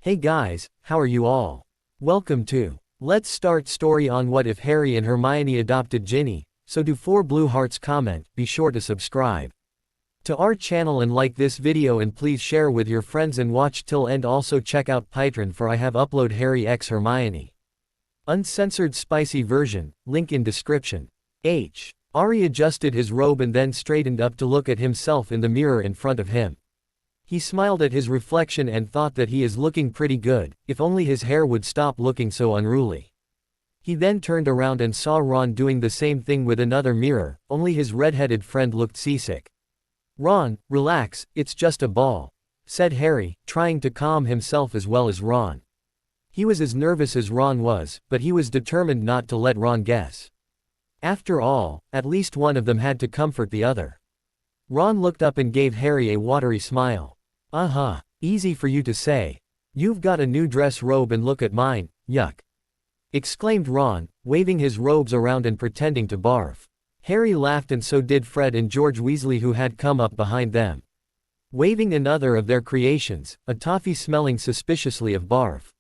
Hey guys, how are you all? Welcome to Let's Start Story on What If Harry and Hermione Adopted Ginny. So do 4 blue hearts comment, be sure to subscribe to our channel and like this video and please share with your friends and watch till end. Also check out Patreon for I have upload Harry x Hermione uncensored spicy version, link in description. Harry adjusted his robe and then straightened up to look at himself in the mirror in front of him. He smiled at his reflection and thought that he is looking pretty good, if only his hair would stop looking so unruly. He then turned around and saw Ron doing the same thing with another mirror, only his red-headed friend looked seasick. "Ron, relax, it's just a ball," said Harry, trying to calm himself as well as Ron. He was as nervous as Ron was, but he was determined not to let Ron guess. After all, at least one of them had to comfort the other. Ron looked up and gave Harry a watery smile. Easy for you to say. You've got a new dress robe and look at mine, yuck," exclaimed Ron, waving his robes around and pretending to barf. Harry laughed and so did Fred and George Weasley who had come up behind them, waving another of their creations, a toffee smelling suspiciously of barf.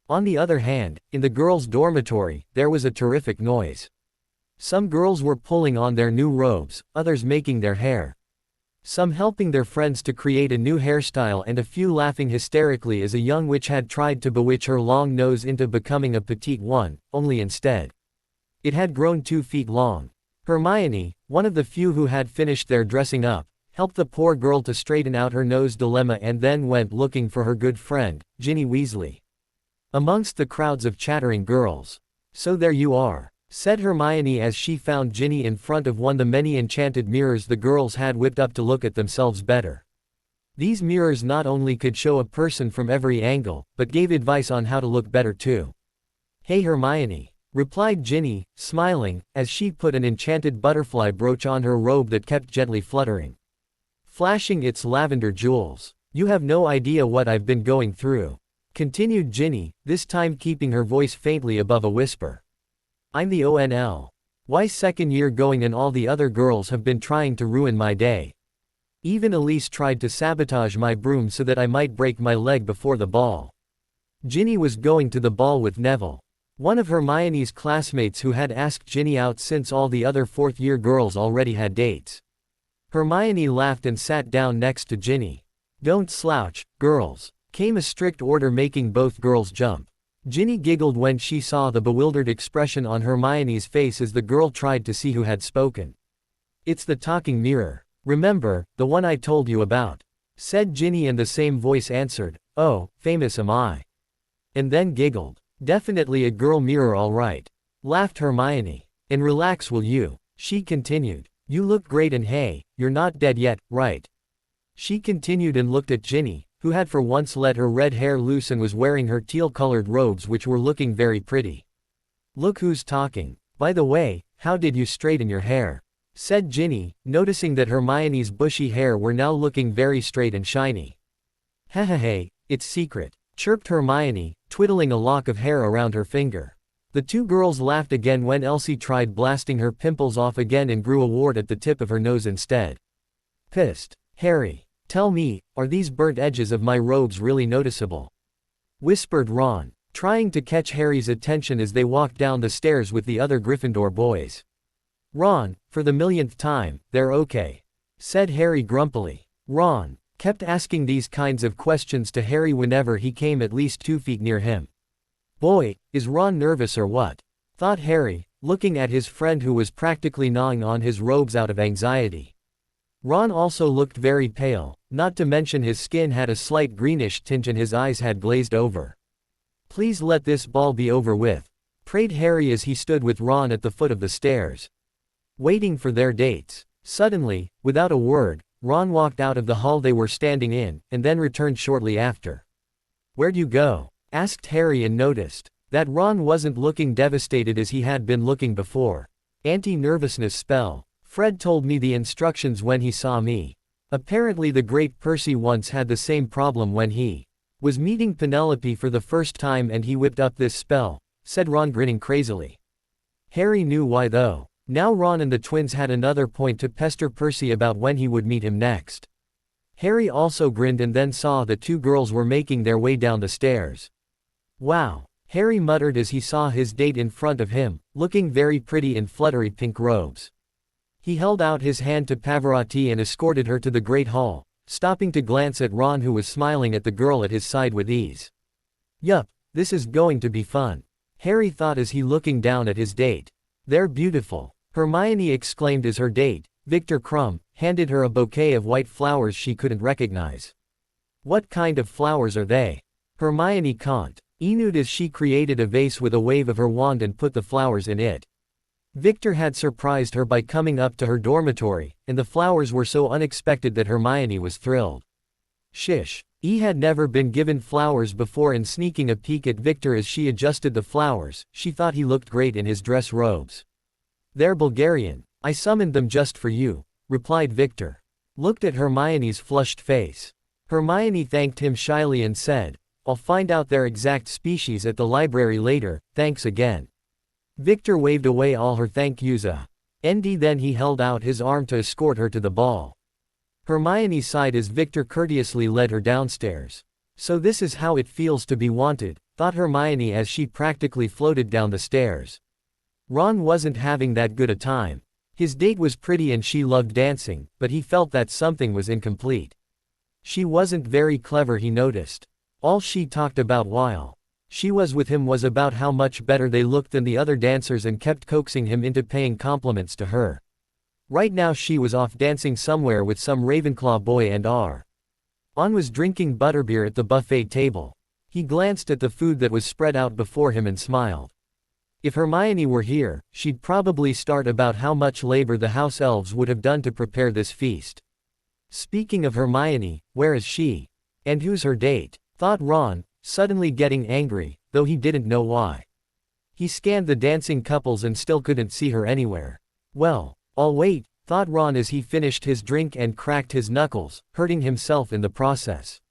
On the other hand, in the girls' dormitory, there was a terrific noise. Some girls were pulling on their new robes, others making their hair, some helping their friends to create a new hairstyle and a few laughing hysterically as a young witch had tried to bewitch her long nose into becoming a petite one, only instead it had grown 2 feet long. Hermione, one of the few who had finished their dressing up, helped the poor girl to straighten out her nose dilemma and then went looking for her good friend, Ginny Weasley, amongst the crowds of chattering girls. "So there you are," said Hermione as she found Ginny in front of one of the many enchanted mirrors the girls had whipped up to look at themselves better. These mirrors not only could show a person from every angle, but gave advice on how to look better too. "Hey Hermione," replied Ginny, smiling, as she put an enchanted butterfly brooch on her robe that kept gently fluttering, flashing its lavender jewels. "You have no idea what I've been going through," continued Ginny, this time keeping her voice faintly above a whisper. "I'm the ONL. Second year going and all the other girls have been trying to ruin my day. Even Elise tried to sabotage my broom so that I might break my leg before the ball." Ginny was going to the ball with Neville, one of Hermione's classmates who had asked Ginny out since all the other 4th year girls already had dates. Hermione laughed and sat down next to Ginny. "Don't slouch, girls," came a strict order making both girls jump. Ginny giggled when she saw the bewildered expression on Hermione's face as the girl tried to see who had spoken. "It's the talking mirror. Remember, the one I told you about," said Ginny and the same voice answered, "Oh, famous am I," and then giggled. "Definitely a girl mirror all right," laughed Hermione. "And relax will you," she continued. "You look great and hey, you're not dead yet, right?" She continued and looked at Ginny, who had for once let her red hair loose and was wearing her teal-colored robes which were looking very pretty. "Look who's talking. By the way, how did you straighten your hair?" said Ginny, noticing that Hermione's bushy hair were now looking very straight and shiny. "Hey, it's secret," chirped Hermione, twiddling a lock of hair around her finger. The 2 girls laughed again when Elsie tried blasting her pimples off again and grew a wart at the tip of her nose instead. Pissed. "Harry, tell me, are these burnt edges of my robes really noticeable?" whispered Ron, trying to catch Harry's attention as they walked down the stairs with the other Gryffindor boys. "Ron, for the millionth time, they're okay," said Harry grumpily. Ron kept asking these kinds of questions to Harry whenever he came at least 2 feet near him. Boy, is Ron nervous or what? Thought Harry, looking at his friend who was practically gnawing on his robes out of anxiety. Ron also looked very pale, not to mention his skin had a slight greenish tinge and his eyes had glazed over. "Please let this ball be over with," prayed Harry as he stood with Ron at the foot of the stairs, waiting for their dates. Suddenly, without a word, Ron walked out of the hall they were standing in, and then returned shortly after. "Where'd you go?" asked Harry and noticed that Ron wasn't looking devastated as he had been looking before. "Anti-nervousness spell. Fred told me the instructions when he saw me. Apparently the great Percy once had the same problem when he was meeting Penelope for the first time and he whipped up this spell," said Ron grinning crazily. Harry knew why though. Now Ron and the twins had another point to pester Percy about when he would meet him next. Harry also grinned and then saw the two girls were making their way down the stairs. "Wow," Harry muttered as he saw his date in front of him, looking very pretty in fluttery pink robes. He held out his hand to Pavarotti and escorted her to the Great Hall, stopping to glance at Ron, who was smiling at the girl at his side with ease. "Yup, this is going to be fun," Harry thought as he looking down at his date. "They're beautiful," Hermione exclaimed as her date, Victor Krum, handed her a bouquet of white flowers she couldn't recognize. "What kind of flowers are they?" Hermione can't. Enewed as she created a vase with a wave of her wand and put the flowers in it. Victor had surprised her by coming up to her dormitory, and the flowers were so unexpected that Hermione was thrilled. Shish. E had never been given flowers before, and sneaking a peek at Victor as she adjusted the flowers, she thought he looked great in his dress robes. "They're Bulgarian. I summoned them just for you," replied Victor. Looked at Hermione's flushed face. Hermione thanked him shyly and said, "I'll find out their exact species at the library later, thanks again." Victor waved away all her thank yous. Then he held out his arm to escort her to the ball. Hermione sighed as Victor courteously led her downstairs. "So this is how it feels to be wanted," thought Hermione as she practically floated down the stairs. Ron wasn't having that good a time. His date was pretty and she loved dancing, but he felt that something was incomplete. She wasn't very clever, he noticed. All she talked about while she was with him was about how much better they looked than the other dancers and kept coaxing him into paying compliments to her. Right now she was off dancing somewhere with some Ravenclaw boy and Ron was drinking butterbeer at the buffet table. He glanced at the food that was spread out before him and smiled. If Hermione were here, she'd probably start about how much labor the house elves would have done to prepare this feast. Speaking of Hermione, where is she? And who's her date? Thought Ron, suddenly getting angry, though he didn't know why. He scanned the dancing couples and still couldn't see her anywhere. "Well, I'll wait," thought Ron as he finished his drink and cracked his knuckles, hurting himself in the process.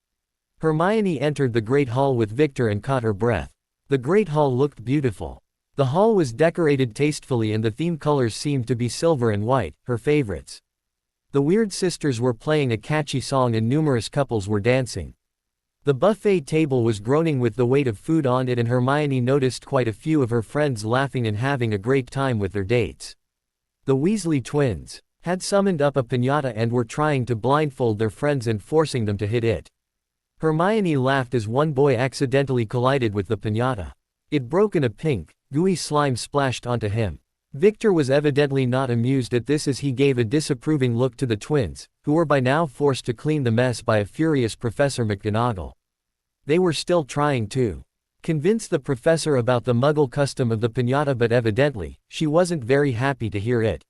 Hermione entered the Great Hall with Victor and caught her breath. The Great Hall looked beautiful. The hall was decorated tastefully and the theme colors seemed to be silver and white, her favorites. The Weird Sisters were playing a catchy song and numerous couples were dancing. The buffet table was groaning with the weight of food on it, and Hermione noticed quite a few of her friends laughing and having a great time with their dates. The Weasley twins had summoned up a piñata and were trying to blindfold their friends and forcing them to hit it. Hermione laughed as one boy accidentally collided with the piñata. It broke and a pink, gooey slime splashed onto him. Victor was evidently not amused at this as he gave a disapproving look to the twins, who were by now forced to clean the mess by a furious Professor McGonagall. They were still trying to convince the professor about the Muggle custom of the piñata, but evidently, she wasn't very happy to hear it.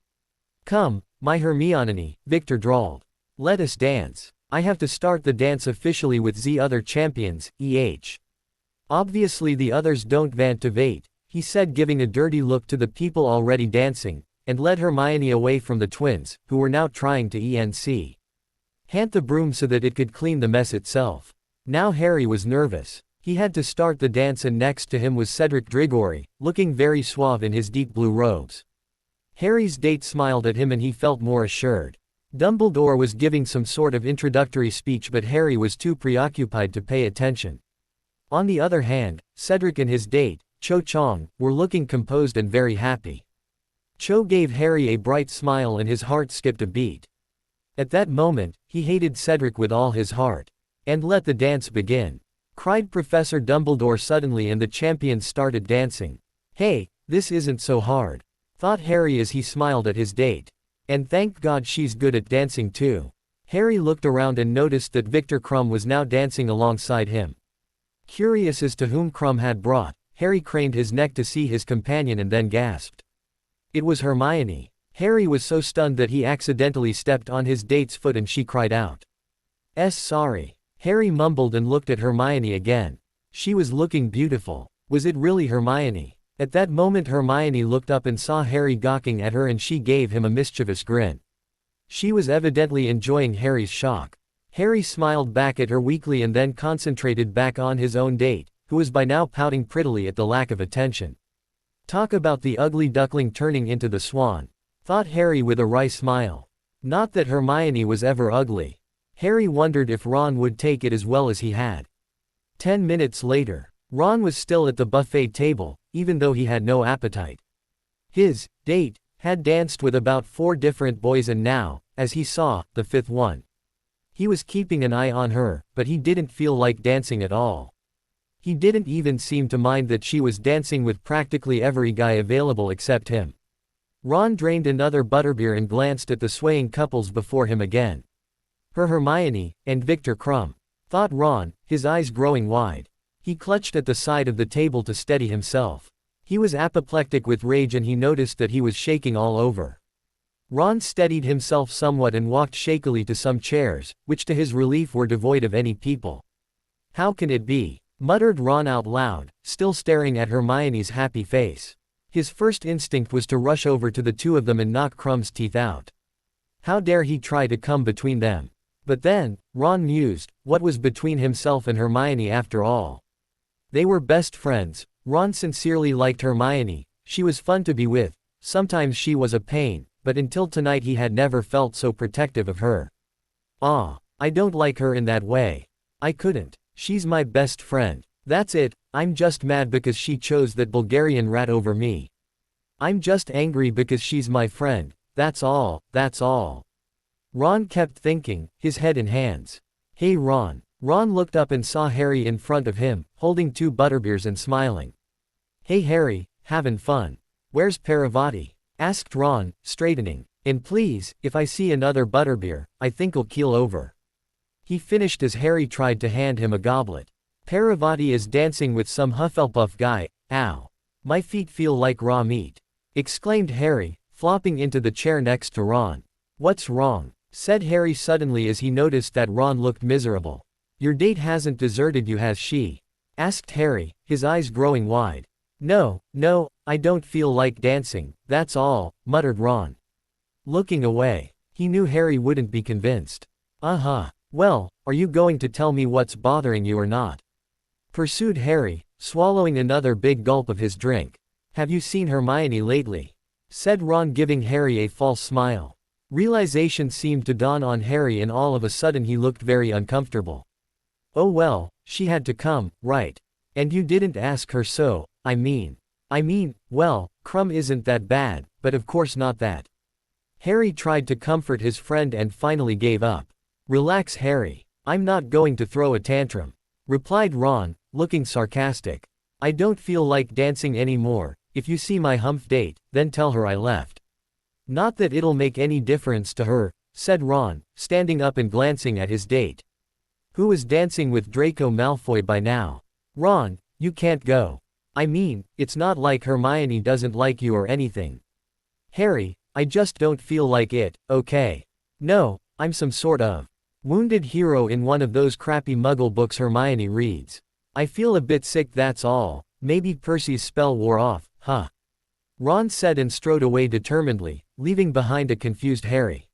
"Come, my Hermione," Victor drawled. "Let us dance. I have to start the dance officially with the other champions, Obviously the others don't want to wait," he said, giving a dirty look to the people already dancing, and led Hermione away from the twins, who were now trying to hand the broom so that it could clean the mess itself. Now Harry was nervous. He had to start the dance, and next to him was Cedric Diggory, looking very suave in his deep blue robes. Harry's date smiled at him and he felt more assured. Dumbledore was giving some sort of introductory speech, but Harry was too preoccupied to pay attention. On the other hand, Cedric and his date, Cho Chang, were looking composed and very happy. Cho gave Harry a bright smile and his heart skipped a beat. At that moment, he hated Cedric with all his heart. "And let the dance begin," cried Professor Dumbledore suddenly, and the champions started dancing. "Hey, this isn't so hard," thought Harry as he smiled at his date. "And thank God she's good at dancing too." Harry looked around and noticed that Victor Krum was now dancing alongside him. Curious as to whom Krum had brought, Harry craned his neck to see his companion and then gasped. It was Hermione. Harry was so stunned that he accidentally stepped on his date's foot and she cried out, Sorry." Harry mumbled and looked at Hermione again. She was looking beautiful. Was it really Hermione? At that moment Hermione looked up and saw Harry gawking at her, and she gave him a mischievous grin. She was evidently enjoying Harry's shock. Harry smiled back at her weakly and then concentrated back on his own date, who was by now pouting prettily at the lack of attention. Talk about the ugly duckling turning into the swan, thought Harry with a wry smile. Not that Hermione was ever ugly. Harry wondered if Ron would take it as well as he had. 10 minutes later, Ron was still at the buffet table, even though he had no appetite. His date had danced with about 4 different boys and now, as he saw, the 5th one. He was keeping an eye on her, but he didn't feel like dancing at all. He didn't even seem to mind that she was dancing with practically every guy available except him. Ron drained another butterbeer and glanced at the swaying couples before him again. Hermione, and Victor Crumb, thought Ron, his eyes growing wide. He clutched at the side of the table to steady himself. He was apoplectic with rage and he noticed that he was shaking all over. Ron steadied himself somewhat and walked shakily to some chairs, which to his relief were devoid of any people. "How can it be?" muttered Ron out loud, still staring at Hermione's happy face. His first instinct was to rush over to the two of them and knock Crumb's teeth out. How dare he try to come between them? But then, Ron mused, what was between himself and Hermione after all? They were best friends. Ron sincerely liked Hermione. She was fun to be with. Sometimes she was a pain, but until tonight he had never felt so protective of her. I don't like her in that way. I couldn't. She's my best friend. That's it. I'm just mad because she chose that Bulgarian rat over me. I'm just angry because she's my friend. That's all, that's all. Ron kept thinking, his head in hands. Hey Ron. Ron looked up and saw Harry in front of him, holding 2 butterbeers and smiling. Hey Harry, having fun? Where's Parvati? Asked Ron, straightening. And please, if I see another butterbeer, I think I'll keel over. He finished as Harry tried to hand him a goblet. Parvati is dancing with some Hufflepuff guy. Ow. My feet feel like raw meat. Exclaimed Harry, flopping into the chair next to Ron. What's wrong? Said Harry suddenly as he noticed that Ron looked miserable. Your date hasn't deserted you, has she? Asked Harry, his eyes growing wide. No, I don't feel like dancing, that's all, muttered Ron. Looking away. He knew Harry wouldn't be convinced. Well, are you going to tell me what's bothering you or not? Pursued Harry, swallowing another big gulp of his drink. Have you seen Hermione lately? Said Ron, giving Harry a false smile. Realization seemed to dawn on Harry and all of a sudden he looked very uncomfortable. Oh well, she had to come, right? And you didn't ask her, so, I mean, well, Crumb isn't that bad, but of course not that. Harry tried to comfort his friend and finally gave up. Relax Harry. I'm not going to throw a tantrum. Replied Ron, looking sarcastic. I don't feel like dancing anymore. If you see my humph date, then tell her I left. Not that it'll make any difference to her, said Ron, standing up and glancing at his date. Who is dancing with Draco Malfoy by now? Ron, you can't go. I mean, it's not like Hermione doesn't like you or anything. Harry, I just don't feel like it, okay? No, I'm some sort of wounded hero in one of those crappy muggle books Hermione reads. I feel a bit sick, that's all. Maybe Percy's spell wore off, huh? Ron said and strode away determinedly, leaving behind a confused Harry.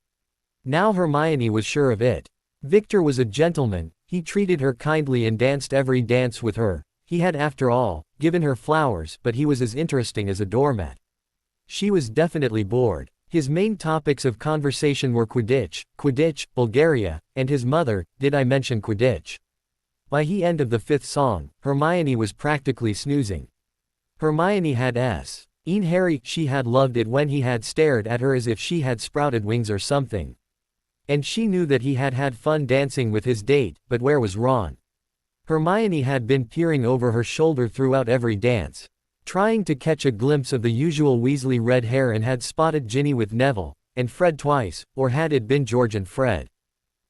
Now Hermione was sure of it. Victor was a gentleman, he treated her kindly and danced every dance with her. He had, after all, given her flowers, but he was as interesting as a doormat. She was definitely bored. His main topics of conversation were Quidditch, Bulgaria, and his mother. Did I mention Quidditch? By the end of the 5th song, Hermione was practically snoozing. Hermione had seen Harry. She had loved it when he had stared at her as if she had sprouted wings or something. And she knew that he had had fun dancing with his date, but where was Ron? Hermione had been peering over her shoulder throughout every dance, trying to catch a glimpse of the usual Weasley red hair, and had spotted Ginny with Neville, and Fred twice, or had it been George and Fred?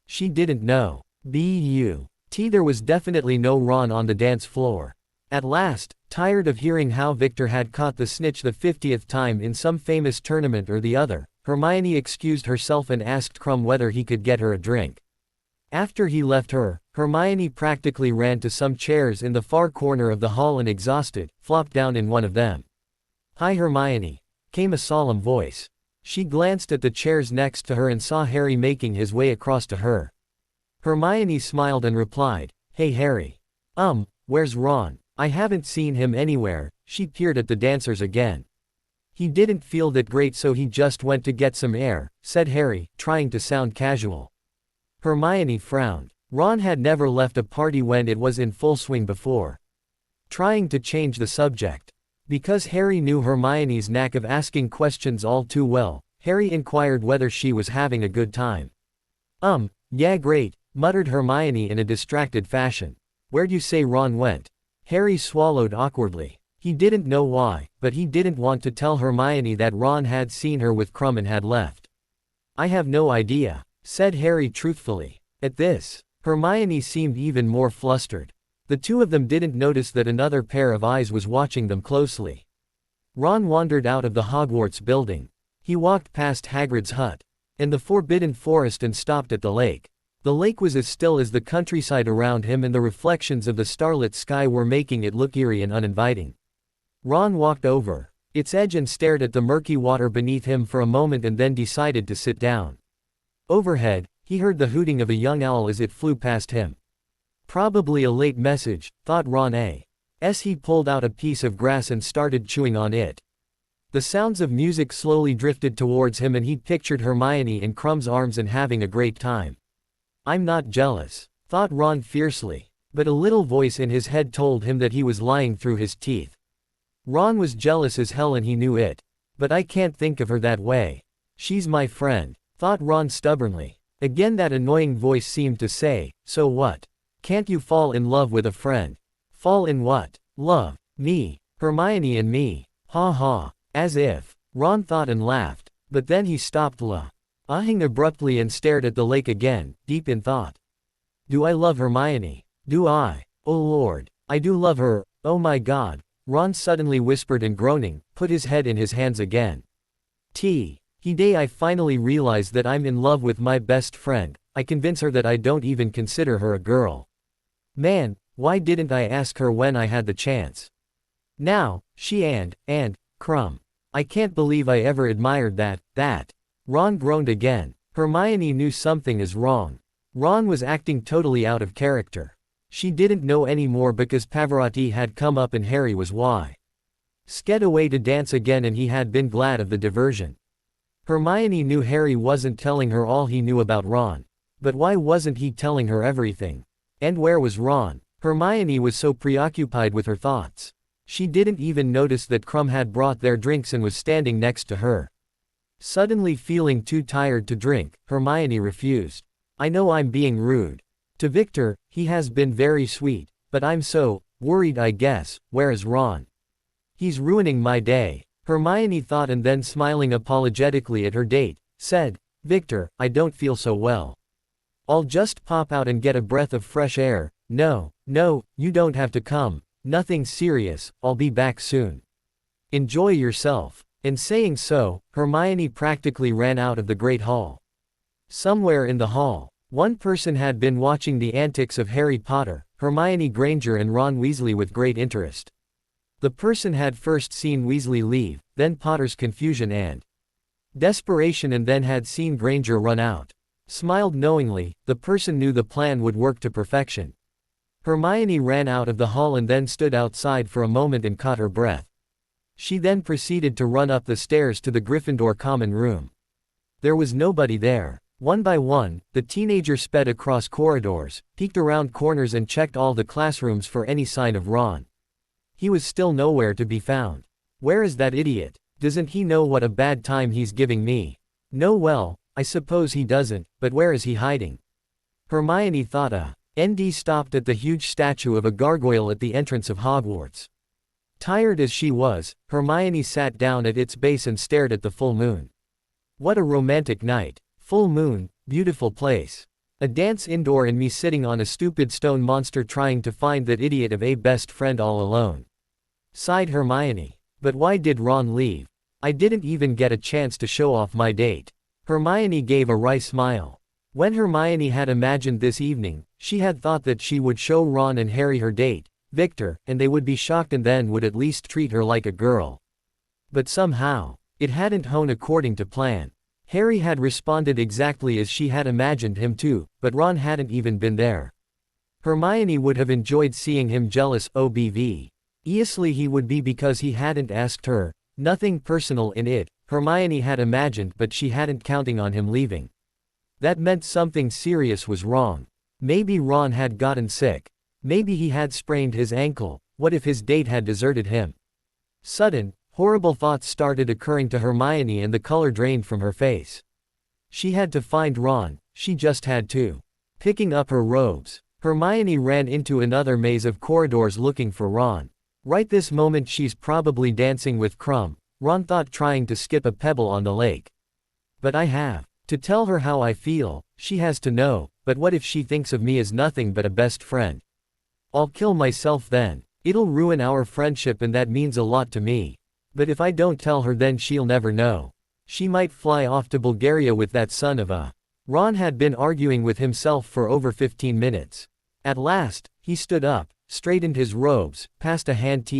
She didn't know. There was definitely no Ron on the dance floor. At last, tired of hearing how Victor had caught the snitch the 50th time in some famous tournament or the other, Hermione excused herself and asked Crumb whether he could get her a drink. After he left her, Hermione practically ran to some chairs in the far corner of the hall and exhausted, flopped down in one of them. Hi Hermione, came a solemn voice. She glanced at the chairs next to her and saw Harry making his way across to her. Hermione smiled and replied, Hey Harry. Where's Ron? I haven't seen him anywhere. She peered at the dancers again. He didn't feel that great, so he just went to get some air, said Harry, trying to sound casual. Hermione frowned. Ron had never left a party when it was in full swing before. Trying to change the subject. Because Harry knew Hermione's knack of asking questions all too well, Harry inquired whether she was having a good time. Yeah, great, muttered Hermione in a distracted fashion. Where'd you say Ron went? Harry swallowed awkwardly. He didn't know why, but he didn't want to tell Hermione that Ron had seen her with Krum and had left. I have no idea, said Harry truthfully. At this, Hermione seemed even more flustered. The two of them didn't notice that another pair of eyes was watching them closely. Ron wandered out of the Hogwarts building. He walked past Hagrid's hut and the Forbidden Forest and stopped at the lake. The lake was as still as the countryside around him, and the reflections of the starlit sky were making it look eerie and uninviting. Ron walked over its edge and stared at the murky water beneath him for a moment and then decided to sit down. Overhead, he heard the hooting of a young owl as it flew past him. Probably a late message, thought Ron. As he pulled out a piece of grass and started chewing on it. The sounds of music slowly drifted towards him and he pictured Hermione in Krum's arms and having a great time. I'm not jealous, thought Ron fiercely, but a little voice in his head told him that he was lying through his teeth. Ron was jealous as hell and he knew it. But I can't think of her that way. She's my friend, thought Ron stubbornly. Again that annoying voice seemed to say, so what? Can't you fall in love with a friend? Fall in what? Love. Me. Hermione and me. Ha ha. As if. Ron thought and laughed. But then he stopped ahing abruptly and stared at the lake again, deep in thought. Do I love Hermione? Do I? Oh Lord. I do love her, oh my God. Ron suddenly whispered and groaning, put his head in his hands again. I finally realize that I'm in love with my best friend. I convince her that I don't even consider her a girl. Man, why didn't I ask her when I had the chance? Now, she and Krum. I can't believe I ever admired that. Ron groaned again. Hermione knew something is wrong. Ron was acting totally out of character. She didn't know anymore because Pavarotti had come up and Harry was sked away to dance again and he had been glad of the diversion. Hermione knew Harry wasn't telling her all he knew about Ron. But why wasn't he telling her everything? And where was Ron? Hermione was so preoccupied with her thoughts. She didn't even notice that Krum had brought their drinks and was standing next to her. Suddenly feeling too tired to drink, Hermione refused. I know I'm being rude. To Victor, he has been very sweet, but I'm so worried I guess. Where is Ron? He's ruining my day, Hermione thought, and then smiling apologetically at her date, said, Victor, I don't feel so well. I'll just pop out and get a breath of fresh air. No, you don't have to come. Nothing serious, I'll be back soon. Enjoy yourself. And saying so, Hermione practically ran out of the Great Hall. Somewhere in the hall, one person had been watching the antics of Harry Potter, Hermione Granger and Ron Weasley with great interest. The person had first seen Weasley leave, then Potter's confusion and desperation, and then had seen Granger run out. Smiled knowingly, the person knew the plan would work to perfection. Hermione ran out of the hall and then stood outside for a moment and caught her breath. She then proceeded to run up the stairs to the Gryffindor common room. There was nobody there. One by one, the teenager sped across corridors, peeked around corners and checked all the classrooms for any sign of Ron. He was still nowhere to be found. Where is that idiot? Doesn't he know what a bad time he's giving me? No, well, I suppose he doesn't, but where is he hiding? Hermione thought. ND stopped at the huge statue of a gargoyle at the entrance of Hogwarts. Tired as she was, Hermione sat down at its base and stared at the full moon. What a romantic night. Full moon, beautiful place. A dance indoor and me sitting on a stupid stone monster trying to find that idiot of a best friend all alone. Sighed Hermione. But why did Ron leave? I didn't even get a chance to show off my date. Hermione gave a wry smile. When Hermione had imagined this evening, she had thought that she would show Ron and Harry her date, Victor, and they would be shocked and then would at least treat her like a girl. But somehow, it hadn't gone according to plan. Harry had responded exactly as she had imagined him to, but Ron hadn't even been there. Hermione would have enjoyed seeing him jealous. Obviously he would be because he hadn't asked her. Nothing personal in it, Hermione had imagined, but she hadn't counting on him leaving. That meant something serious was wrong. Maybe Ron had gotten sick. Maybe he had sprained his ankle. What if his date had deserted him? Sudden, horrible thoughts started occurring to Hermione and the color drained from her face. She had to find Ron, she just had to. Picking up her robes, Hermione ran into another maze of corridors looking for Ron. Right this moment she's probably dancing with Crumb, Ron thought, trying to skip a pebble on the lake. But I have to tell her how I feel, she has to know, but what if she thinks of me as nothing but a best friend? I'll kill myself then. It'll ruin our friendship and that means a lot to me. But if I don't tell her then she'll never know. She might fly off to Bulgaria with that son of a. Ron had been arguing with himself for over 15 minutes. At last, he stood up, straightened his robes, passed a hand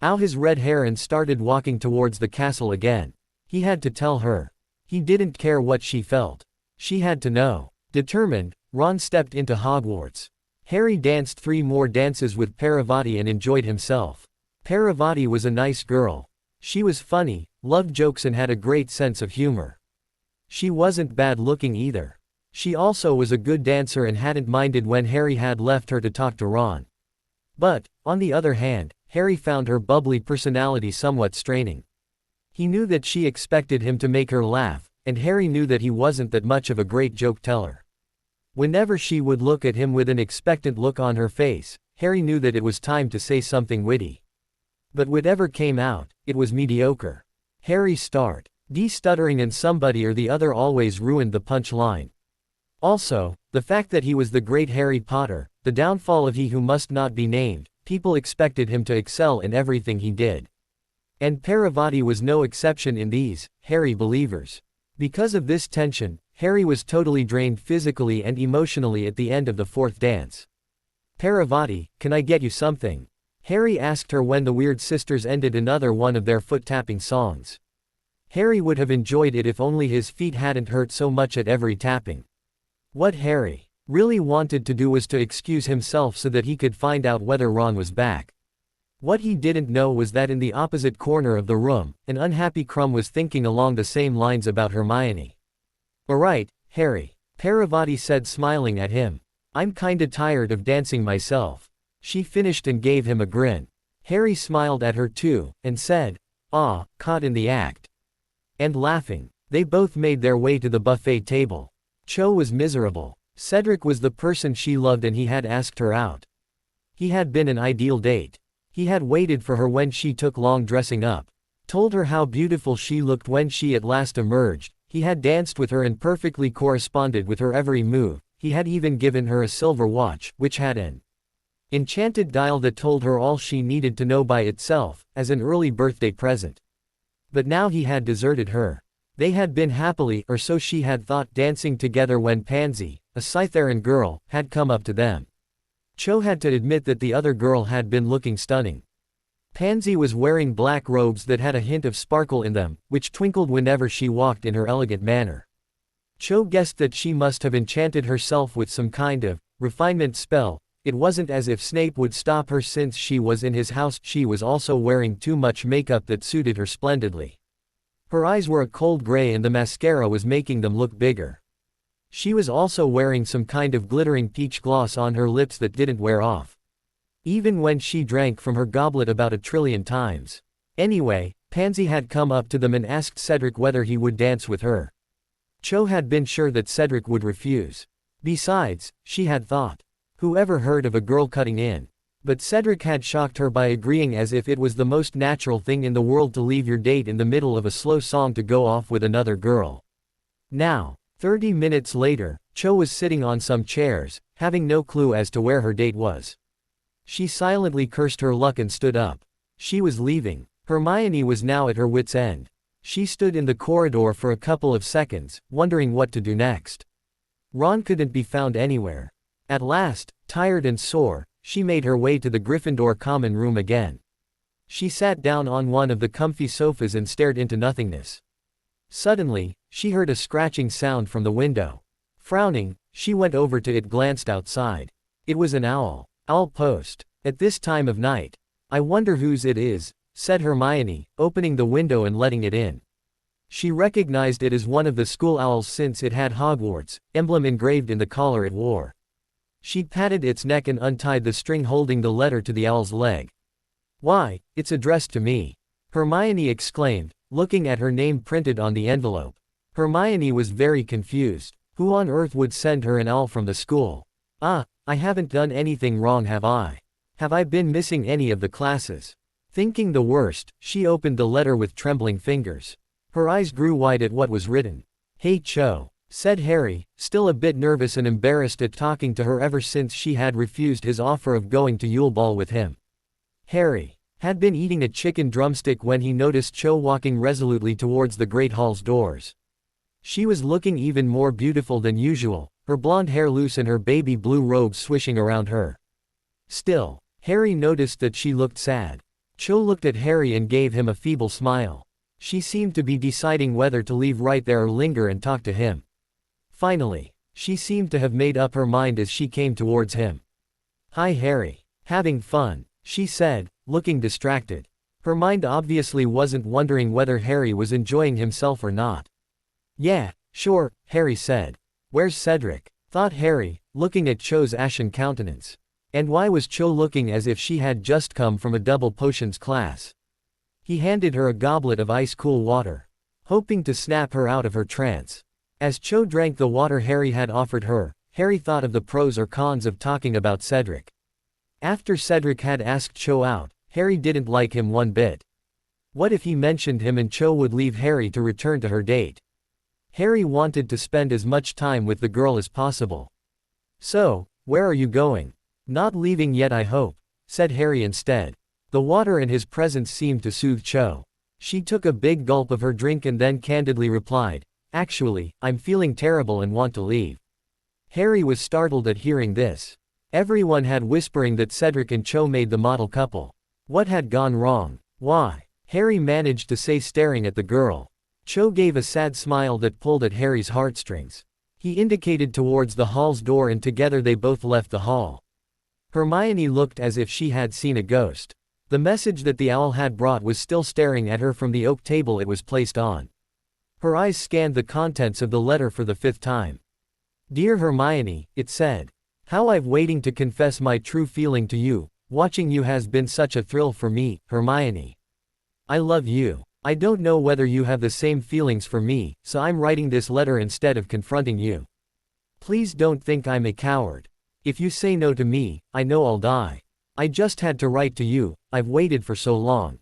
out his red hair and started walking towards the castle again. He had to tell her. He didn't care what she felt. She had to know. Determined, Ron stepped into Hogwarts. Harry danced 3 more dances with Parvati and enjoyed himself. Parvati was a nice girl. She was funny, loved jokes and had a great sense of humor. She wasn't bad looking either. She also was a good dancer and hadn't minded when Harry had left her to talk to Ron. But, on the other hand, Harry found her bubbly personality somewhat straining. He knew that she expected him to make her laugh, and Harry knew that he wasn't that much of a great joke teller. Whenever she would look at him with an expectant look on her face, Harry knew that it was time to say something witty. But whatever came out, it was mediocre. Harry started stuttering and somebody or the other always ruined the punch line. Also, the fact that he was the great Harry Potter, the downfall of he who must not be named, people expected him to excel in everything he did. And Parvati was no exception in these, Harry believers. Because of this tension, Harry was totally drained physically and emotionally at the end of the 4th dance. Parvati, can I get you something? Harry asked her when the Weird Sisters ended another one of their foot-tapping songs. Harry would have enjoyed it if only his feet hadn't hurt so much at every tapping. What Harry really wanted to do was to excuse himself so that he could find out whether Ron was back. What he didn't know was that in the opposite corner of the room, an unhappy Crumb was thinking along the same lines about Hermione. Alright, Harry, Parvati said, smiling at him. I'm kinda tired of dancing myself. She finished and gave him a grin. Harry smiled at her too, and said, "Ah, caught in the act." And laughing, they both made their way to the buffet table. Cho was miserable. Cedric was the person she loved and he had asked her out. He had been an ideal date. He had waited for her when she took long dressing up. Told her how beautiful she looked when she at last emerged. He had danced with her and perfectly corresponded with her every move. He had even given her a silver watch, which had an enchanted dial that told her all she needed to know by itself, as an early birthday present. But now he had deserted her. They had been happily, or so she had thought, dancing together when Pansy, a Slytherin girl, had come up to them. Cho had to admit that the other girl had been looking stunning. Pansy was wearing black robes that had a hint of sparkle in them, which twinkled whenever she walked in her elegant manner. Cho guessed that she must have enchanted herself with some kind of refinement spell. It wasn't as if Snape would stop her since she was in his house. She was also wearing too much makeup that suited her splendidly. Her eyes were a cold gray and the mascara was making them look bigger. She was also wearing some kind of glittering peach gloss on her lips that didn't wear off. Even when she drank from her goblet about 1 trillion times. Anyway, Pansy had come up to them and asked Cedric whether he would dance with her. Cho had been sure that Cedric would refuse. Besides, she had thought, whoever heard of a girl cutting in? But Cedric had shocked her by agreeing as if it was the most natural thing in the world to leave your date in the middle of a slow song to go off with another girl. Now, 30 minutes later, Cho was sitting on some chairs, having no clue as to where her date was. She silently cursed her luck and stood up. She was leaving. Hermione was now at her wit's end. She stood in the corridor for a couple of seconds, wondering what to do next. Ron couldn't be found anywhere. At last, tired and sore, she made her way to the Gryffindor common room again. She sat down on one of the comfy sofas and stared into nothingness. Suddenly, she heard a scratching sound from the window. Frowning, she went over to it, glanced outside. It was an owl. Owl post. At this time of night. I wonder whose it is, said Hermione, opening the window and letting it in. She recognized it as one of the school owls since it had Hogwarts emblem engraved in the collar it wore. She patted its neck and untied the string holding the letter to the owl's leg. "Why, it's addressed to me," Hermione exclaimed, looking at her name printed on the envelope. Hermione was very confused. Who on earth would send her an owl from the school? I haven't done anything wrong, have I? Have I been missing any of the classes? Thinking the worst, she opened the letter with trembling fingers. Her eyes grew wide at what was written. "Hey Cho," said Harry, still a bit nervous and embarrassed at talking to her ever since she had refused his offer of going to Yule Ball with him. Harry had been eating a chicken drumstick when he noticed Cho walking resolutely towards the Great Hall's doors. She was looking even more beautiful than usual, her blonde hair loose and her baby blue robe swishing around her. Still, Harry noticed that she looked sad. Cho looked at Harry and gave him a feeble smile. She seemed to be deciding whether to leave right there or linger and talk to him. Finally, she seemed to have made up her mind as she came towards him. "Hi Harry. Having fun?" she said, looking distracted. Her mind obviously wasn't wondering whether Harry was enjoying himself or not. "Yeah, sure," Harry said. "Where's Cedric?" thought Harry, looking at Cho's ashen countenance. And why was Cho looking as if she had just come from a double potions class? He handed her a goblet of ice-cool water, hoping to snap her out of her trance. As Cho drank the water Harry had offered her, Harry thought of the pros or cons of talking about Cedric. After Cedric had asked Cho out, Harry didn't like him one bit. What if he mentioned him and Cho would leave Harry to return to her date? Harry wanted to spend as much time with the girl as possible. "So, where are you going?" "Not leaving yet, I hope," said Harry instead. The water and his presence seemed to soothe Cho. She took a big gulp of her drink and then candidly replied, "Actually, I'm feeling terrible and want to leave." Harry was startled at hearing this. Everyone had whispering that Cedric and Cho made the model couple. What had gone wrong? Why? Harry managed to say, staring at the girl. Cho gave a sad smile that pulled at Harry's heartstrings. He indicated towards the hall's door and together they both left the hall. Hermione looked as if she had seen a ghost. The message that the owl had brought was still staring at her from the oak table it was placed on. Her eyes scanned the contents of the letter for the 5th time. "Dear Hermione," it said. "How I've waiting to confess my true feeling to you. Watching you has been such a thrill for me, Hermione. I love you. I don't know whether you have the same feelings for me, so I'm writing this letter instead of confronting you. Please don't think I'm a coward. If you say no to me, I know I'll die. I just had to write to you, I've waited for so long.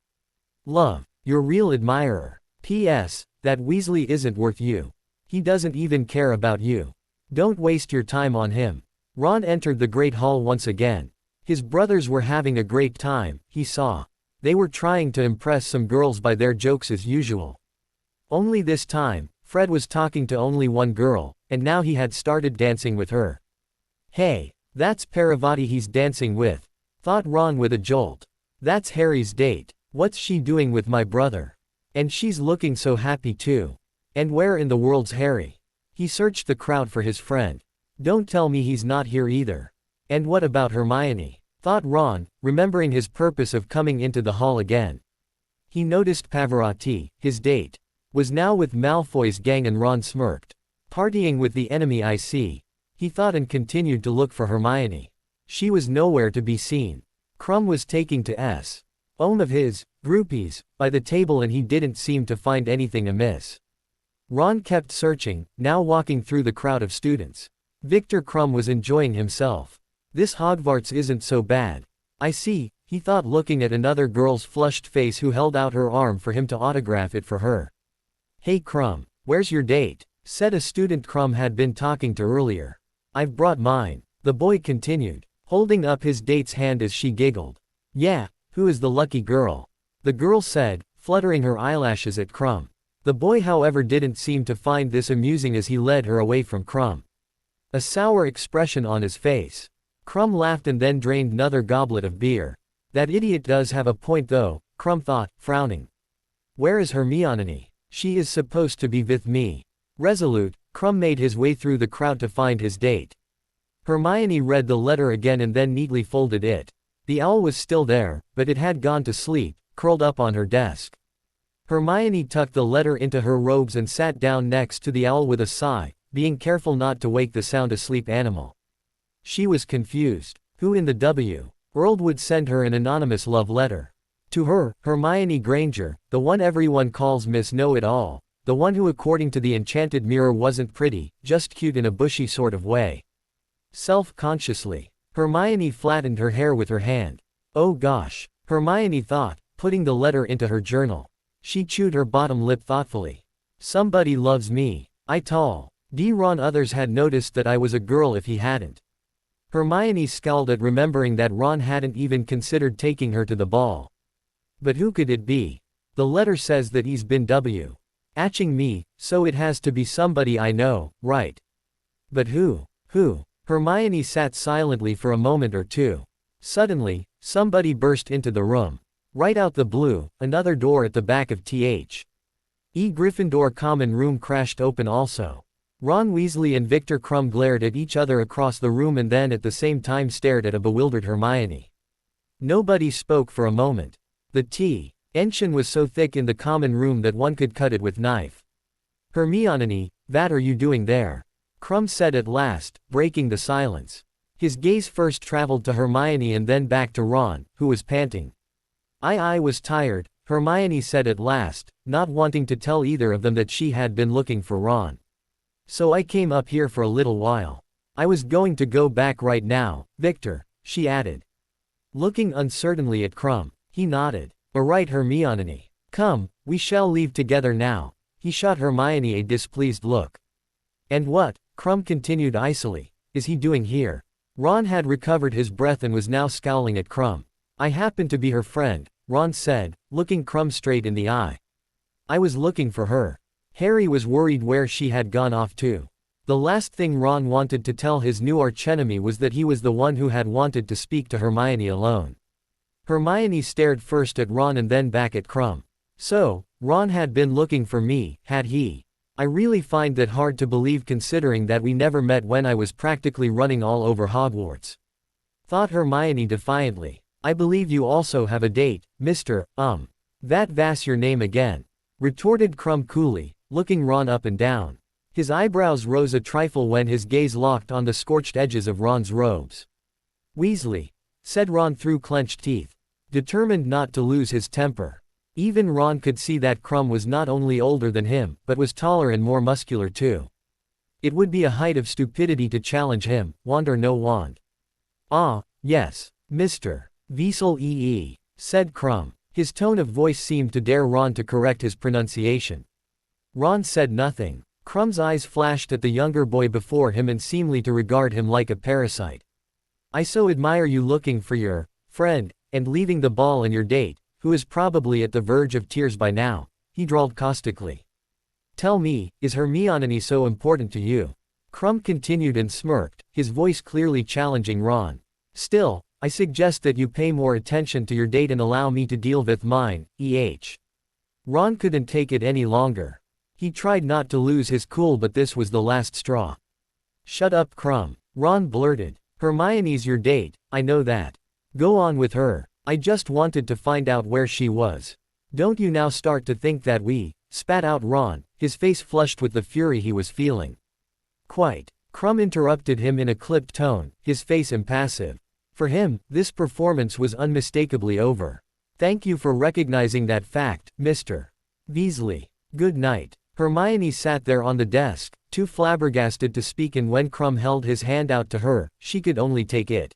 Love, your real admirer. P.S. That Weasley isn't worth you. He doesn't even care about you. Don't waste your time on him." Ron entered the Great Hall once again. His brothers were having a great time, he saw. They were trying to impress some girls by their jokes as usual. Only this time, Fred was talking to only one girl, and now he had started dancing with her. "Hey, that's Parvati he's dancing with," thought Ron with a jolt. "That's Harry's date. What's she doing with my brother? And she's looking so happy too. And where in the world's Harry?" He searched the crowd for his friend. Don't tell me he's not here either. And what about Hermione? Thought Ron, remembering his purpose of coming into the hall again. He noticed Pavarotti, his date, was now with Malfoy's gang and Ron smirked. "Partying with the enemy, I see," he thought, and continued to look for Hermione. She was nowhere to be seen. Krum was taking to S. own of his groupies by the table and he didn't seem to find anything amiss. Ron kept searching, now walking through the crowd of students. Victor Krum was enjoying himself. This Hogwarts isn't so bad. I see, he thought, looking at another girl's flushed face who held out her arm for him to autograph it for her. "Hey Krum, where's your date?" said a student Krum had been talking to earlier. "I've brought mine," the boy continued, holding up his date's hand as she giggled. "Yeah, who is the lucky girl?" the girl said, fluttering her eyelashes at Krum. The boy, however, didn't seem to find this amusing as he led her away from Krum. A sour expression on his face. Krum laughed and then drained another goblet of beer. That idiot does have a point though, Krum thought, frowning. "Where is Hermione? She is supposed to be with me." Resolute, Krum made his way through the crowd to find his date. Hermione read the letter again and then neatly folded it. The owl was still there, but it had gone to sleep, curled up on her desk. Hermione tucked the letter into her robes and sat down next to the owl with a sigh, being careful not to wake the sound asleep animal. She was confused. Who in the world would send her an anonymous love letter? To her, Hermione Granger, the one everyone calls Miss Know-It-All, the one who according to the enchanted mirror wasn't pretty, just cute in a bushy sort of way. Self-consciously, Hermione flattened her hair with her hand. Oh gosh, Hermione thought, putting the letter into her journal. She chewed her bottom lip thoughtfully. Somebody loves me. I tall. Ron. Others had noticed that I was a girl if he hadn't. Hermione scowled at remembering that Ron hadn't even considered taking her to the ball. But who could it be? The letter says that he's been atching me, so it has to be somebody I know, right? But who? Who? Hermione sat silently for a moment or two. Suddenly, somebody burst into the room. Right out the blue, another door at the back of Gryffindor common room crashed open also. Ron Weasley and Victor Krum glared at each other across the room and then at the same time stared at a bewildered Hermione. Nobody spoke for a moment. The tension was so thick in the common room that one could cut it with knife. Hermione, what are you doing there? Krum said at last, breaking the silence. His gaze first traveled to Hermione and then back to Ron, who was panting. I was tired, Hermione said at last, not wanting to tell either of them that she had been looking for Ron. So I came up here for a little while. I was going to go back right now, Victor, she added. Looking uncertainly at Krum, he nodded. Alright Hermione. Come, we shall leave together now. He shot Hermione a displeased look. And what, Krum continued icily, is he doing here? Ron had recovered his breath and was now scowling at Krum. I happen to be her friend, Ron said, looking Krum straight in the eye. I was looking for her. Harry was worried where she had gone off to. The last thing Ron wanted to tell his new archenemy was that he was the one who had wanted to speak to Hermione alone. Hermione stared first at Ron and then back at Krum. So, Ron had been looking for me, had he? I really find that hard to believe considering that we never met when I was practically running all over Hogwarts. Thought Hermione defiantly. I believe you also have a date, Mr. That vas your name again. Retorted Krum coolly, looking Ron up and down. His eyebrows rose a trifle when his gaze locked on the scorched edges of Ron's robes. Weasley, said Ron through clenched teeth, determined not to lose his temper. Even Ron could see that Krum was not only older than him, but was taller and more muscular too. It would be a height of stupidity to challenge him, wand or no wand. Ah, yes, Mr. Weasley, said Krum. His tone of voice seemed to dare Ron to correct his pronunciation. Ron said nothing. Krum's eyes flashed at the younger boy before him and seemed to regard him like a parasite. I so admire you looking for your friend, and leaving the ball and your date, who is probably at the verge of tears by now, he drawled caustically. Tell me, is Hermione so important to you? Krum continued and smirked, his voice clearly challenging Ron. Still, I suggest that you pay more attention to your date and allow me to deal with mine, Ron couldn't take it any longer. He tried not to lose his cool but this was the last straw. Shut up Krum, Ron blurted. Hermione's your date, I know that. Go on with her, I just wanted to find out where she was. Don't you now start to think that spat out Ron, his face flushed with the fury he was feeling. Quite. Krum interrupted him in a clipped tone, his face impassive. For him, this performance was unmistakably over. Thank you for recognizing that fact, Mr. Weasley. Good night. Hermione sat there on the desk, too flabbergasted to speak, and when Krum held his hand out to her, she could only take it.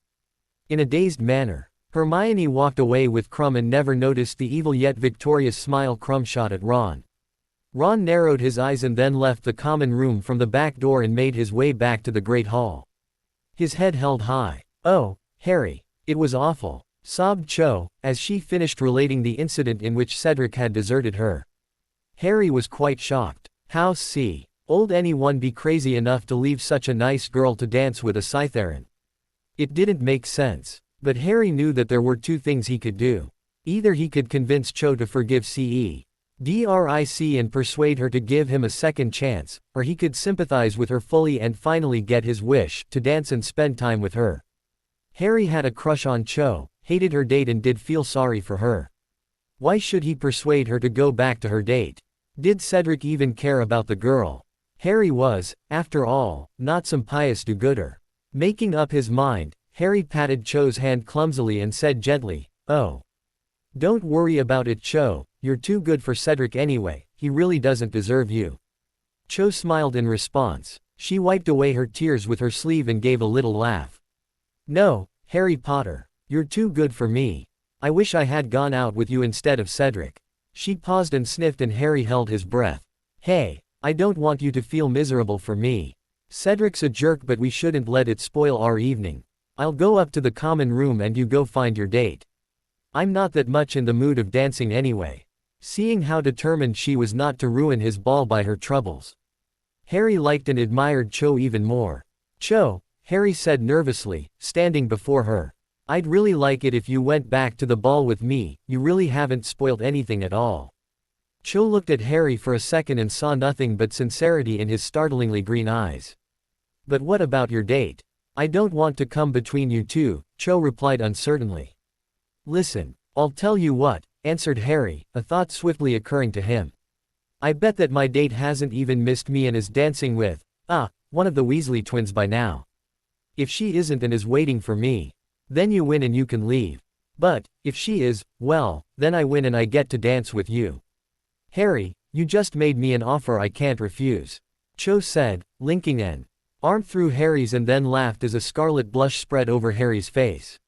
In a dazed manner, Hermione walked away with Krum and never noticed the evil yet victorious smile Krum shot at Ron. Ron narrowed his eyes and then left the common room from the back door and made his way back to the Great Hall. His head held high. Oh, Harry, it was awful, sobbed Cho, as she finished relating the incident in which Cedric had deserted her. Harry was quite shocked. How old anyone be crazy enough to leave such a nice girl to dance with a Slytherin? It didn't make sense. But Harry knew that there were two things he could do. Either he could convince Cho to forgive Cedric and persuade her to give him a second chance, or he could sympathize with her fully and finally get his wish to dance and spend time with her. Harry had a crush on Cho, hated her date and did feel sorry for her. Why should he persuade her to go back to her date? Did Cedric even care about the girl? Harry was, after all, not some pious do-gooder. Making up his mind, Harry patted Cho's hand clumsily and said gently, "Oh. Don't worry about it, Cho, you're too good for Cedric anyway, he really doesn't deserve you." Cho smiled in response. She wiped away her tears with her sleeve and gave a little laugh. "No, Harry Potter. You're too good for me. I wish I had gone out with you instead of Cedric." She paused and sniffed and Harry held his breath. "Hey, I don't want you to feel miserable for me. Cedric's a jerk but we shouldn't let it spoil our evening. I'll go up to the common room and you go find your date. I'm not that much in the mood of dancing anyway." Seeing how determined she was not to ruin his ball by her troubles, Harry liked and admired Cho even more. "Cho," Harry said nervously, standing before her. "I'd really like it if you went back to the ball with me, you really haven't spoilt anything at all." Cho looked at Harry for a second and saw nothing but sincerity in his startlingly green eyes. "But what about your date?" "I don't want to come between you two," Cho replied uncertainly. "Listen, I'll tell you what," answered Harry, a thought swiftly occurring to him. "I bet that my date hasn't even missed me and is dancing with, one of the Weasley twins by now. If she isn't and is waiting for me, then you win and you can leave. But, if she is, well, then I win and I get to dance with you. Harry, you just made me an offer I can't refuse," Cho said, linking an arm through Harry's and then laughed as a scarlet blush spread over Harry's face.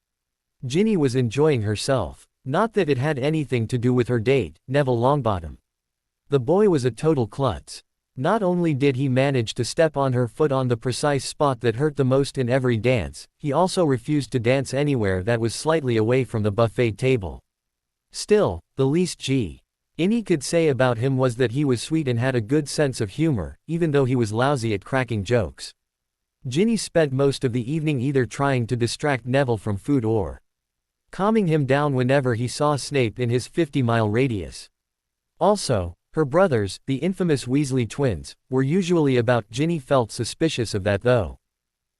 Ginny was enjoying herself. Not that it had anything to do with her date, Neville Longbottom. The boy was a total klutz. Not only did he manage to step on her foot on the precise spot that hurt the most in every dance, he also refused to dance anywhere that was slightly away from the buffet table. Still, the least Ginny could say about him was that he was sweet and had a good sense of humor, even though he was lousy at cracking jokes. Ginny spent most of the evening either trying to distract Neville from food or calming him down whenever he saw Snape in his 50-mile radius. Also, her brothers, the infamous Weasley twins, were usually about. Ginny felt suspicious of that though.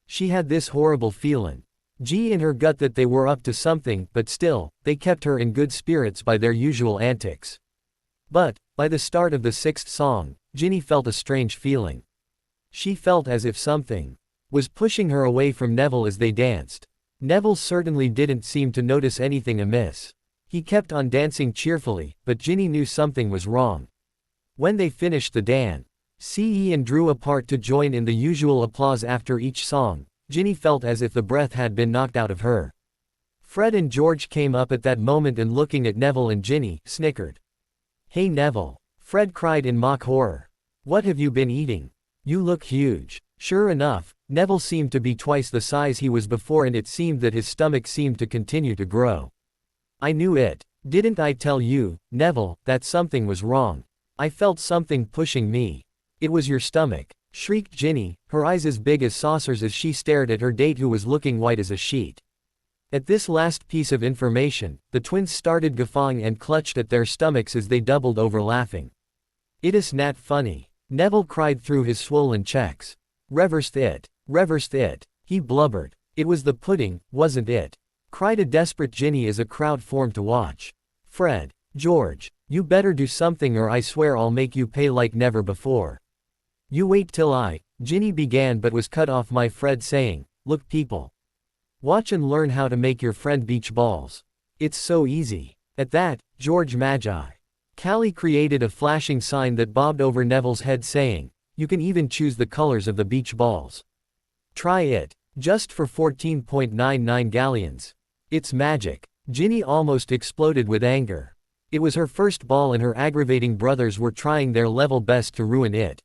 She had this horrible feeling in her gut that they were up to something, but still, they kept her in good spirits by their usual antics. But, by the start of the sixth song, Ginny felt a strange feeling. She felt as if something was pushing her away from Neville as they danced. Neville certainly didn't seem to notice anything amiss. He kept on dancing cheerfully, but Ginny knew something was wrong. When they finished the dance and drew apart to join in the usual applause after each song, Ginny felt as if the breath had been knocked out of her. Fred and George came up at that moment and looking at Neville and Ginny, snickered. "Hey Neville," Fred cried in mock horror. "What have you been eating? You look huge." Sure enough, Neville seemed to be twice the size he was before and it seemed that his stomach seemed to continue to grow. "I knew it. Didn't I tell you, Neville, that something was wrong? I felt something pushing me." "It was your stomach," shrieked Ginny, her eyes as big as saucers as she stared at her date who was looking white as a sheet. At this last piece of information, the twins started guffawing and clutched at their stomachs as they doubled over laughing. "It is not funny," Neville cried through his swollen cheeks. Reversed it," he blubbered. "It was the pudding, wasn't it?" cried a desperate Ginny as a crowd formed to watch. "Fred, George, you better do something or I swear I'll make you pay like never before." "You wait till Ginny began but was cut off by Fred saying, "Look people. Watch and learn how to make your friend beach balls. It's so easy." At that, George Callie created a flashing sign that bobbed over Neville's head saying, "You can even choose the colors of the beach balls. Try it. Just for 14.99 galleons. It's magic." Ginny almost exploded with anger. It was her first ball and her aggravating brothers were trying their level best to ruin it.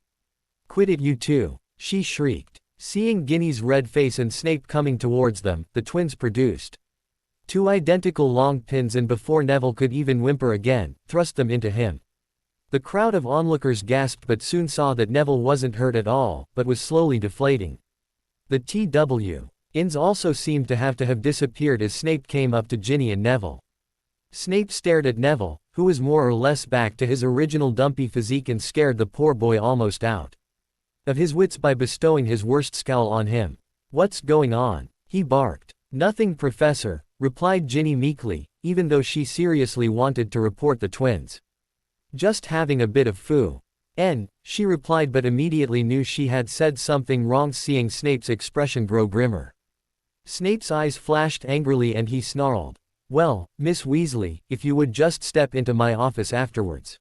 "Quit it you two," she shrieked. Seeing Ginny's red face and Snape coming towards them, the twins produced two identical long pins and before Neville could even whimper again, thrust them into him. The crowd of onlookers gasped but soon saw that Neville wasn't hurt at all, but was slowly deflating. The TWs also seemed to have disappeared as Snape came up to Ginny and Neville. Snape stared at Neville, who was more or less back to his original dumpy physique and scared the poor boy almost out of his wits by bestowing his worst scowl on him. "What's going on?" he barked. Nothing, Professor, replied Ginny meekly, even though she seriously wanted to report the twins. Just having a bit of foo. She replied, but immediately knew she had said something wrong, seeing Snape's expression grow grimmer. Snape's eyes flashed angrily and he snarled, "Well, Miss Weasley, if you would just step into my office afterwards.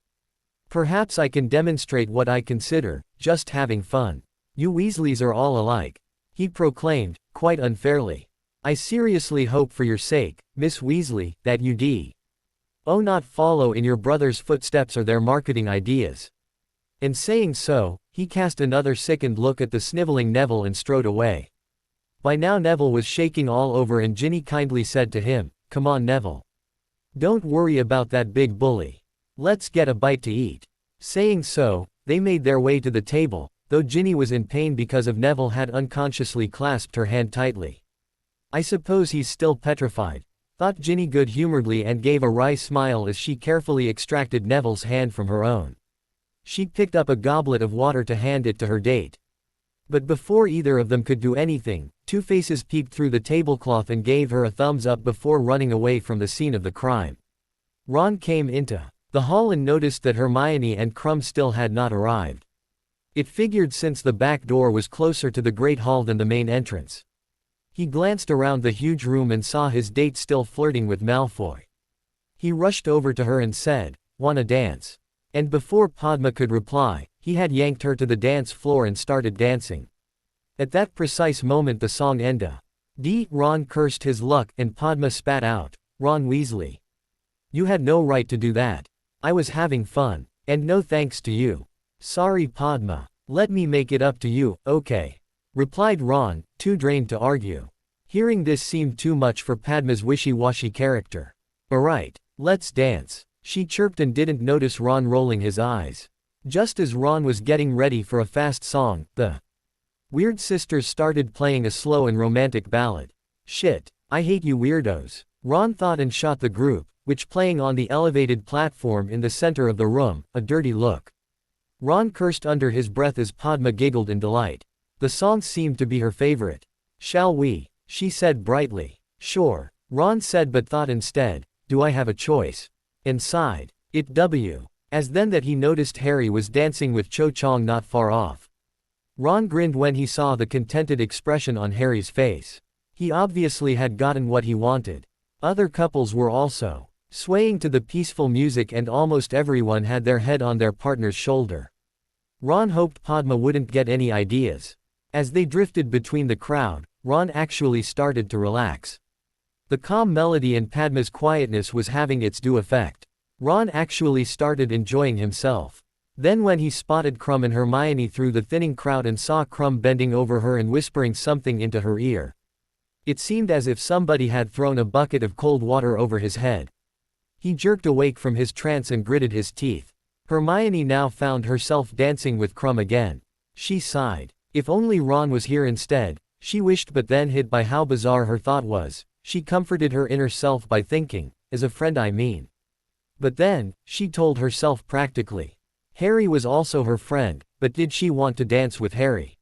Perhaps I can demonstrate what I consider just having fun. You Weasleys are all alike," he proclaimed, quite unfairly. "I seriously hope for your sake, Miss Weasley, that you not follow in your brother's footsteps or their marketing ideas." And saying so, he cast another sickened look at the sniveling Neville and strode away. By now Neville was shaking all over and Ginny kindly said to him, "Come on, Neville. Don't worry about that big bully. Let's get a bite to eat." Saying so, they made their way to the table, though Ginny was in pain because of Neville had unconsciously clasped her hand tightly. "I suppose he's still petrified," thought Ginny good-humoredly and gave a wry smile as she carefully extracted Neville's hand from her own. She picked up a goblet of water to hand it to her date. But before either of them could do anything, Two Faces peeped through the tablecloth and gave her a thumbs up before running away from the scene of the crime. Ron came into the hall and noticed that Hermione and Krum still had not arrived. It figured since the back door was closer to the Great Hall than the main entrance. He glanced around the huge room and saw his date still flirting with Malfoy. He rushed over to her and said, "Wanna dance?" And before Padma could reply, he had yanked her to the dance floor and started dancing. At that precise moment the song ended. Ron cursed his luck and Padma spat out, "Ron Weasley. You had no right to do that. I was having fun. And no thanks to you." "Sorry, Padma. Let me make it up to you, okay?" replied Ron, too drained to argue. Hearing this seemed too much for Padma's wishy-washy character. "Alright, let's dance," she chirped and didn't notice Ron rolling his eyes. Just as Ron was getting ready for a fast song, the Weird Sisters started playing a slow and romantic ballad. "Shit, I hate you weirdos," Ron thought and shot the group, which playing on the elevated platform in the center of the room, a dirty look. Ron cursed under his breath as Padma giggled in delight. The song seemed to be her favorite. "Shall we?" she said brightly. "Sure," Ron said, but thought instead, "Do I have a choice?" and sighed. As then that he noticed Harry was dancing with Cho Chang not far off. Ron grinned when he saw the contented expression on Harry's face. He obviously had gotten what he wanted. Other couples were also swaying to the peaceful music and almost everyone had their head on their partner's shoulder. Ron hoped Padma wouldn't get any ideas. As they drifted between the crowd, Ron actually started to relax. The calm melody and Padma's quietness was having its due effect. Ron actually started enjoying himself. Then when he spotted Krum and Hermione through the thinning crowd and saw Krum bending over her and whispering something into her ear, it seemed as if somebody had thrown a bucket of cold water over his head. He jerked awake from his trance and gritted his teeth. Hermione now found herself dancing with Krum again. She sighed. If only Ron was here instead, she wished, but then hit by how bizarre her thought was, she comforted her inner self by thinking, "As a friend I mean." But then, she told herself practically. Harry was also her friend, but did she want to dance with Harry?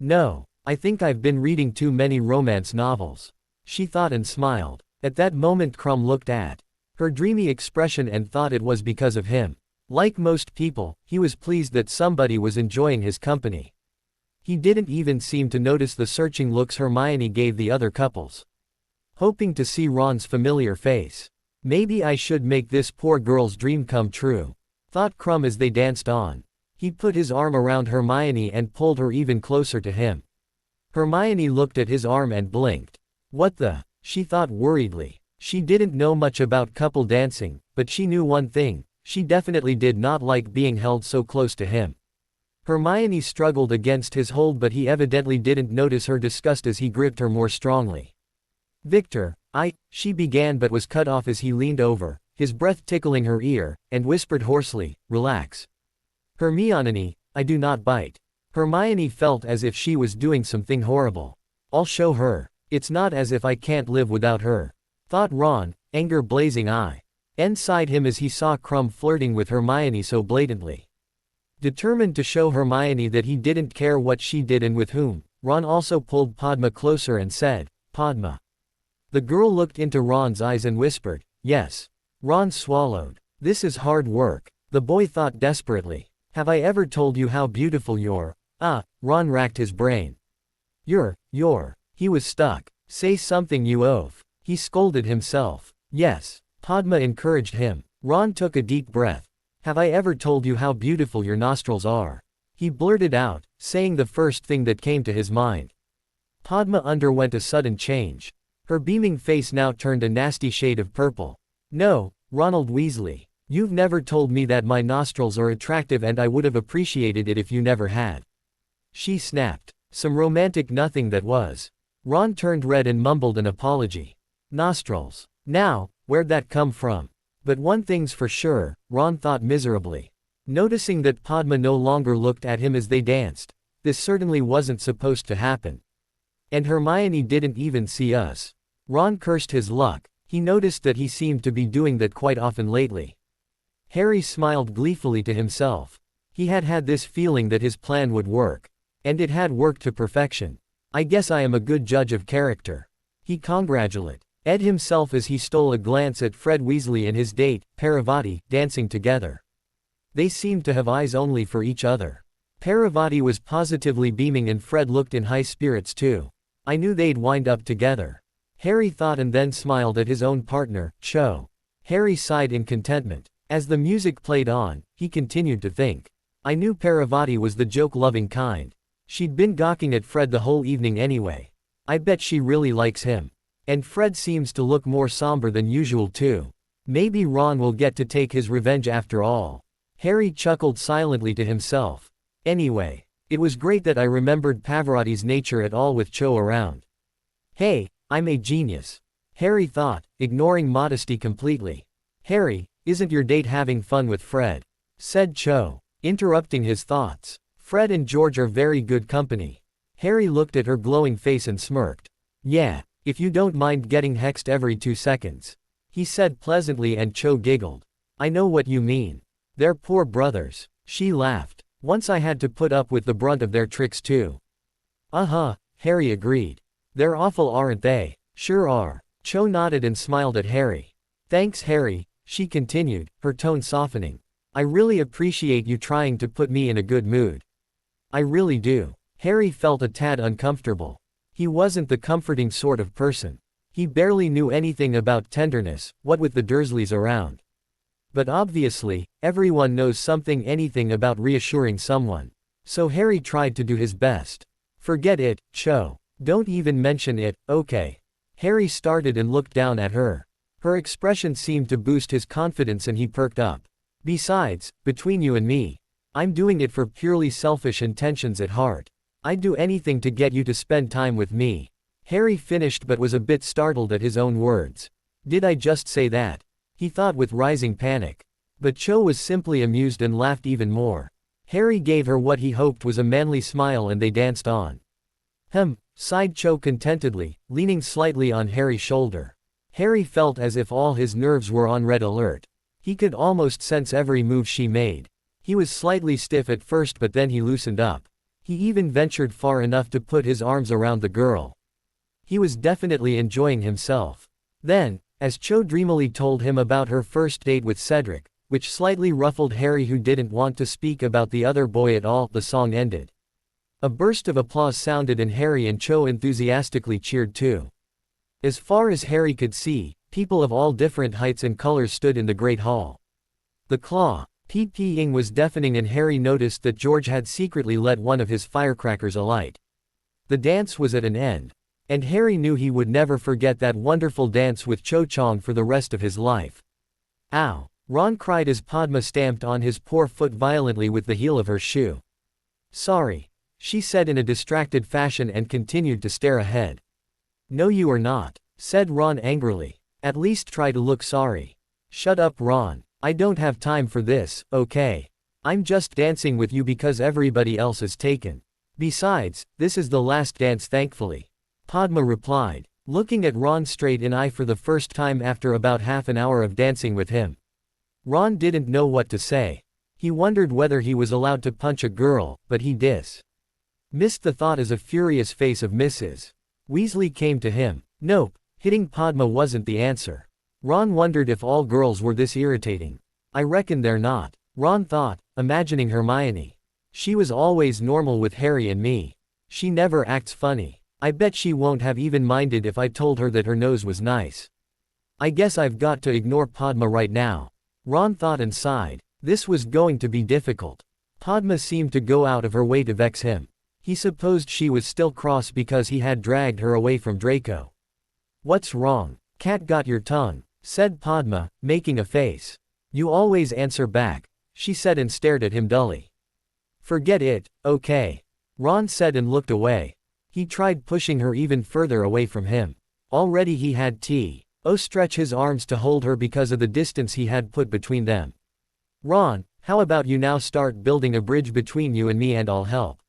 No, I think I've been reading too many romance novels, she thought and smiled. At that moment Krum looked at her dreamy expression and thought it was because of him. Like most people, he was pleased that somebody was enjoying his company. He didn't even seem to notice the searching looks Hermione gave the other couples. Hoping to see Ron's familiar face. Maybe I should make this poor girl's dream come true, thought Krum as they danced on. He put his arm around Hermione and pulled her even closer to him. Hermione looked at his arm and blinked. What the? She thought worriedly. She didn't know much about couple dancing, but she knew one thing, she definitely did not like being held so close to him. Hermione struggled against his hold, but he evidently didn't notice her disgust as he gripped her more strongly. "Victor, she began but was cut off as he leaned over, his breath tickling her ear, and whispered hoarsely, "Relax. Hermione, I do not bite." Hermione felt as if she was doing something horrible. "I'll show her. It's not as if I can't live without her," thought Ron, anger blazing eye. Inside him as he saw Krum flirting with Hermione so blatantly. Determined to show Hermione that he didn't care what she did and with whom, Ron also pulled Padma closer and said, "Padma. The girl looked into Ron's eyes and whispered, "Yes." Ron swallowed. "This is hard work," the boy thought desperately. "Have I ever told you how beautiful you're?" Ron racked his brain. You're. He was stuck. "Say something, you oaf." He scolded himself. "Yes." Padma encouraged him. Ron took a deep breath. "Have I ever told you how beautiful your nostrils are?" He blurted out, saying the first thing that came to his mind. Padma underwent a sudden change. Her beaming face now turned a nasty shade of purple. "No, Ronald Weasley. You've never told me that my nostrils are attractive, and I would have appreciated it if you never had." She snapped. "Some romantic nothing that was." Ron turned red and mumbled an apology. Nostrils. Now, where'd that come from? But one thing's for sure, Ron thought miserably. Noticing that Padma no longer looked at him as they danced. This certainly wasn't supposed to happen. And Hermione didn't even see us. Ron cursed his luck. He noticed that he seemed to be doing that quite often lately. Harry smiled gleefully to himself. He had had this feeling that his plan would work. And it had worked to perfection. "I guess I am a good judge of character." He congratulated himself as he stole a glance at Fred Weasley and his date, Parvati, dancing together. They seemed to have eyes only for each other. Parvati was positively beaming and Fred looked in high spirits too. I knew they'd wind up together. Harry thought, and then smiled at his own partner, Cho. Harry sighed in contentment. As the music played on, he continued to think. I knew Parvati was the joke-loving kind. She'd been gawking at Fred the whole evening anyway. I bet she really likes him. And Fred seems to look more somber than usual too. Maybe Ron will get to take his revenge after all. Harry chuckled silently to himself. Anyway, it was great that I remembered Pavarotti's nature at all with Cho around. Hey, I'm a genius. Harry thought, ignoring modesty completely. Harry, isn't your date having fun with Fred? Said Cho, interrupting his thoughts. Fred and George are very good company. Harry looked at her glowing face and smirked. Yeah, if you don't mind getting hexed every 2 seconds. He said pleasantly, and Cho giggled. I know what you mean. They're poor brothers. She laughed. Once I had to put up with the brunt of their tricks too. Harry agreed. They're awful, aren't they? Sure are. Cho nodded and smiled at Harry. Thanks, Harry, she continued, her tone softening. I really appreciate you trying to put me in a good mood. I really do. Harry felt a tad uncomfortable. He wasn't the comforting sort of person. He barely knew anything about tenderness, what with the Dursleys around. But obviously, everyone knows anything about reassuring someone. So Harry tried to do his best. Forget it, Cho. Don't even mention it, okay? Harry started and looked down at her. Her expression seemed to boost his confidence and he perked up. Besides, between you and me, I'm doing it for purely selfish intentions at heart. I'd do anything to get you to spend time with me. Harry finished but was a bit startled at his own words. Did I just say that? He thought with rising panic. But Cho was simply amused and laughed even more. Harry gave her what he hoped was a manly smile and they danced on. Sighed Cho contentedly, leaning slightly on Harry's shoulder. Harry felt as if all his nerves were on red alert. He could almost sense every move she made. He was slightly stiff at first, but then he loosened up. He even ventured far enough to put his arms around the girl. He was definitely enjoying himself. Then, as Cho dreamily told him about her first date with Cedric, which slightly ruffled Harry who didn't want to speak about the other boy at all, the song ended. A burst of applause sounded and Harry and Cho enthusiastically cheered too. As far as Harry could see, people of all different heights and colors stood in the great hall. The claw-peeing was deafening and Harry noticed that George had secretly let one of his firecrackers alight. The dance was at an end. And Harry knew he would never forget that wonderful dance with Cho Chang for the rest of his life. Ow! Ron cried as Padma stamped on his poor foot violently with the heel of her shoe. Sorry, she said in a distracted fashion and continued to stare ahead. No, you are not, said Ron angrily. At least try to look sorry. Shut up, Ron. I don't have time for this, okay? I'm just dancing with you because everybody else is taken. Besides, this is the last dance, thankfully. Padma replied, looking at Ron straight in eye for the first time after about half an hour of dancing with him. Ron didn't know what to say. He wondered whether he was allowed to punch a girl, but he missed the thought as a furious face of Mrs. Weasley came to him. Nope, Hitting Padma wasn't the answer. Ron wondered if all girls were this irritating. I reckon they're not, Ron thought, imagining Hermione. She was always normal with Harry and me. She never acts funny. I bet she won't have even minded if I told her that her nose was nice. I guess I've got to ignore Padma right now. Ron thought and sighed. This was going to be difficult. Padma seemed to go out of her way to vex him. He supposed she was still cross because he had dragged her away from Draco. What's wrong? Cat got your tongue, said Padma, making a face. You always answer back, she said and stared at him dully. Forget it, okay. Ron said and looked away. He tried pushing her even further away from him. Already he had stretch his arms to hold her because of the distance he had put between them. Ron, how about you now start building a bridge between you and me and I'll help.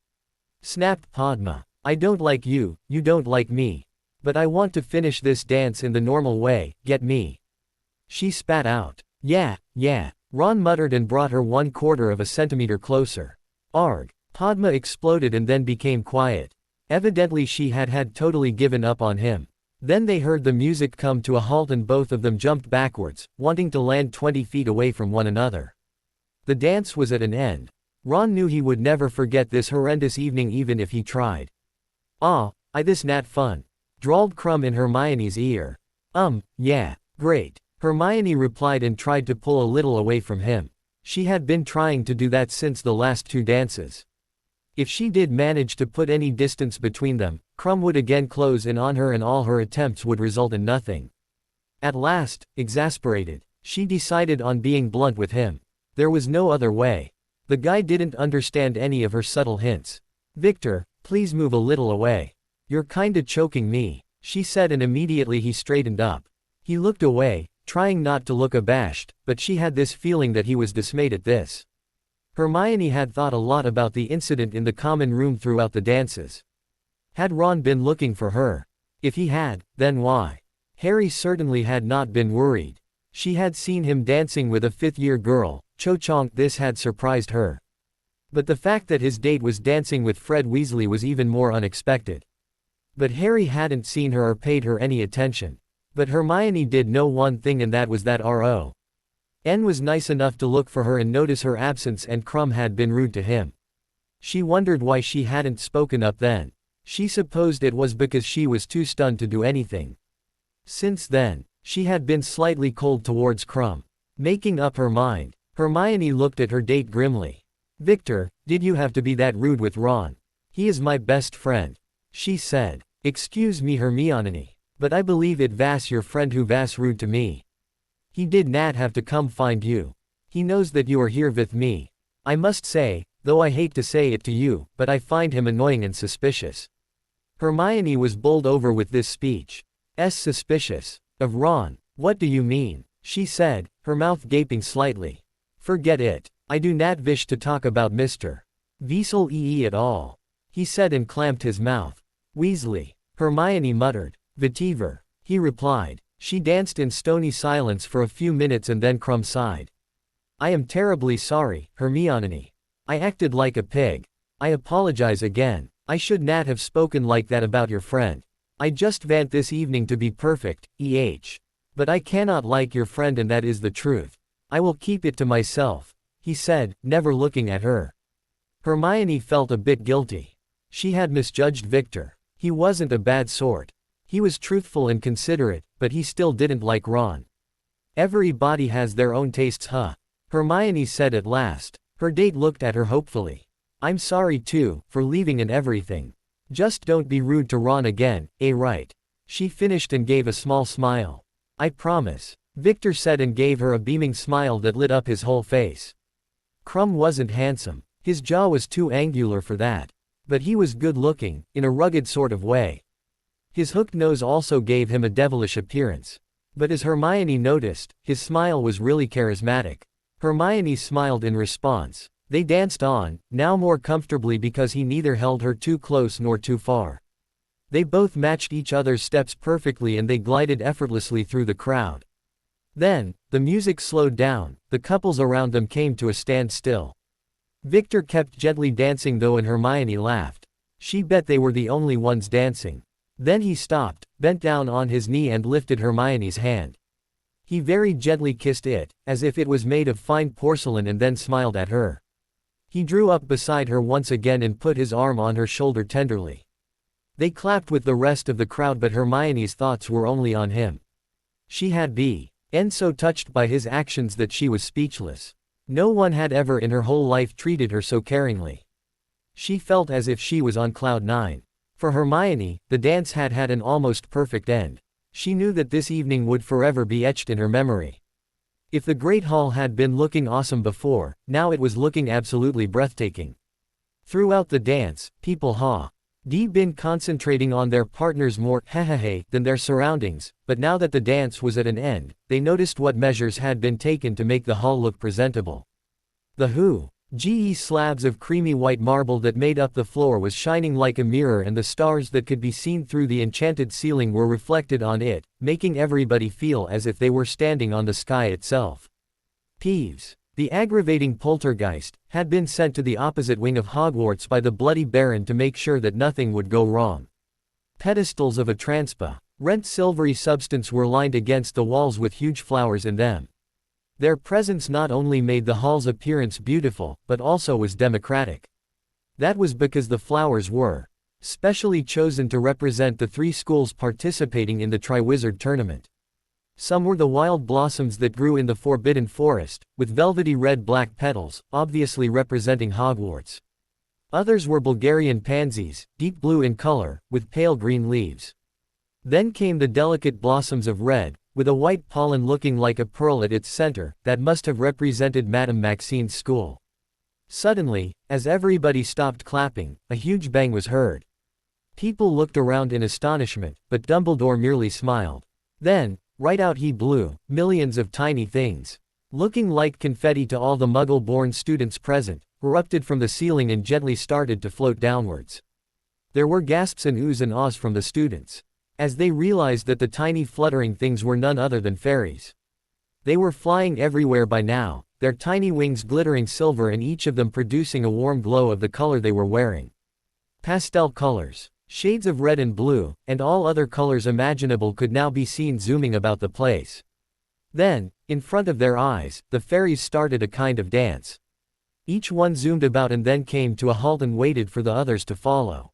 Snapped Padma. I don't like you, you don't like me. But I want to finish this dance in the normal way, get me? She spat out. Yeah. Ron muttered and brought her 1/4 of a centimeter closer. Arg. Padma exploded and then became quiet. Evidently she had totally given up on him. Then they heard the music come to a halt and both of them jumped backwards, wanting to land 20 feet away from one another. The dance was at an end. Ron knew he would never forget this horrendous evening even if he tried. This nat fun, drawled Krum in Hermione's ear. Yeah, great. Hermione replied and tried to pull a little away from him. She had been trying to do that since the last 2 dances. If she did manage to put any distance between them, Krum would again close in on her and all her attempts would result in nothing. At last, exasperated, she decided on being blunt with him. There was no other way. The guy didn't understand any of her subtle hints. Victor, please move a little away. You're kinda choking me, she said and immediately he straightened up. He looked away, trying not to look abashed, but she had this feeling that he was dismayed at this. Hermione had thought a lot about the incident in the common room throughout the dances. Had Ron been looking for her? If he had, then why? Harry certainly had not been worried. She had seen him dancing with a 5th-year girl, Cho-Chang. This had surprised her. But the fact that his date was dancing with Fred Weasley was even more unexpected. But Harry hadn't seen her or paid her any attention. But Hermione did know one thing and that was that Ron was nice enough to look for her and notice her absence and Krum had been rude to him. She wondered why she hadn't spoken up then. She supposed it was because she was too stunned to do anything. Since then, she had been slightly cold towards Krum. Making up her mind, Hermione looked at her date grimly. Victor, did you have to be that rude with Ron? He is my best friend, she said. Excuse me Hermione, but I believe it was your friend who was rude to me. He did not have to come find you. He knows that you are here with me. I must say, though I hate to say it to you, but I find him annoying and suspicious. Hermione was bowled over with this speech. Suspicious? Of Ron? What do you mean? She said, her mouth gaping slightly. Forget it. I do not wish to talk about Mr. Weasley at all, he said and clamped his mouth. Weasley, Hermione muttered. Vetiver, he replied. She danced in stony silence for a few minutes and then Krum sighed. I am terribly sorry, Hermione. I acted like a pig. I apologize again. I should not have spoken like that about your friend. I just want this evening to be perfect, But I cannot like your friend and that is the truth. I will keep it to myself, he said, never looking at her. Hermione felt a bit guilty. She had misjudged Victor. He wasn't a bad sort. He was truthful and considerate, but he still didn't like Ron. Everybody has their own tastes, huh? Hermione said at last. Her date looked at her hopefully. I'm sorry too, for leaving and everything. Just don't be rude to Ron again, right? She finished and gave a small smile. I promise, Victor said and gave her a beaming smile that lit up his whole face. Krum wasn't handsome. His jaw was too angular for that. But he was good looking, in a rugged sort of way. His hooked nose also gave him a devilish appearance. But as Hermione noticed, his smile was really charismatic. Hermione smiled in response. They danced on, now more comfortably because he neither held her too close nor too far. They both matched each other's steps perfectly and they glided effortlessly through the crowd. Then, the music slowed down, the couples around them came to a standstill. Victor kept gently dancing though and Hermione laughed. She bet they were the only ones dancing. Then he stopped, bent down on his knee and lifted Hermione's hand. He very gently kissed it, as if it was made of fine porcelain, and then smiled at her. He drew up beside her once again and put his arm on her shoulder tenderly. They clapped with the rest of the crowd, but Hermione's thoughts were only on him. She had been so touched by his actions that she was speechless. No one had ever in her whole life treated her so caringly. She felt as if she was on cloud nine. For Hermione, the dance had had an almost perfect end. She knew that this evening would forever be etched in her memory. If the Great Hall had been looking awesome before, now it was looking absolutely breathtaking. Throughout the dance, people had been concentrating on their partners more than their surroundings, but now that the dance was at an end, they noticed what measures had been taken to make the hall look presentable. The slabs of creamy white marble that made up the floor was shining like a mirror, and the stars that could be seen through the enchanted ceiling were reflected on it, making everybody feel as if they were standing on the sky itself. Peeves, the aggravating poltergeist, had been sent to the opposite wing of Hogwarts by the Bloody Baron to make sure that nothing would go wrong. Pedestals of a transparent silvery substance were lined against the walls with huge flowers in them. Their presence not only made the hall's appearance beautiful, but also was democratic. That was because the flowers were specially chosen to represent the 3 schools participating in the Triwizard Tournament. Some were the wild blossoms that grew in the Forbidden Forest, with velvety red-black petals, obviously representing Hogwarts. Others were Bulgarian pansies, deep blue in color, with pale green leaves. Then came the delicate blossoms of red, with a white pollen looking like a pearl at its center, that must have represented Madame Maxine's school. Suddenly, as everybody stopped clapping, a huge bang was heard. People looked around in astonishment, but Dumbledore merely smiled. Then, right out he blew, millions of tiny things, looking like confetti to all the Muggle-born students present, erupted from the ceiling and gently started to float downwards. There were gasps and oohs and ahs from the students, as they realized that the tiny fluttering things were none other than fairies. They were flying everywhere by now, their tiny wings glittering silver and each of them producing a warm glow of the color they were wearing. Pastel colors, shades of red and blue, and all other colors imaginable could now be seen zooming about the place. Then, in front of their eyes, the fairies started a kind of dance. Each one zoomed about and then came to a halt and waited for the others to follow.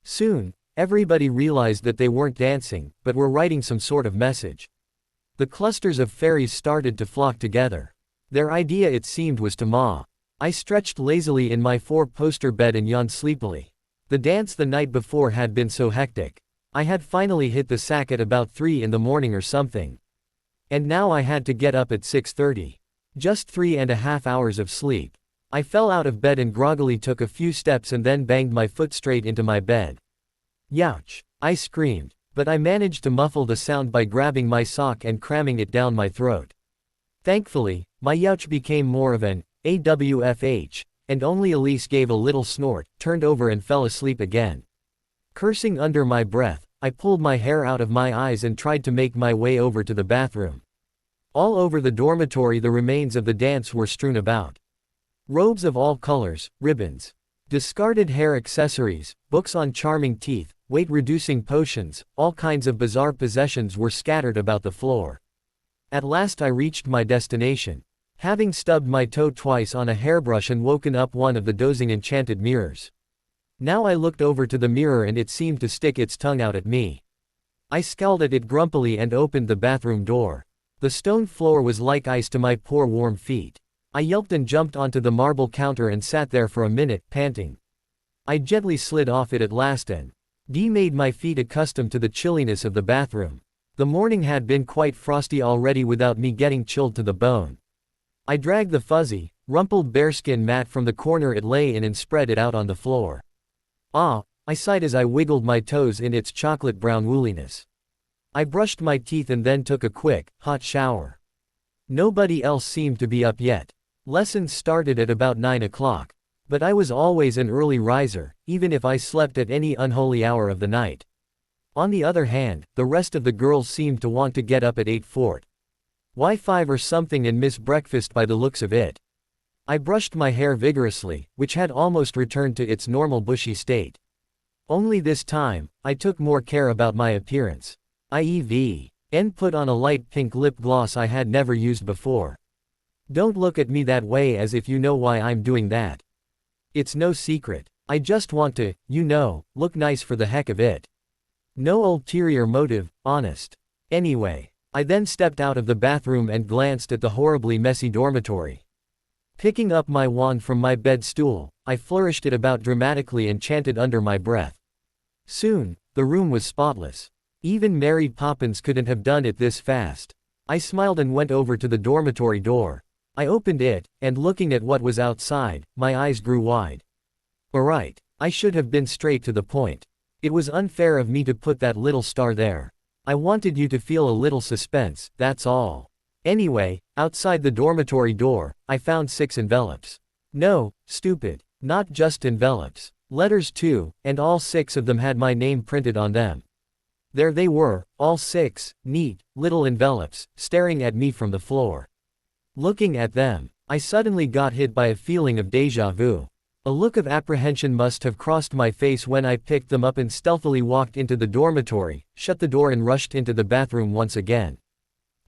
Soon, everybody realized that they weren't dancing, but were writing some sort of message. The clusters of fairies started to flock together. Their idea, it seemed, was to ma. I stretched lazily in my 4-poster bed and yawned sleepily. The dance the night before had been so hectic. I had finally hit the sack at about 3 in the morning or something. And now I had to get up at 6:30. Just 3.5 hours of sleep. I fell out of bed and groggily took a few steps and then banged my foot straight into my bed. Youch! I screamed, but I managed to muffle the sound by grabbing my sock and cramming it down my throat. Thankfully, my youch became more of an awfh, and only Elise gave a little snort, turned over and fell asleep again. Cursing under my breath, I pulled my hair out of my eyes and tried to make my way over to the bathroom. All over the dormitory the remains of the dance were strewn about. Robes of all colors, ribbons, discarded hair accessories, books on charming teeth, weight-reducing potions, all kinds of bizarre possessions were scattered about the floor. At last I reached my destination, having stubbed my toe twice on a hairbrush and woken up one of the dozing enchanted mirrors. Now I looked over to the mirror and it seemed to stick its tongue out at me. I scowled at it grumpily and opened the bathroom door. The stone floor was like ice to my poor warm feet. I yelped and jumped onto the marble counter and sat there for a minute, panting. I gently slid off it at last and made my feet accustomed to the chilliness of the bathroom. The morning had been quite frosty already without me getting chilled to the bone. I dragged the fuzzy, rumpled bearskin mat from the corner it lay in and spread it out on the floor. Ah, I sighed as I wiggled my toes in its chocolate brown wooliness. I brushed my teeth and then took a quick, hot shower. Nobody else seemed to be up yet. Lessons started at about 9 o'clock. But I was always an early riser, even if I slept at any unholy hour of the night. On the other hand, the rest of the girls seemed to want to get up at 8:45 or something and miss breakfast by the looks of it. I brushed my hair vigorously, which had almost returned to its normal bushy state. Only this time, I took more care about my appearance. And put on a light pink lip gloss I had never used before. Don't look at me that way as if you know why I'm doing that. It's no secret. I just want to, look nice for the heck of it. No ulterior motive, honest. Anyway, I then stepped out of the bathroom and glanced at the horribly messy dormitory. Picking up my wand from my bed stool, I flourished it about dramatically and chanted under my breath. Soon, the room was spotless. Even Mary Poppins couldn't have done it this fast. I smiled and went over to the dormitory door. I opened it, and looking at what was outside, my eyes grew wide. Alright, I should have been straight to the point. It was unfair of me to put that little star there. I wanted you to feel a little suspense, that's all. Anyway, outside the dormitory door, I found 6 envelopes. No, stupid. Not just envelopes. Letters too, and all 6 of them had my name printed on them. There they were, all 6, neat, little envelopes, staring at me from the floor. Looking at them, I suddenly got hit by a feeling of déjà vu. A look of apprehension must have crossed my face when I picked them up and stealthily walked into the dormitory, shut the door and rushed into the bathroom once again.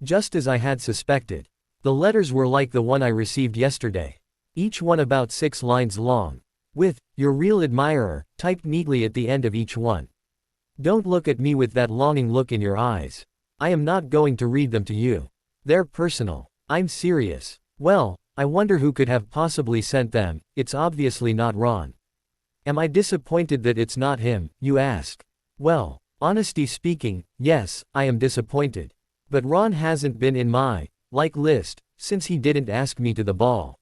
Just as I had suspected. The letters were like the one I received yesterday. Each one about 6 lines long. With, "Your real admirer," typed neatly at the end of each one. Don't look at me with that longing look in your eyes. I am not going to read them to you. They're personal. I'm serious. Well, I wonder who could have possibly sent them. It's obviously not Ron. Am I disappointed that it's not him, you ask? Well, honesty speaking, yes, I am disappointed. But Ron hasn't been in my list since he didn't ask me to the ball.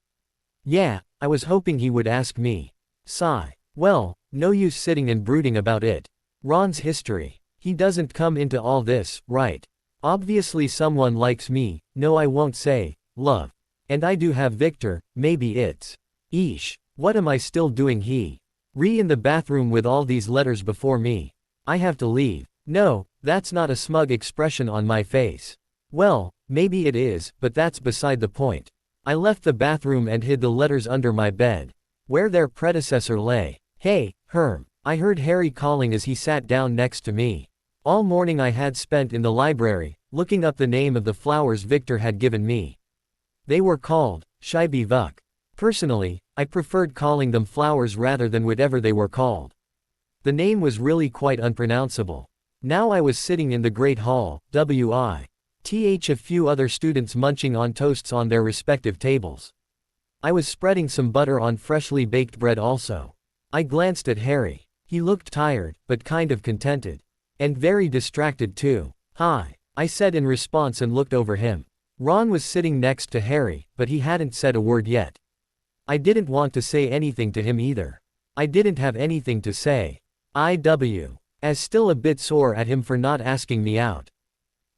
Yeah, I was hoping he would ask me. Sigh. Well, no use sitting and brooding about it. Ron's history. He doesn't come into all this, right? Obviously someone likes me, no I won't say, love. And I do have Victor, maybe it's. Eesh, what am I still doing in the bathroom with all these letters before me? I have to leave. No, that's not a smug expression on my face. Well, maybe it is, but that's beside the point. I left the bathroom and hid the letters under my bed, where their predecessor lay. Hey, Herm. I heard Harry calling as he sat down next to me. All morning I had spent in the library, looking up the name of the flowers Victor had given me. They were called Scheibe. Personally, I preferred calling them flowers rather than whatever they were called. The name was really quite unpronounceable. Now I was sitting in the Great Hall, with a few other students munching on toasts on their respective tables. I was spreading some butter on freshly baked bread also. I glanced at Harry. He looked tired, but kind of contented. And very distracted too. Hi, I said in response and looked over him. Ron was sitting next to Harry, but he hadn't said a word yet. I didn't want to say anything to him either. I didn't have anything to say. As still a bit sore at him for not asking me out.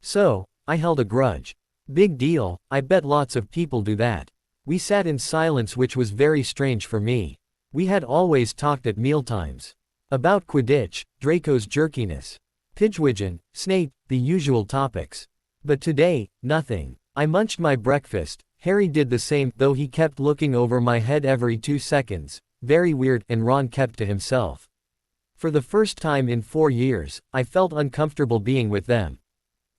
So, I held a grudge. Big deal, I bet lots of people do that. We sat in silence, which was very strange for me. We had always talked at mealtimes. About Quidditch, Draco's jerkiness, Pidgewiggin, Snape, the usual topics. But today, nothing. I munched my breakfast. Harry did the same, though he kept looking over my head every 2 seconds. Very weird, and Ron kept to himself. For the first time in 4 years, I felt uncomfortable being with them.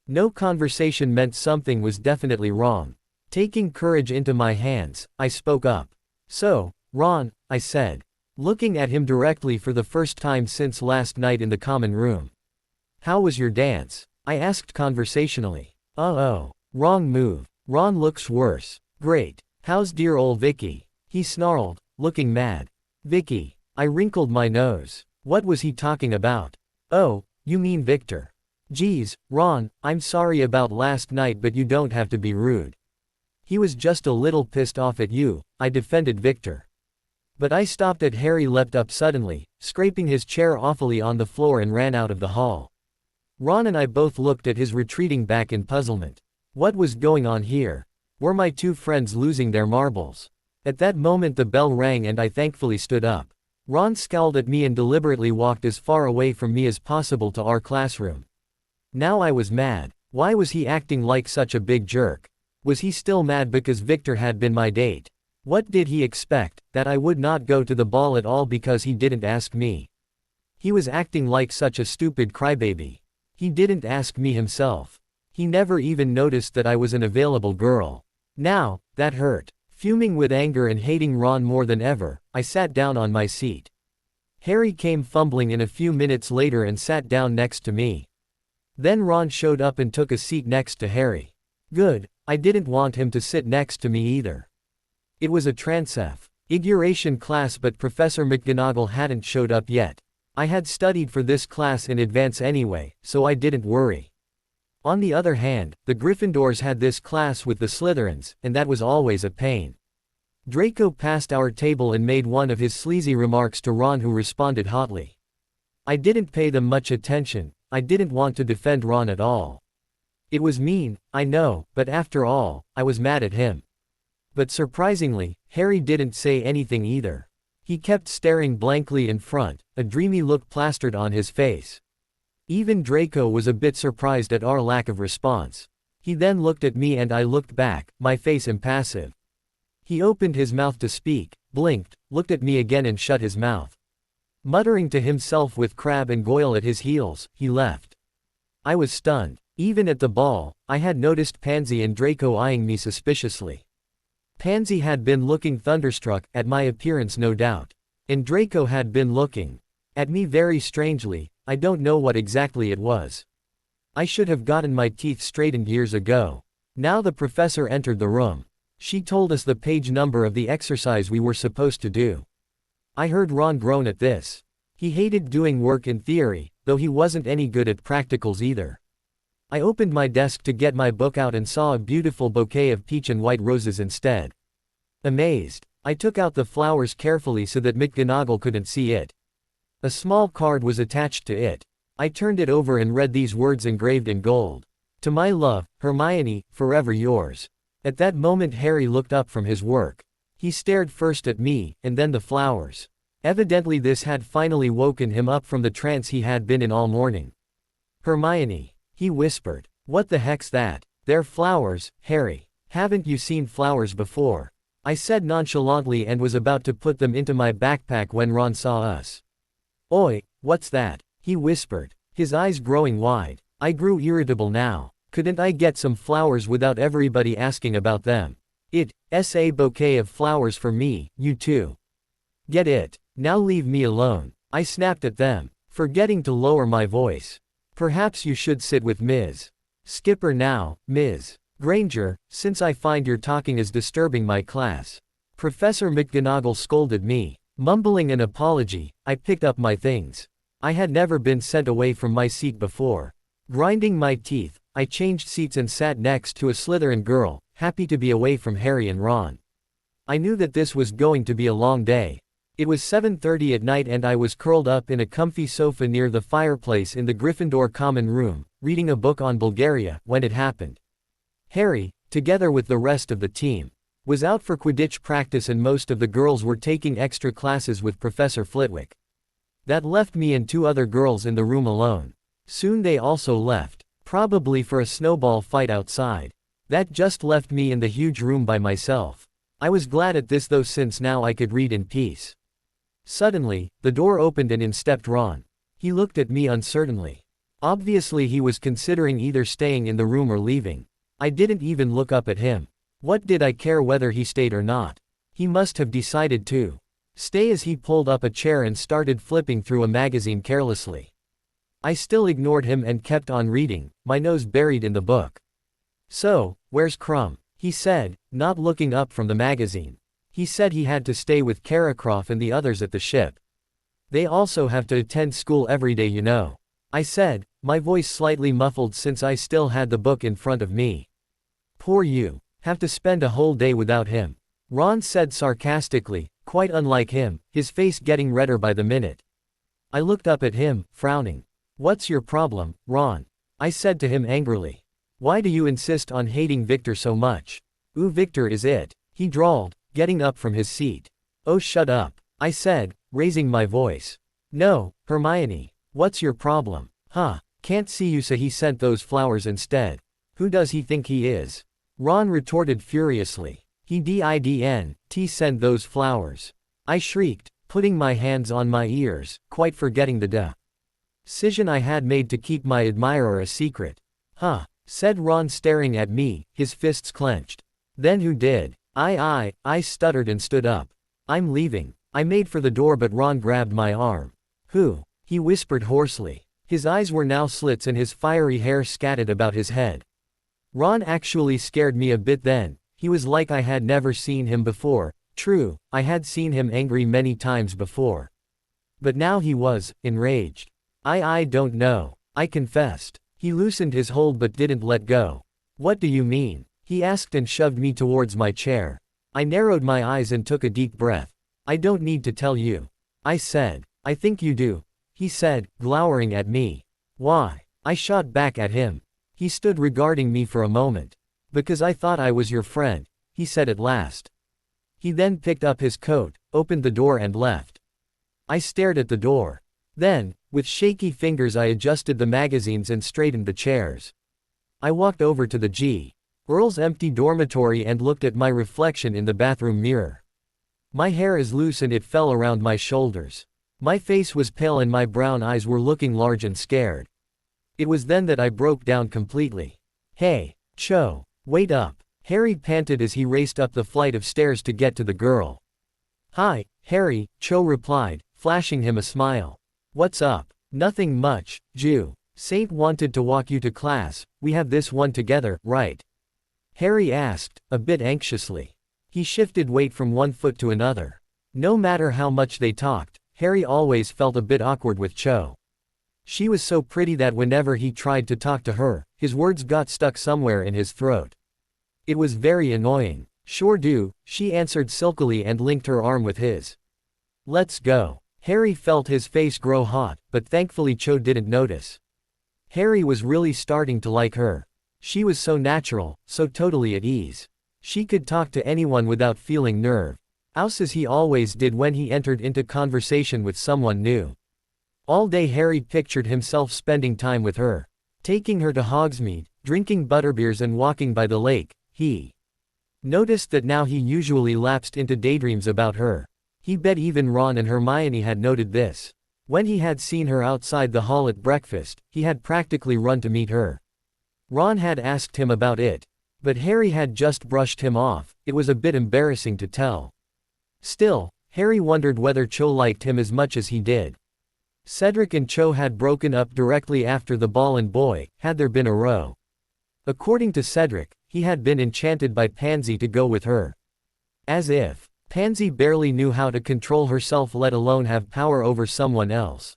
No conversation meant something was definitely wrong. Taking courage into my hands, I spoke up. So, Ron, I said, looking at him directly for the first time since last night in the common room. How was your dance? I asked conversationally. Oh, wrong move. Ron looks worse. Great. How's dear old Vicky? He snarled, looking mad. Vicky. I wrinkled my nose. What was he talking about? Oh, you mean Victor. Geez, Ron, I'm sorry about last night, but you don't have to be rude. He was just a little pissed off at you, I defended Victor. But I stopped at Harry leapt up suddenly, scraping his chair awfully on the floor and ran out of the hall. Ron and I both looked at his retreating back in puzzlement. What was going on here? Were my 2 friends losing their marbles? At that moment the bell rang and I thankfully stood up. Ron scowled at me and deliberately walked as far away from me as possible to our classroom. Now I was mad. Why was he acting like such a big jerk? Was he still mad because Victor had been my date? What did he expect, that I would not go to the ball at all because he didn't ask me? He was acting like such a stupid crybaby. He didn't ask me himself. He never even noticed that I was an available girl. Now, that hurt. Fuming with anger and hating Ron more than ever, I sat down on my seat. Harry came fumbling in a few minutes later and sat down next to me. Then Ron showed up and took a seat next to Harry. Good, I didn't want him to sit next to me either. It was a transfiguration class, but Professor McGonagall hadn't showed up yet. I had studied for this class in advance anyway, so I didn't worry. On the other hand, the Gryffindors had this class with the Slytherins, and that was always a pain. Draco passed our table and made one of his sleazy remarks to Ron, who responded hotly. I didn't pay them much attention. I didn't want to defend Ron at all. It was mean, I know, but after all, I was mad at him. But surprisingly, Harry didn't say anything either. He kept staring blankly in front, a dreamy look plastered on his face. Even Draco was a bit surprised at our lack of response. He then looked at me and I looked back, my face impassive. He opened his mouth to speak, blinked, looked at me again and shut his mouth. Muttering to himself with Crabbe and Goyle at his heels, he left. I was stunned. Even at the ball, I had noticed Pansy and Draco eyeing me suspiciously. Pansy had been looking thunderstruck, at my appearance no doubt. And Draco had been looking at me very strangely. I don't know what exactly it was. I should have gotten my teeth straightened years ago. Now the professor entered the room. She told us the page number of the exercise we were supposed to do. I heard Ron groan at this. He hated doing work in theory, though he wasn't any good at practicals either. I opened my desk to get my book out and saw a beautiful bouquet of peach and white roses instead. Amazed, I took out the flowers carefully so that McGonagall couldn't see it. A small card was attached to it. I turned it over and read these words engraved in gold. To my love, Hermione, forever yours. At that moment Harry looked up from his work. He stared first at me, and then the flowers. Evidently this had finally woken him up from the trance he had been in all morning. Hermione, he whispered. What the heck's that? They're flowers, Harry. Haven't you seen flowers before? I said nonchalantly and was about to put them into my backpack when Ron saw us. Oi, what's that? He whispered, his eyes growing wide. I grew irritable now. Couldn't I get some flowers without everybody asking about them? It's a bouquet of flowers for me, you too. Get it? Now leave me alone. I snapped at them, forgetting to lower my voice. Perhaps you should sit with Ms. Skipper now, Ms. Granger, since I find your talking is disturbing my class. Professor McGonagall scolded me. Mumbling an apology, I picked up my things. I had never been sent away from my seat before. Grinding my teeth, I changed seats and sat next to a Slytherin girl, happy to be away from Harry and Ron. I knew that this was going to be a long day. It was 7:30 at night and I was curled up in a comfy sofa near the fireplace in the Gryffindor common room, reading a book on Bulgaria, when it happened. Harry, together with the rest of the team, was out for Quidditch practice and most of the girls were taking extra classes with Professor Flitwick. That left me and two other girls in the room alone. Soon they also left, probably for a snowball fight outside. That just left me in the huge room by myself. I was glad at this though, since now I could read in peace. Suddenly, the door opened and in stepped Ron. He looked at me uncertainly. Obviously he was considering either staying in the room or leaving. I didn't even look up at him. What did I care whether he stayed or not? He must have decided to stay as he pulled up a chair and started flipping through a magazine carelessly. I still ignored him and kept on reading, my nose buried in the book. So, where's Crumb? He said, not looking up from the magazine. He said he had to stay with Carracroft and the others at the ship. They also have to attend school every day, you know. I said, my voice slightly muffled since I still had the book in front of me. Poor you. Have to spend a whole day without him. Ron said sarcastically, quite unlike him, his face getting redder by the minute. I looked up at him, frowning. What's your problem, Ron? I said to him angrily. Why do you insist on hating Victor so much? Ooh, Victor is it, he drawled, getting up from his seat. Oh, shut up, I said, raising my voice. No, Hermione, what's your problem? Huh, can't see you, so he sent those flowers instead. Who does he think he is? Ron retorted furiously. He didn't send those flowers. I shrieked, putting my hands on my ears, quite forgetting the decision I had made to keep my admirer a secret. Huh, said Ron staring at me, his fists clenched. Then who did? I stuttered and stood up. I'm leaving. I made for the door but Ron grabbed my arm. Who? He whispered hoarsely. His eyes were now slits and his fiery hair scattered about his head. Ron actually scared me a bit then. He was like I had never seen him before. True, I had seen him angry many times before. But now he was, enraged. I don't know. I confessed. He loosened his hold but didn't let go. What do you mean? He asked and shoved me towards my chair. I narrowed my eyes and took a deep breath. I don't need to tell you. I said. I think you do. He said, glowering at me. Why? I shot back at him. He stood regarding me for a moment. Because I thought I was your friend, he said at last. He then picked up his coat, opened the door and left. I stared at the door. Then, with shaky fingers I adjusted the magazines and straightened the chairs. I walked over to the Earl's empty dormitory and looked at my reflection in the bathroom mirror. My hair is loose and it fell around my shoulders. My face was pale and my brown eyes were looking large and scared. It was then that I broke down completely. Hey, Cho, wait up. Harry panted as he raced up the flight of stairs to get to the girl. Hi, Harry, Cho replied, flashing him a smile. What's up? Nothing much, Saint wanted to walk you to class, we have this one together, right? Harry asked, a bit anxiously. He shifted weight from one foot to another. No matter how much they talked, Harry always felt a bit awkward with Cho. She was so pretty that whenever he tried to talk to her, his words got stuck somewhere in his throat. It was very annoying. Sure do, she answered silkily and linked her arm with his. Let's go. Harry felt his face grow hot, but thankfully Cho didn't notice. Harry was really starting to like her. She was so natural, so totally at ease. She could talk to anyone without feeling nerve. As he always did when he entered into conversation with someone new. All day Harry pictured himself spending time with her. Taking her to Hogsmeade, drinking butterbeers and walking by the lake. He noticed that now he usually lapsed into daydreams about her. He bet even Ron and Hermione had noted this. When he had seen her outside the hall at breakfast, he had practically run to meet her. Ron had asked him about it. But Harry had just brushed him off. It was a bit embarrassing to tell. Still, Harry wondered whether Cho liked him as much as he did. Cedric and Cho had broken up directly after the ball and boy, had there been a row. According to Cedric, he had been enchanted by Pansy to go with her. As if Pansy barely knew how to control herself, let alone have power over someone else.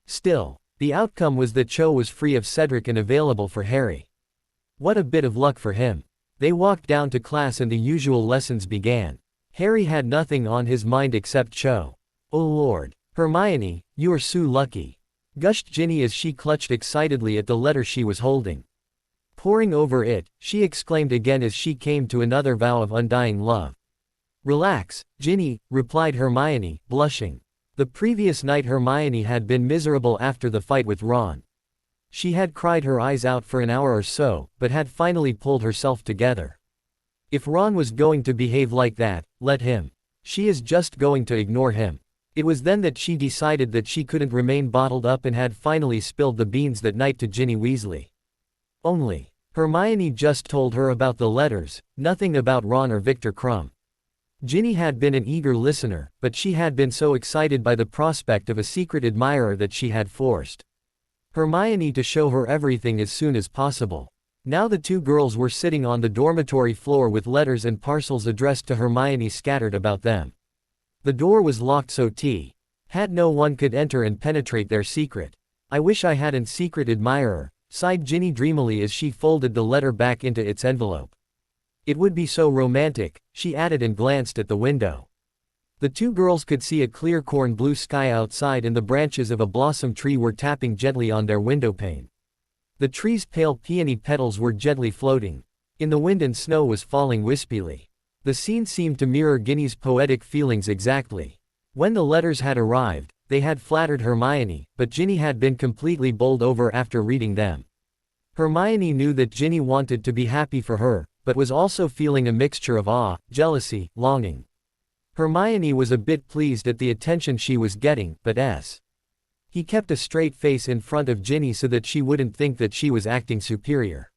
Still, the outcome was that Cho was free of Cedric and available for Harry. What a bit of luck for him. They walked down to class and the usual lessons began. Harry had nothing on his mind except Cho. Oh Lord. Hermione, you are so lucky. Gushed Ginny as she clutched excitedly at the letter she was holding. Poring over it, she exclaimed again as she came to another vow of undying love. Relax, Ginny, replied Hermione, blushing. The previous night Hermione had been miserable after the fight with Ron. She had cried her eyes out for an hour or so, but had finally pulled herself together. If Ron was going to behave like that, let him. She is just going to ignore him. It was then that she decided that she couldn't remain bottled up and had finally spilled the beans that night to Ginny Weasley. Only, Hermione just told her about the letters, nothing about Ron or Victor Crumb. Ginny had been an eager listener, but she had been so excited by the prospect of a secret admirer that she had forced Hermione to show her everything as soon as possible. Now the two girls were sitting on the dormitory floor with letters and parcels addressed to Hermione scattered about them. The door was locked so had no one could enter and penetrate their secret. I wish I had an secret admirer, sighed Ginny dreamily as she folded the letter back into its envelope. It would be so romantic, she added and glanced at the window. The two girls could see a clear corn blue sky outside and the branches of a blossom tree were tapping gently on their windowpane. The tree's pale peony petals were gently floating. In the wind and snow was falling wispily. The scene seemed to mirror Ginny's poetic feelings exactly. When the letters had arrived, they had flattered Hermione, but Ginny had been completely bowled over after reading them. Hermione knew that Ginny wanted to be happy for her, but was also feeling a mixture of awe, jealousy, longing. Hermione was a bit pleased at the attention she was getting, but he kept a straight face in front of Ginny so that she wouldn't think that she was acting superior.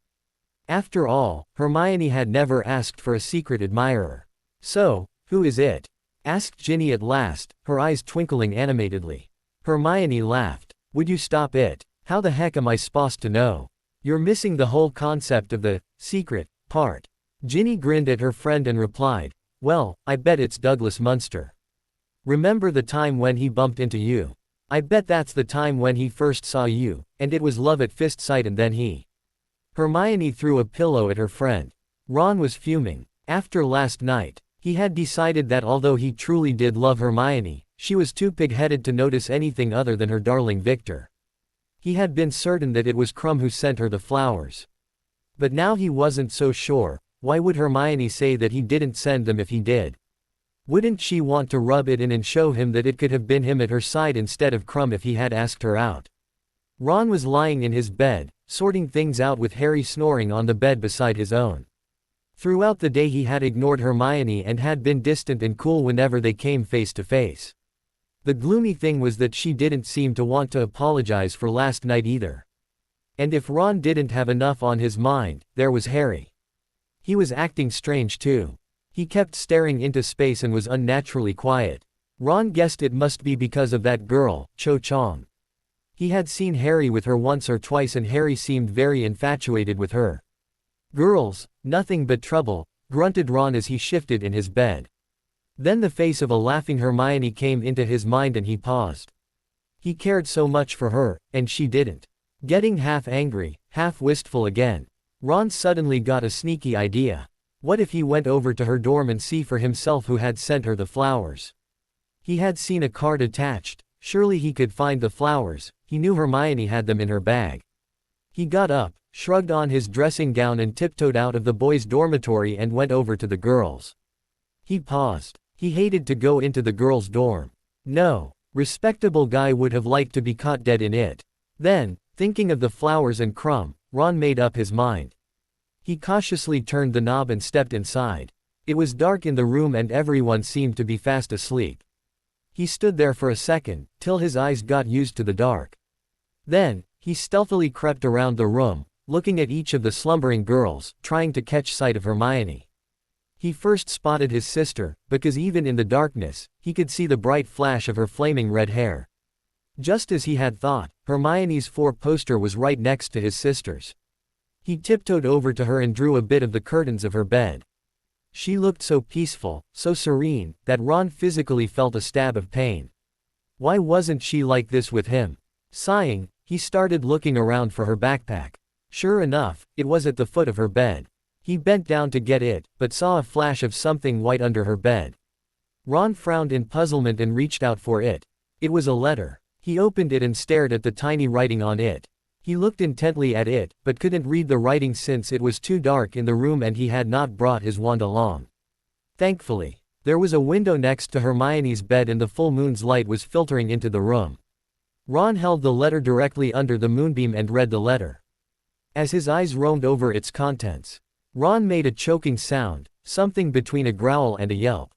After all, Hermione had never asked for a secret admirer. "So, who is it?" asked Ginny at last, her eyes twinkling animatedly. Hermione laughed. "Would you stop it? How the heck am I supposed to know? You're missing the whole concept of the secret part." Ginny grinned at her friend and replied, "Well, I bet it's Douglas Munster. Remember the time when he bumped into you? I bet that's the time when he first saw you, and it was love at first sight and then he." Hermione threw a pillow at her friend. Ron was fuming. After last night, he had decided that although he truly did love Hermione, she was too pig-headed to notice anything other than her darling Victor. He had been certain that it was Krum who sent her the flowers. But now he wasn't so sure. Why would Hermione say that he didn't send them if he did? Wouldn't she want to rub it in and show him that it could have been him at her side instead of Krum if he had asked her out? Ron was lying in his bed, sorting things out with Harry snoring on the bed beside his own. Throughout the day he had ignored Hermione and had been distant and cool whenever they came face to face. The gloomy thing was that she didn't seem to want to apologize for last night either. And if Ron didn't have enough on his mind, there was Harry. He was acting strange too. He kept staring into space and was unnaturally quiet. Ron guessed it must be because of that girl, Cho Chang. He had seen Harry with her once or twice and Harry seemed very infatuated with her. "Girls, nothing but trouble," grunted Ron as he shifted in his bed. Then the face of a laughing Hermione came into his mind and he paused. He cared so much for her, and she didn't. Getting half angry, half wistful again, Ron suddenly got a sneaky idea. What if he went over to her dorm and see for himself who had sent her the flowers? He had seen a card attached. Surely he could find the flowers. He knew Hermione had them in her bag. He got up, shrugged on his dressing gown and tiptoed out of the boys' dormitory and went over to the girls'. He paused. He hated to go into the girls' dorm. No respectable guy would have liked to be caught dead in it. Then, thinking of the flowers and Krum, Ron made up his mind. He cautiously turned the knob and stepped inside. It was dark in the room and everyone seemed to be fast asleep. He stood there for a second, till his eyes got used to the dark. Then, he stealthily crept around the room, looking at each of the slumbering girls, trying to catch sight of Hermione. He first spotted his sister, because even in the darkness, he could see the bright flash of her flaming red hair. Just as he had thought, Hermione's four-poster was right next to his sister's. He tiptoed over to her and drew a bit of the curtains of her bed. She looked so peaceful, so serene, that Ron physically felt a stab of pain. Why wasn't she like this with him? Sighing, he started looking around for her backpack. Sure enough, it was at the foot of her bed. He bent down to get it, but saw a flash of something white under her bed. Ron frowned in puzzlement and reached out for it. It was a letter. He opened it and stared at the tiny writing on it. He looked intently at it, but couldn't read the writing since it was too dark in the room and he had not brought his wand along. Thankfully, there was a window next to Hermione's bed and the full moon's light was filtering into the room. Ron held the letter directly under the moonbeam and read the letter. As his eyes roamed over its contents, Ron made a choking sound, something between a growl and a yelp.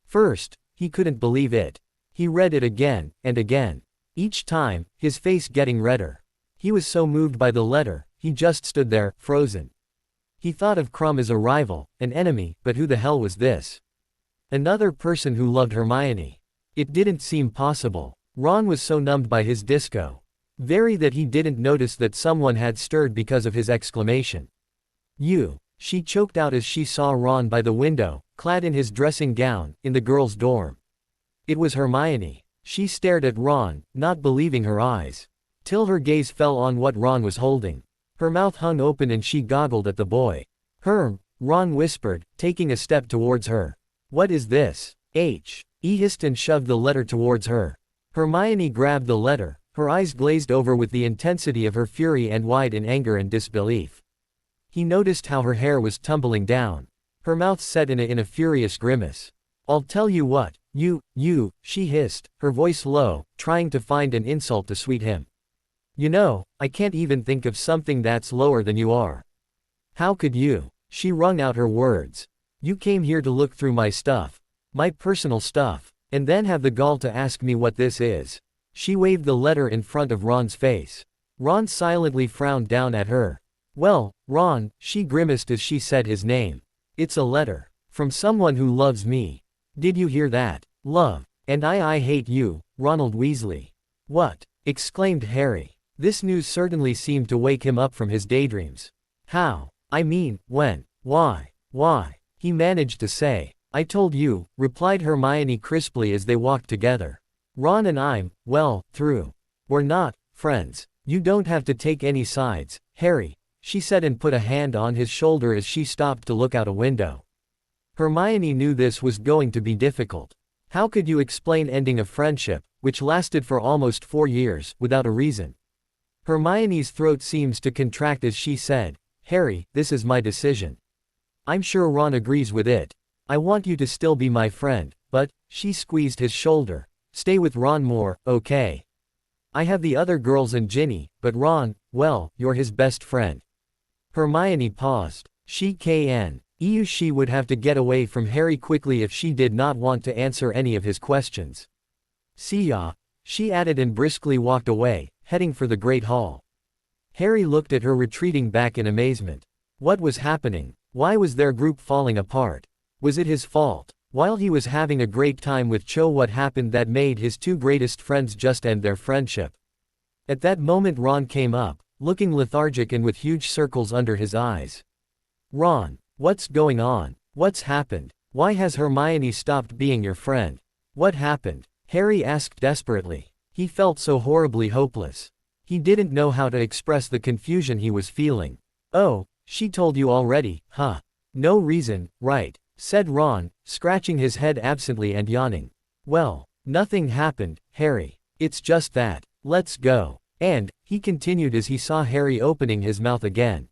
First, he couldn't believe it. He read it again, and again. Each time, his face getting redder. He was so moved by the letter, he just stood there, frozen. He thought of Krum as a rival, an enemy, but who the hell was this? Another person who loved Hermione. It didn't seem possible. Ron was so numbed by his disco. Very that he didn't notice that someone had stirred because of his exclamation. "You," she choked out as she saw Ron by the window, clad in his dressing gown, in the girls' dorm. It was Hermione. She stared at Ron, not believing her eyes. Till her gaze fell on what Ron was holding. Her mouth hung open and she goggled at the boy. Ron whispered, taking a step towards her. "What is this?" He hissed and shoved the letter towards her. Hermione grabbed the letter, her eyes glazed over with the intensity of her fury and wide in anger and disbelief. He noticed how her hair was tumbling down. Her mouth set in a furious grimace. "I'll tell you what, you, she hissed, her voice low, trying to find an insult to sweet him. "You know, I can't even think of something that's lower than you are. How could you?" She wrung out her words. "You came here to look through my stuff. My personal stuff. And then have the gall to ask me what this is. She waved the letter in front of Ron's face. Ron silently frowned down at her. Well, Ron, she grimaced as she said his name. It's a letter. From someone who loves me. Did you hear that? Love. And I hate you, Ronald Weasley. What? Exclaimed Harry. This news certainly seemed to wake him up from his daydreams. How? I mean, when? Why? Why? He managed to say. I told you, replied Hermione crisply as they walked together. Ron and I'm, well, through. We're not friends. You don't have to take any sides, Harry, she said and put a hand on his shoulder as she stopped to look out a window. Hermione knew this was going to be difficult. How could you explain ending a friendship, which lasted for almost 4 years, without a reason? Hermione's throat seems to contract as she said, Harry, this is my decision. I'm sure Ron agrees with it. I want you to still be my friend, but, she squeezed his shoulder, stay with Ron more, okay? I have the other girls and Ginny, but Ron, well, you're his best friend. Hermione paused. She would have to get away from Harry quickly if she did not want to answer any of his questions. See ya, she added and briskly walked away, heading for the Great Hall. Harry looked at her retreating back in amazement. What was happening? Why was their group falling apart? Was it his fault? While he was having a great time with Cho, what happened that made his two greatest friends just end their friendship? At that moment Ron came up, looking lethargic and with huge circles under his eyes. Ron, what's going on? What's happened? Why has Hermione stopped being your friend? What happened? Harry asked desperately. He felt so horribly hopeless. He didn't know how to express the confusion he was feeling. Oh, she told you already, huh? No reason, right? Said Ron, scratching his head absently and yawning. Well, nothing happened, Harry. It's just that. Let's go. And, he continued as he saw Harry opening his mouth again.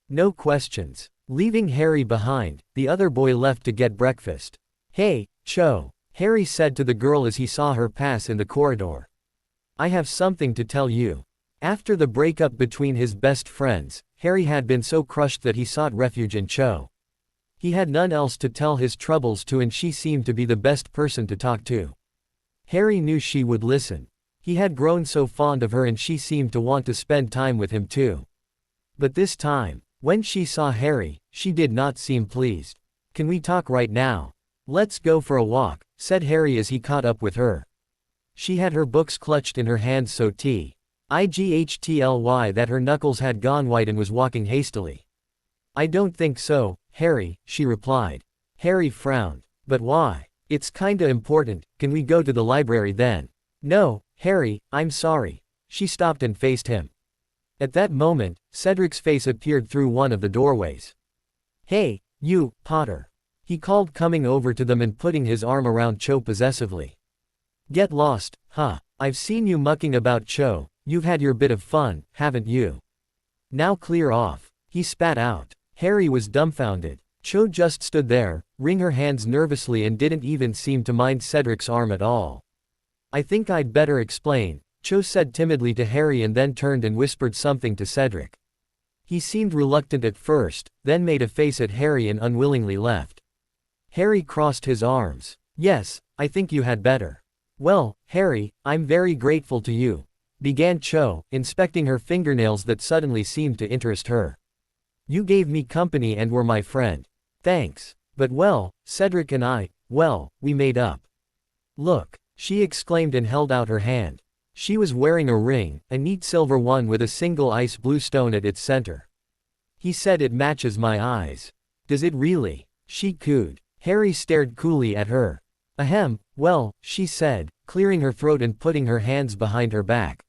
No questions. Leaving Harry behind, the other boy left to get breakfast. Hey, Cho, Harry said to the girl as he saw her pass in the corridor. I have something to tell you. After the breakup between his best friends, Harry had been so crushed that he sought refuge in Cho. He had none else to tell his troubles to, and she seemed to be the best person to talk to. Harry knew she would listen. He had grown so fond of her and she seemed to want to spend time with him too. But this time, when she saw Harry, she did not seem pleased. Can we talk right now? Let's go for a walk, said Harry as he caught up with her. She had her books clutched in her hands so tightly that her knuckles had gone white and was walking hastily. I don't think so, Harry, she replied. Harry frowned. But why? It's kinda important. Can we go to the library then? No, Harry, I'm sorry. She stopped and faced him. At that moment, Cedric's face appeared through one of the doorways. Hey, you, Potter. He called, coming over to them and putting his arm around Cho possessively. Get lost, huh? I've seen you mucking about, Cho. You've had your bit of fun, haven't you? Now clear off. He spat out. Harry was dumbfounded. Cho just stood there, wringing her hands nervously and didn't even seem to mind Cedric's arm at all. I think I'd better explain, Cho said timidly to Harry and then turned and whispered something to Cedric. He seemed reluctant at first, then made a face at Harry and unwillingly left. Harry crossed his arms. Yes, I think you had better. Well, Harry, I'm very grateful to you, began Cho, inspecting her fingernails that suddenly seemed to interest her. You gave me company and were my friend. Thanks. But well, Cedric and I, well, we made up. Look, she exclaimed and held out her hand. She was wearing a ring, a neat silver one with a single ice blue stone at its center. He said, it matches my eyes. Does it really? She cooed. Harry stared coolly at her. Ahem, well, she said, clearing her throat and putting her hands behind her back.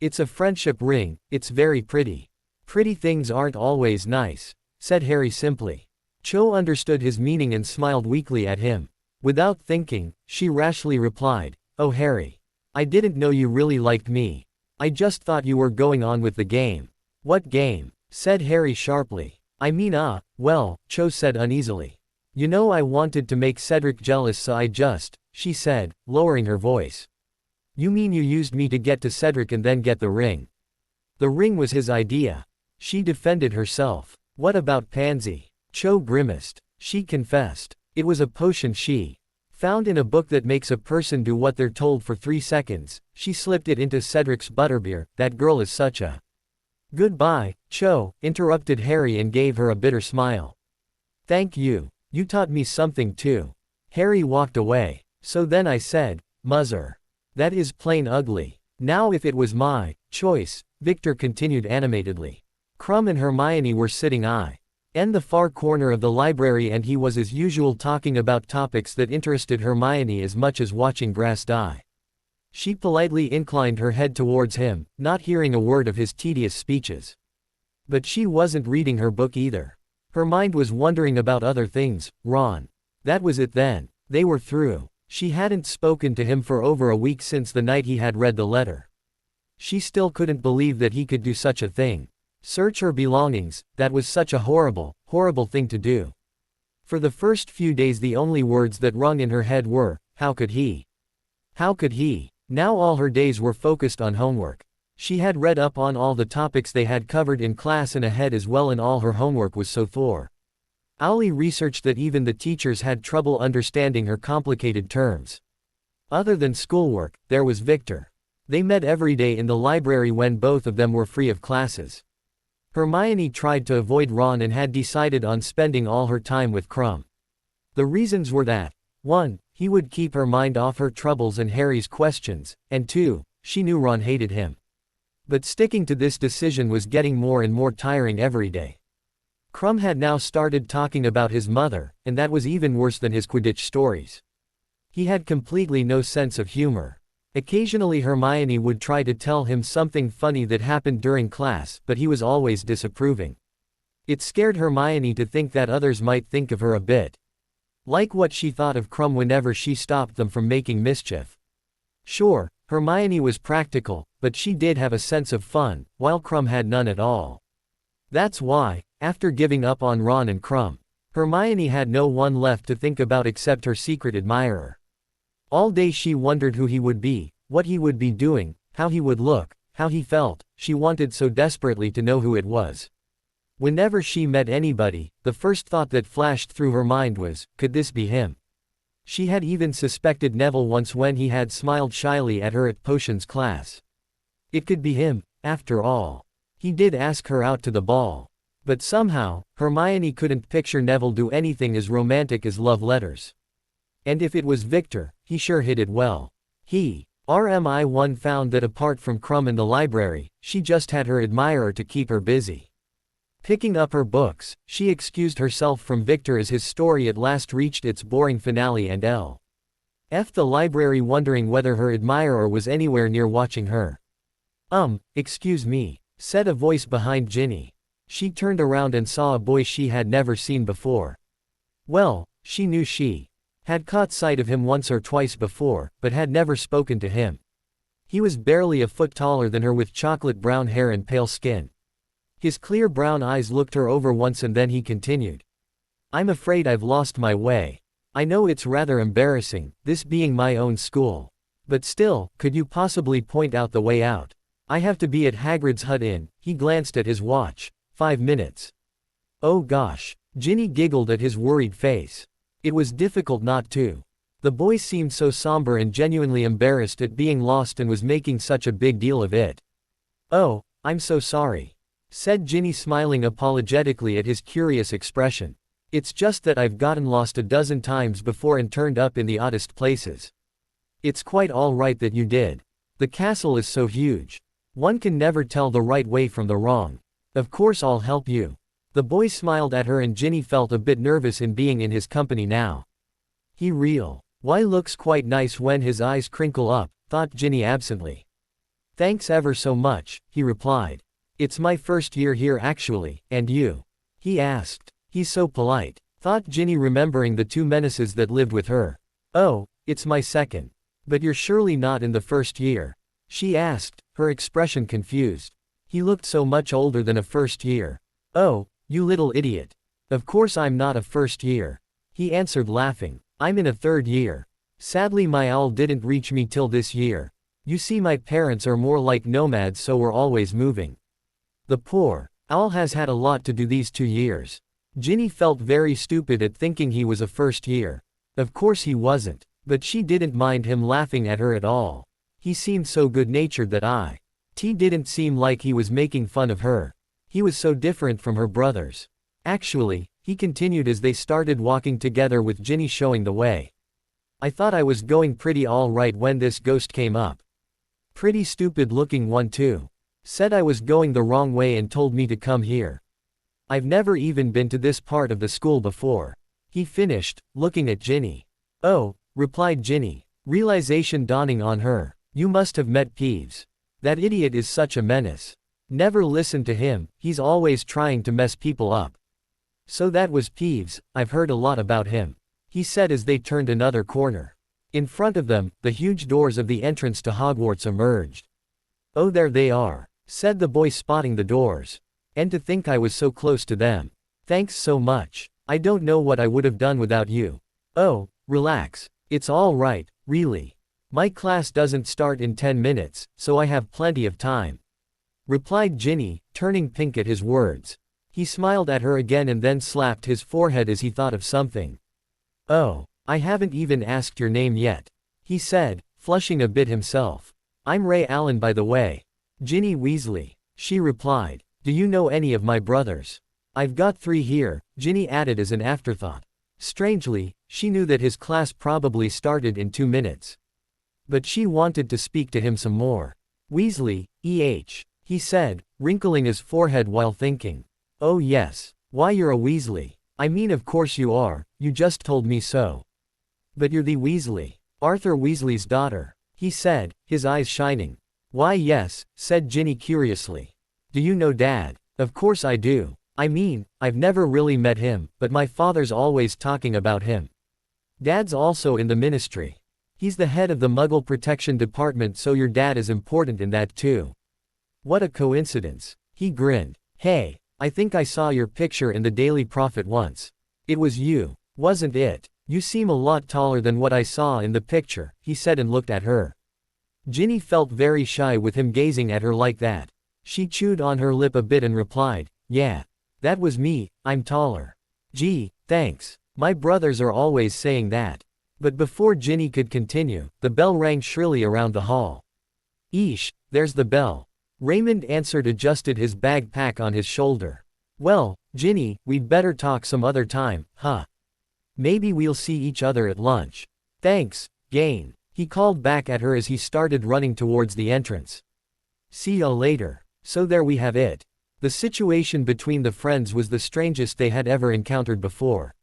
It's a friendship ring, it's very pretty. Pretty things aren't always nice, said Harry simply. Cho understood his meaning and smiled weakly at him. Without thinking, she rashly replied, Oh Harry. I didn't know you really liked me. I just thought you were going on with the game. What game? Said Harry sharply. I mean well, Cho said uneasily. You know I wanted to make Cedric jealous so I just, she said, lowering her voice. You mean you used me to get to Cedric and then get the ring? The ring was his idea. She defended herself. What about Pansy? Cho grimaced. She confessed. It was a potion she Found in a book that makes a person do what they're told for 3 seconds, she slipped it into Cedric's butterbeer. That girl is such a... Goodbye, Cho, interrupted Harry and gave her a bitter smile. Thank you. You taught me something too. Harry walked away. So then I said, Muzzer. That is plain ugly. Now if it was my choice, Victor continued animatedly. Krum and Hermione were sitting in the far corner of the library, and he was as usual talking about topics that interested Hermione as much as watching grass die. She politely inclined her head towards him, not hearing a word of his tedious speeches. But she wasn't reading her book either. Her mind was wondering about other things. Ron. That was it then. They were through. She hadn't spoken to him for over a week since the night he had read the letter. She still couldn't believe that he could do such a thing. Search her belongings. That was such a horrible, horrible thing to do. For the first few days the only words that rung in her head were, how could he? How could he? Now all her days were focused on homework. She had read up on all the topics they had covered in class and ahead as well, and all her homework was so thoroughly researched that even the teachers had trouble understanding her complicated terms. Other than schoolwork, there was Victor. They met every day in the library when both of them were free of classes. Hermione tried to avoid Ron and had decided on spending all her time with Krum. The reasons were that 1. He would keep her mind off her troubles and Harry's questions, and 2. She knew Ron hated him. But sticking to this decision was getting more and more tiring every day. Krum had now started talking about his mother, and that was even worse than his Quidditch stories. He had completely no sense of humor. Occasionally Hermione would try to tell him something funny that happened during class, but he was always disapproving. It scared Hermione to think that others might think of her a bit like what she thought of Krum whenever she stopped them from making mischief. Sure, Hermione was practical, but she did have a sense of fun, while Krum had none at all. That's why, after giving up on Ron and Krum, Hermione had no one left to think about except her secret admirer. All day she wondered who he would be, what he would be doing, how he would look, how he felt. She wanted so desperately to know who it was. Whenever she met anybody, the first thought that flashed through her mind was, could this be him? She had even suspected Neville once when he had smiled shyly at her at potions class. It could be him, after all. He did ask her out to the ball. But somehow, Hermione couldn't picture Neville do anything as romantic as love letters. And if it was Victor, he sure hid it well. Rmi1 found that apart from Krum in the library, she just had her admirer to keep her busy. Picking up her books, she excused herself from Victor as his story at last reached its boring finale and left the library wondering whether her admirer was anywhere near watching her. Excuse me, said a voice behind Ginny. She turned around and saw a boy she had never seen before. Well, she knew she had caught sight of him once or twice before, but had never spoken to him. He was barely a foot taller than her with chocolate brown hair and pale skin. His clear brown eyes looked her over once and then he continued. I'm afraid I've lost my way. I know it's rather embarrassing, this being my own school. But still, could you possibly point out the way out? I have to be at Hagrid's hut in, he glanced at his watch, 5 minutes. Oh gosh. Ginny giggled at his worried face. It was difficult not to. The boy seemed so somber and genuinely embarrassed at being lost and was making such a big deal of it. Oh, I'm so sorry, said Ginny, smiling apologetically at his curious expression. It's just that I've gotten lost a dozen times before and turned up in the oddest places. It's quite all right that you did. The castle is so huge. One can never tell the right way from the wrong. Of course I'll help you. The boy smiled at her and Ginny felt a bit nervous in being in his company now. Why looks quite nice when his eyes crinkle up, thought Ginny absently. Thanks ever so much, he replied. It's my first year here actually, and you? He asked. He's so polite, thought Ginny, remembering the 2 menaces that lived with her. Oh, it's my second. But you're surely not in the first year? She asked, her expression confused. He looked so much older than a first year. Oh, you little idiot. Of course I'm not a first year. He answered laughing. I'm in a 3rd year. Sadly my owl didn't reach me till this year. You see, my parents are more like nomads, so we're always moving. The poor owl has had a lot to do these 2 years. Ginny felt very stupid at thinking he was a first year. Of course he wasn't. But she didn't mind him laughing at her at all. He seemed so good-natured that T didn't seem like he was making fun of her. He was so different from her brothers. Actually, he continued as they started walking together with Ginny showing the way. I thought I was going pretty all right when this ghost came up. Pretty stupid looking one too. Said I was going the wrong way and told me to come here. I've never even been to this part of the school before. He finished, looking at Ginny. Oh, replied Ginny, realization dawning on her. You must have met Peeves. That idiot is such a menace. Never listen to him, he's always trying to mess people up. So that was Peeves, I've heard a lot about him, he said as they turned another corner. In front of them, the huge doors of the entrance to Hogwarts emerged. Oh, there they are, said the boy spotting the doors. And to think I was so close to them. Thanks so much. I don't know what I would have done without you. Oh, relax. It's all right, really. My class doesn't start in 10 minutes, so I have plenty of time. Replied Ginny, turning pink at his words. He smiled at her again and then slapped his forehead as he thought of something. Oh, I haven't even asked your name yet, he said, flushing a bit himself. I'm Ray Allen by the way. Ginny Weasley, she replied. Do you know any of my brothers? I've got 3 here, Ginny added as an afterthought. Strangely, she knew that his class probably started in 2 minutes. But she wanted to speak to him some more. Weasley, he said, wrinkling his forehead while thinking. Oh yes. Why you're a Weasley. I mean of course you are, you just told me so. But you're the Weasley. Arthur Weasley's daughter, he said, his eyes shining. Why yes, said Ginny curiously. Do you know Dad? Of course I do. I mean, I've never really met him, but my father's always talking about him. Dad's also in the ministry. He's the head of the Muggle Protection Department, so your dad is important in that too. What a coincidence. He grinned. Hey, I think I saw your picture in the Daily Prophet once. It was you, wasn't it? You seem a lot taller than what I saw in the picture, he said and looked at her. Ginny felt very shy with him gazing at her like that. She chewed on her lip a bit and replied, yeah. That was me, I'm taller. Gee, thanks. My brothers are always saying that. But before Ginny could continue, the bell rang shrilly around the hall. Eesh, there's the bell. Raymond answered, adjusted his backpack on his shoulder. Well, Ginny, we'd better talk some other time, huh? Maybe we'll see each other at lunch. Thanks, Gain, he called back at her as he started running towards the entrance. See ya later. So there we have it. The situation between the friends was the strangest they had ever encountered before.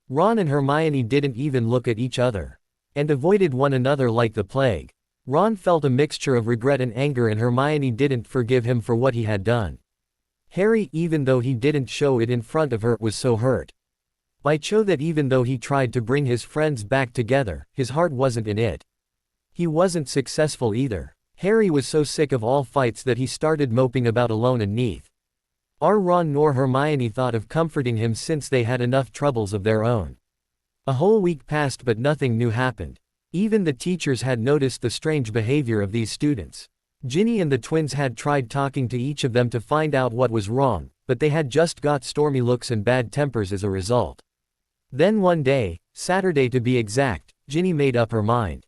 Ron and Hermione didn't even look at each other. And avoided one another like the plague. Ron felt a mixture of regret and anger, and Hermione didn't forgive him for what he had done. Harry, even though he didn't show it in front of her, was so hurt by Cho that even though he tried to bring his friends back together, his heart wasn't in it. He wasn't successful either. Harry was so sick of all fights that he started moping about alone and Neath. Ron nor Hermione thought of comforting him since they had enough troubles of their own. A whole week passed but nothing new happened. Even the teachers had noticed the strange behavior of these students. Ginny and the twins had tried talking to each of them to find out what was wrong, but they had just got stormy looks and bad tempers as a result. Then one day, Saturday to be exact, Ginny made up her mind.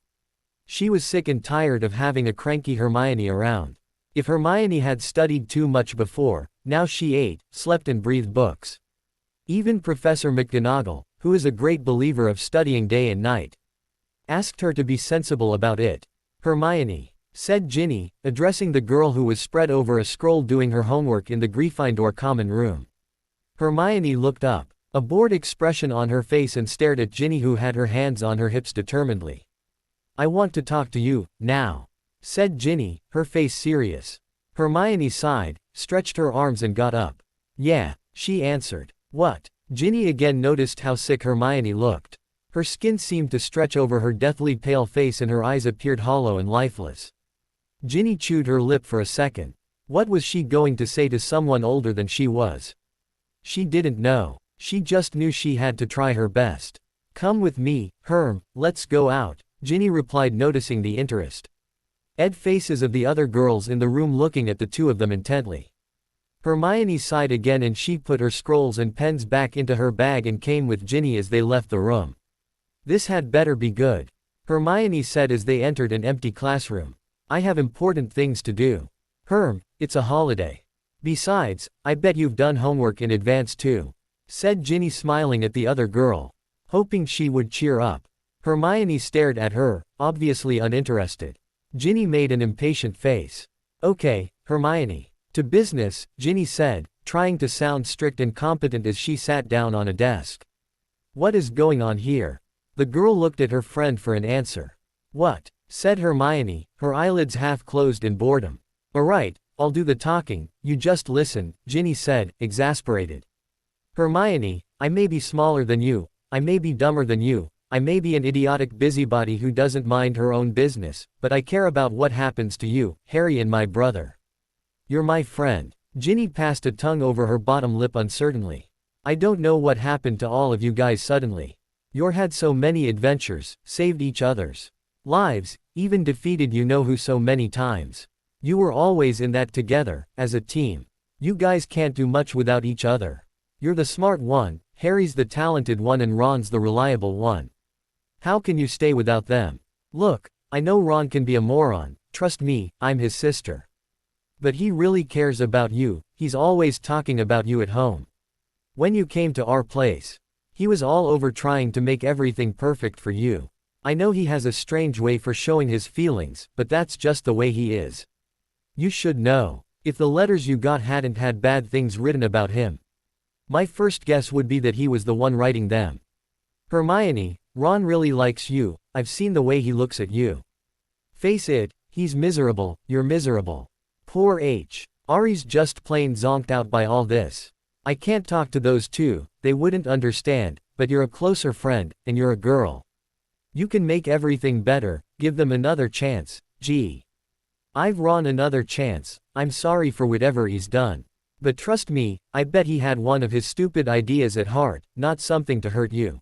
She was sick and tired of having a cranky Hermione around. If Hermione had studied too much before, now she ate, slept and breathed books. Even Professor McGonagall, who is a great believer of studying day and night, asked her to be sensible about it. Hermione, said Ginny, addressing the girl who was spread over a scroll doing her homework in the Gryffindor common room. Hermione looked up, a bored expression on her face, and stared at Ginny, who had her hands on her hips determinedly. I want to talk to you, now, said Ginny, her face serious. Hermione sighed, stretched her arms and got up. Yeah, she answered. What? Ginny again noticed how sick Hermione looked. Her skin seemed to stretch over her deathly pale face and her eyes appeared hollow and lifeless. Ginny chewed her lip for a second. What was she going to say to someone older than she was? She didn't know. She just knew she had to try her best. Come with me, Herm, let's go out, Ginny replied, noticing the interest faces of the other girls in the room looking at the two of them intently. Hermione sighed again and she put her scrolls and pens back into her bag and came with Ginny as they left the room. This had better be good. Hermione said as they entered an empty classroom. I have important things to do. Herm, it's a holiday. Besides, I bet you've done homework in advance too, said Ginny smiling at the other girl, hoping she would cheer up. Hermione stared at her, obviously uninterested. Ginny made an impatient face. Okay, Hermione. To business, Ginny said, trying to sound strict and competent as she sat down on a desk. What is going on here? The girl looked at her friend for an answer. What? Said Hermione, her eyelids half closed in boredom. Alright, I'll do the talking, you just listen, Ginny said, exasperated. Hermione, I may be smaller than you, I may be dumber than you, I may be an idiotic busybody who doesn't mind her own business, but I care about what happens to you, Harry and my brother. You're my friend. Ginny passed a tongue over her bottom lip uncertainly. I don't know what happened to all of you guys suddenly. You're had so many adventures, saved each other's lives, even defeated you know who so many times. You were always in that together, as a team. You guys can't do much without each other. You're the smart one, Harry's the talented one and Ron's the reliable one. How can you stay without them? Look, I know Ron can be a moron, trust me, I'm his sister. But he really cares about you, he's always talking about you at home. When you came to our place, he was all over trying to make everything perfect for you. I know he has a strange way for showing his feelings, but that's just the way he is. You should know. If the letters you got hadn't had bad things written about him, my first guess would be that he was the one writing them. Hermione, Ron really likes you, I've seen the way he looks at you. Face it, he's miserable, you're miserable. Poor H. Ari's just plain zonked out by all this. I can't talk to those two, they wouldn't understand, but you're a closer friend, and you're a girl. You can make everything better, give them another chance, gee. I've Ron another chance, I'm sorry for whatever he's done. But trust me, I bet he had one of his stupid ideas at heart, not something to hurt you.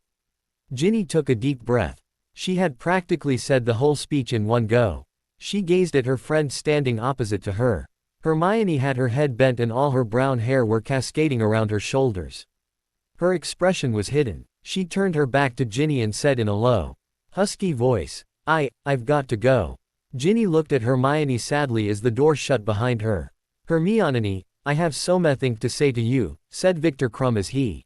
Ginny took a deep breath. She had practically said the whole speech in one go. She gazed at her friend standing opposite to her. Hermione had her head bent and all her brown hair were cascading around her shoulders. Her expression was hidden. She turned her back to Ginny and said in a low, husky voice, I've got to go. Ginny looked at Hermione sadly as the door shut behind her. Hermione, I have something to say to you, said Victor Crumb as he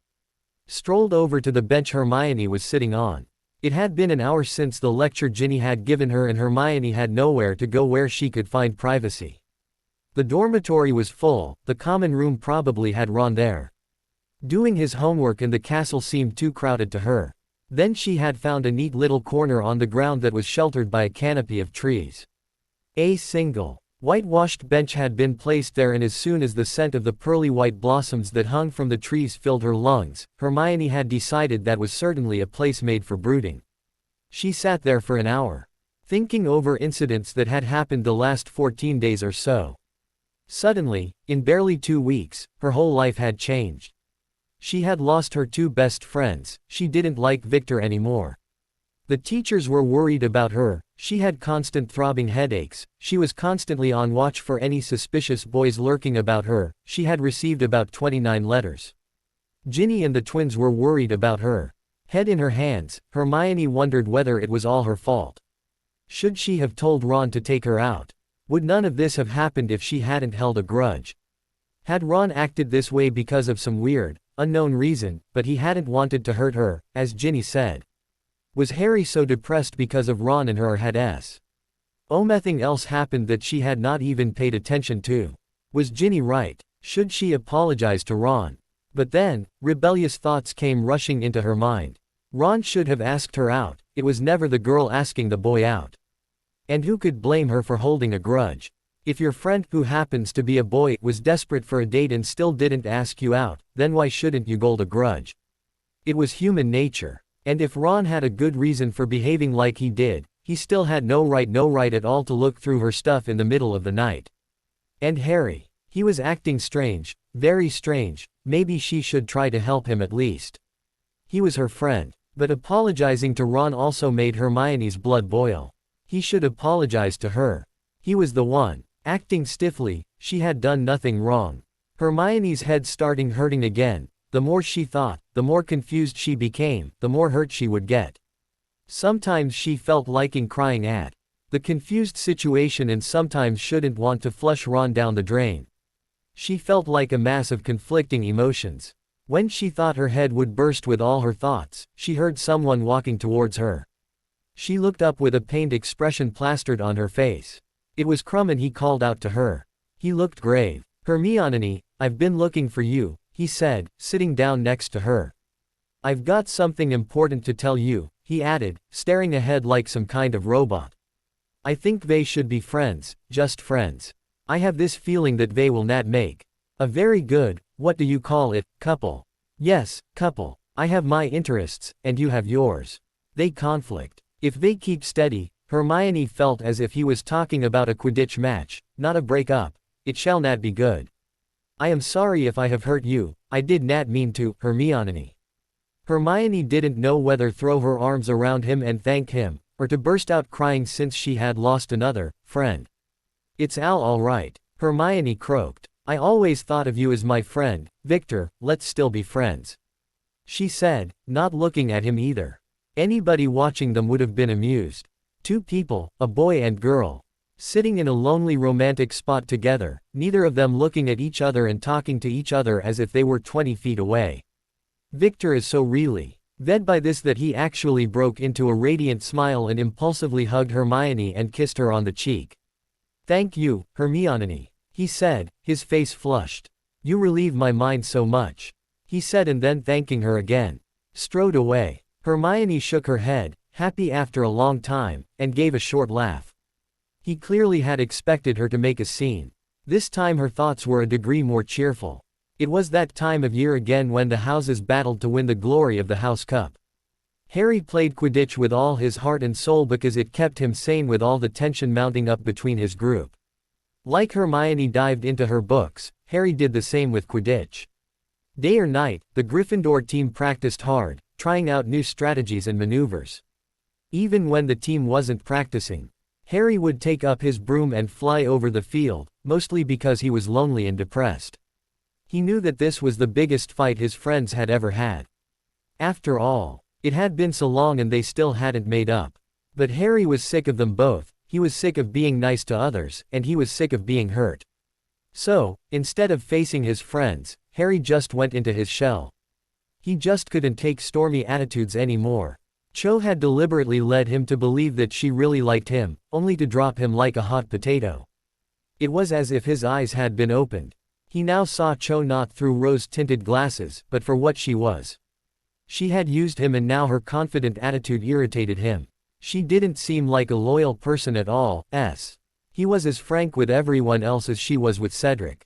strolled over to the bench Hermione was sitting on. It had been an hour since the lecture Ginny had given her and Hermione had nowhere to go where she could find privacy. The dormitory was full, the common room probably had Ron there. Doing his homework and the castle seemed too crowded to her. Then she had found a neat little corner on the ground that was sheltered by a canopy of trees. A single, whitewashed bench had been placed there and as soon as the scent of the pearly white blossoms that hung from the trees filled her lungs, Hermione had decided that was certainly a place made for brooding. She sat there for an hour, thinking over incidents that had happened the last 14 days or so. Suddenly, in barely 2 weeks, her whole life had changed. She had lost her 2 best friends, she didn't like Victor anymore. The teachers were worried about her, she had constant throbbing headaches, she was constantly on watch for any suspicious boys lurking about her, she had received about 29 letters. Ginny and the twins were worried about her. Head in her hands, Hermione wondered whether it was all her fault. Should she have told Ron to take her out? Would none of this have happened if she hadn't held a grudge? Had Ron acted this way because of some weird, unknown reason, but he hadn't wanted to hurt her, as Ginny said? Was Harry so depressed because of Ron and her or had nothing else happened that she had not even paid attention to? Was Ginny right? Should she apologize to Ron? But then, rebellious thoughts came rushing into her mind. Ron should have asked her out, it was never the girl asking the boy out. And who could blame her for holding a grudge? If your friend, who happens to be a boy, was desperate for a date and still didn't ask you out, then why shouldn't you hold a grudge? It was human nature. And if Ron had a good reason for behaving like he did, he still had no right at all to look through her stuff in the middle of the night. And Harry, he was acting strange, very strange, maybe she should try to help him at least. He was her friend, but apologizing to Ron also made Hermione's blood boil. He should apologize to her. He was the one, acting stiffly, she had done nothing wrong. Hermione's head starting hurting again. The more she thought, the more confused she became, the more hurt she would get. Sometimes she felt liking crying at the confused situation and sometimes shouldn't want to flush Ron down the drain. She felt like a mass of conflicting emotions. When she thought her head would burst with all her thoughts, she heard someone walking towards her. She looked up with a pained expression plastered on her face. It was Krum and he called out to her. He looked grave. "Hermione, I've been looking for you," he said, sitting down next to her. "I've got something important to tell you," he added, staring ahead like some kind of robot. "I think they should be friends, just friends. I have this feeling that they will not make a very good, what do you call it, couple. Yes, couple. I have my interests, and you have yours. They conflict. If they keep steady," Hermione felt as if he was talking about a Quidditch match, not a break-up, "it shall not be good. I am sorry if I have hurt you, I did not mean to, Hermione." Hermione didn't know whether throw her arms around him and thank him, or to burst out crying since she had lost another friend. "It's all right," Hermione croaked. "I always thought of you as my friend, Victor, let's still be friends," she said, not looking at him either. Anybody watching them would have been amused. Two people, a boy and girl, sitting in a lonely romantic spot together, neither of them looking at each other and talking to each other as if they were 20 feet away. Victor is so really led by this that he actually broke into a radiant smile and impulsively hugged Hermione and kissed her on the cheek. "Thank you, Hermione," he said, his face flushed. "You relieve my mind so much," he said, and then thanking her again, strode away. Hermione shook her head, happy after a long time, and gave a short laugh. He clearly had expected her to make a scene. This time her thoughts were a degree more cheerful. It was that time of year again when the houses battled to win the glory of the House Cup. Harry played Quidditch with all his heart and soul because it kept him sane with all the tension mounting up between his group. Like Hermione dived into her books, Harry did the same with Quidditch. Day or night, the Gryffindor team practiced hard, trying out new strategies and maneuvers. Even when the team wasn't practicing, Harry would take up his broom and fly over the field, mostly because he was lonely and depressed. He knew that this was the biggest fight his friends had ever had. After all, it had been so long and they still hadn't made up. But Harry was sick of them both, he was sick of being nice to others, and he was sick of being hurt. So, instead of facing his friends, Harry just went into his shell. He just couldn't take stormy attitudes anymore. Cho had deliberately led him to believe that she really liked him, only to drop him like a hot potato. It was as if his eyes had been opened. He now saw Cho not through rose-tinted glasses, but for what she was. She had used him and now her confident attitude irritated him. She didn't seem like a loyal person at all. He was as frank with everyone else as she was with Cedric.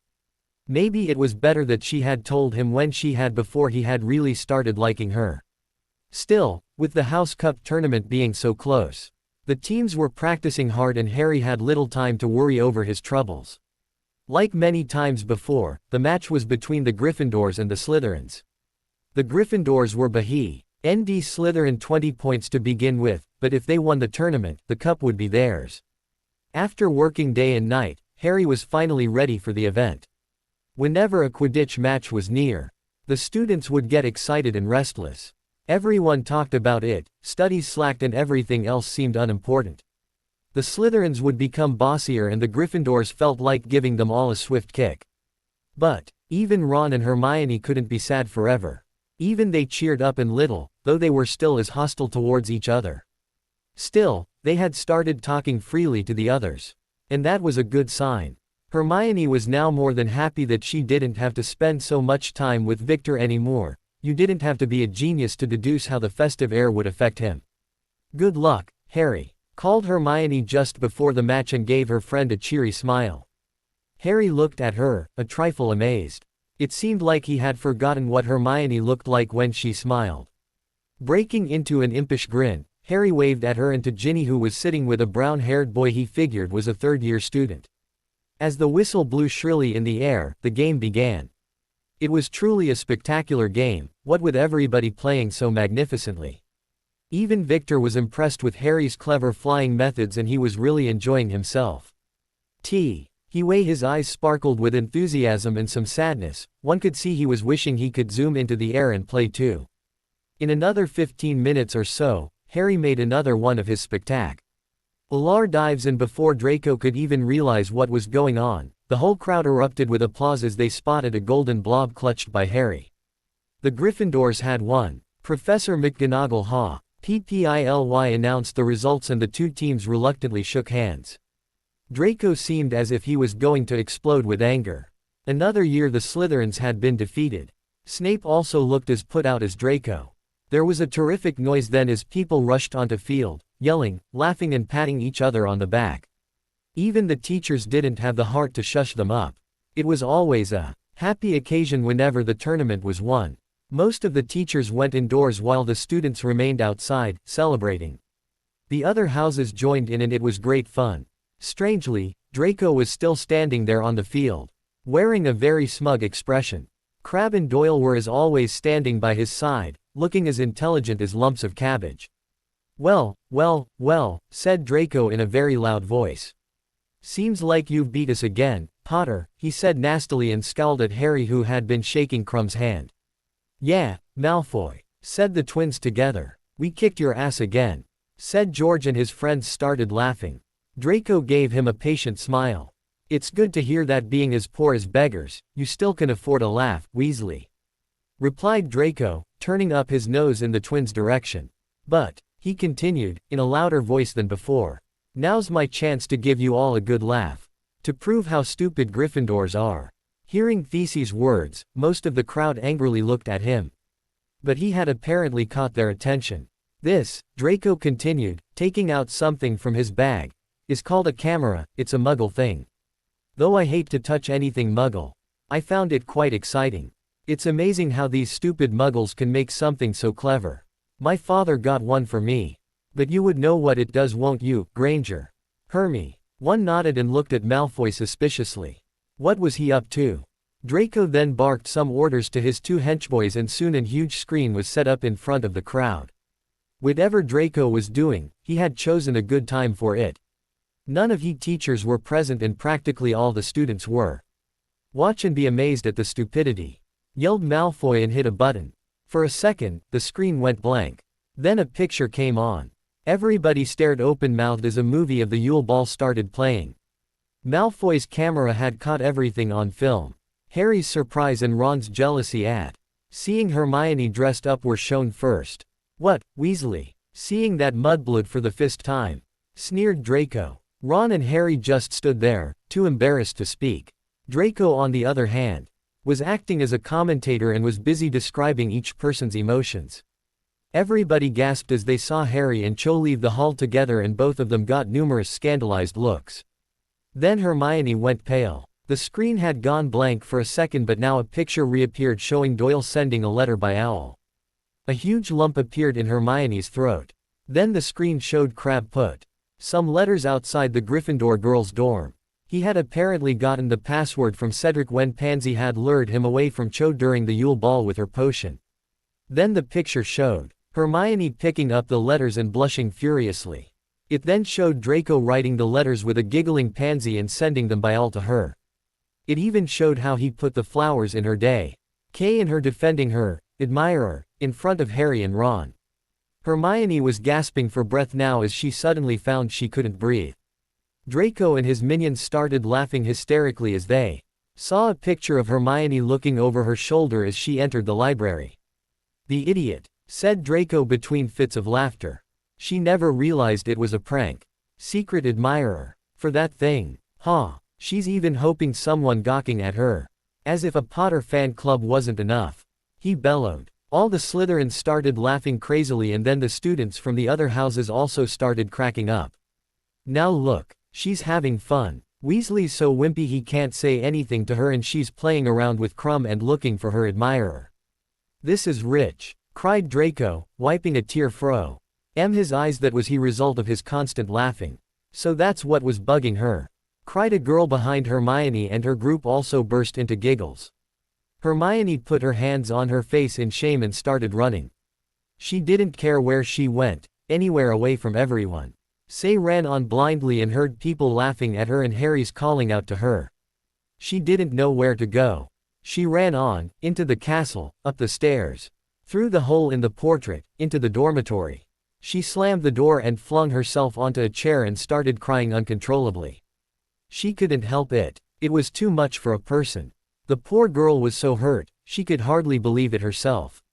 Maybe it was better that she had told him when she had before he had really started liking her. Still, with the House Cup tournament being so close, the teams were practicing hard and Harry had little time to worry over his troubles. Like many times before, the match was between the Gryffindors and the Slytherins. The Gryffindors were behind Slytherin 20 points to begin with, but if they won the tournament, the cup would be theirs. After working day and night, Harry was finally ready for the event. Whenever a Quidditch match was near, the students would get excited and restless. Everyone talked about it, studies slacked and everything else seemed unimportant. The Slytherins would become bossier and the Gryffindors felt like giving them all a swift kick. But, even Ron and Hermione couldn't be sad forever. Even they cheered up and little, though they were still as hostile towards each other. Still, they had started talking freely to the others. And that was a good sign. Hermione was now more than happy that she didn't have to spend so much time with Victor anymore. You didn't have to be a genius to deduce how the festive air would affect him. "Good luck, Harry," called Hermione just before the match and gave her friend a cheery smile. Harry looked at her, a trifle amazed. It seemed like he had forgotten what Hermione looked like when she smiled. Breaking into an impish grin, Harry waved at her and to Ginny, who was sitting with a brown-haired boy he figured was a third-year student. As the whistle blew shrilly in the air, the game began. It was truly a spectacular game, what with everybody playing so magnificently. Even Victor was impressed with Harry's clever flying methods and he was really enjoying himself. His eyes sparkled with enthusiasm and some sadness, one could see he was wishing he could zoom into the air and play too. In another 15 minutes or so, Harry made another one of his spectac. Alar dives in before Draco could even realize what was going on. The whole crowd erupted with applause as they spotted a golden blob clutched by Harry. The Gryffindors had won. Professor McGonagall PPILY announced the results and the two teams reluctantly shook hands. Draco seemed as if he was going to explode with anger. Another year the Slytherins had been defeated. Snape also looked as put out as Draco. There was a terrific noise then as people rushed onto field, yelling, laughing and patting each other on the back. Even the teachers didn't have the heart to shush them up. It was always a happy occasion whenever the tournament was won. Most of the teachers went indoors while the students remained outside, celebrating. The other houses joined in and it was great fun. Strangely, Draco was still standing there on the field, wearing a very smug expression. Crabbe and Doyle were as always standing by his side, looking as intelligent as lumps of cabbage. "Well, well, well," said Draco in a very loud voice. "Seems like you've beat us again, Potter," he said nastily and scowled at Harry who had been shaking Crumb's hand. "Yeah, Malfoy," said the twins together. "We kicked your ass again," said George and his friends started laughing. Draco gave him a patient smile. "It's good to hear that being as poor as beggars, you still can afford a laugh, Weasley," replied Draco, turning up his nose in the twins' direction. "But," he continued, in a louder voice than before, "now's my chance to give you all a good laugh. To prove how stupid Gryffindors are." Hearing Theseus' words, most of the crowd angrily looked at him. But he had apparently caught their attention. "This," Draco continued, taking out something from his bag, "is called a camera. It's a Muggle thing. Though I hate to touch anything Muggle, I found it quite exciting. It's amazing how these stupid Muggles can make something so clever. My father got one for me. But you would know what it does, won't you, Granger?" Hermione. One nodded and looked at Malfoy suspiciously. What was he up to? Draco then barked some orders to his two henchboys and soon a huge screen was set up in front of the crowd. Whatever Draco was doing, he had chosen a good time for it. None of his teachers were present and practically all the students were. "Watch and be amazed at the stupidity," yelled Malfoy and hit a button. For a second, the screen went blank. Then a picture came on. Everybody stared open-mouthed as a movie of the Yule Ball started playing. Malfoy's camera had caught everything on film. Harry's surprise and Ron's jealousy at seeing Hermione dressed up were shown first. "What, Weasley? Seeing that mudblood for the fifth time?" sneered Draco. Ron and Harry just stood there, too embarrassed to speak. Draco, on the other hand, was acting as a commentator and was busy describing each person's emotions. Everybody gasped as they saw Harry and Cho leave the hall together and both of them got numerous scandalized looks. Then Hermione went pale. The screen had gone blank for a second but now a picture reappeared showing Doyle sending a letter by owl. A huge lump appeared in Hermione's throat. Then the screen showed Crabbe put some letters outside the Gryffindor girls' dorm. He had apparently gotten the password from Cedric when Pansy had lured him away from Cho during the Yule Ball with her potion. Then the picture showed Hermione picking up the letters and blushing furiously. It then showed Draco writing the letters with a giggling Pansy and sending them by all to her. It even showed how he put the flowers in her day. Kay and her defending her admirer in front of Harry and Ron. Hermione was gasping for breath now as she suddenly found she couldn't breathe. Draco and his minions started laughing hysterically as they saw a picture of Hermione looking over her shoulder as she entered the library. "The idiot," said Draco between fits of laughter. "She never realized it was a prank. Secret admirer. For that thing. Huh. She's even hoping someone gawking at her. As if a Potter fan club wasn't enough," he bellowed. All the Slytherins started laughing crazily and then the students from the other houses also started cracking up. "Now look. She's having fun. Weasley's so wimpy he can't say anything to her and she's playing around with Crumb and looking for her admirer. This is rich," cried Draco, wiping a tear fro. His eyes that was the result of his constant laughing. "So that's what was bugging her," cried a girl behind Hermione and her group also burst into giggles. Hermione put her hands on her face in shame and started running. She didn't care where she went, anywhere away from everyone. Say ran on blindly and heard people laughing at her and Harry's calling out to her. She didn't know where to go. She ran on, into the castle, up the stairs, through the hole in the portrait, into the dormitory. She slammed the door and flung herself onto a chair and started crying uncontrollably. She couldn't help it. It was too much for a person. The poor girl was so hurt, she could hardly believe it herself.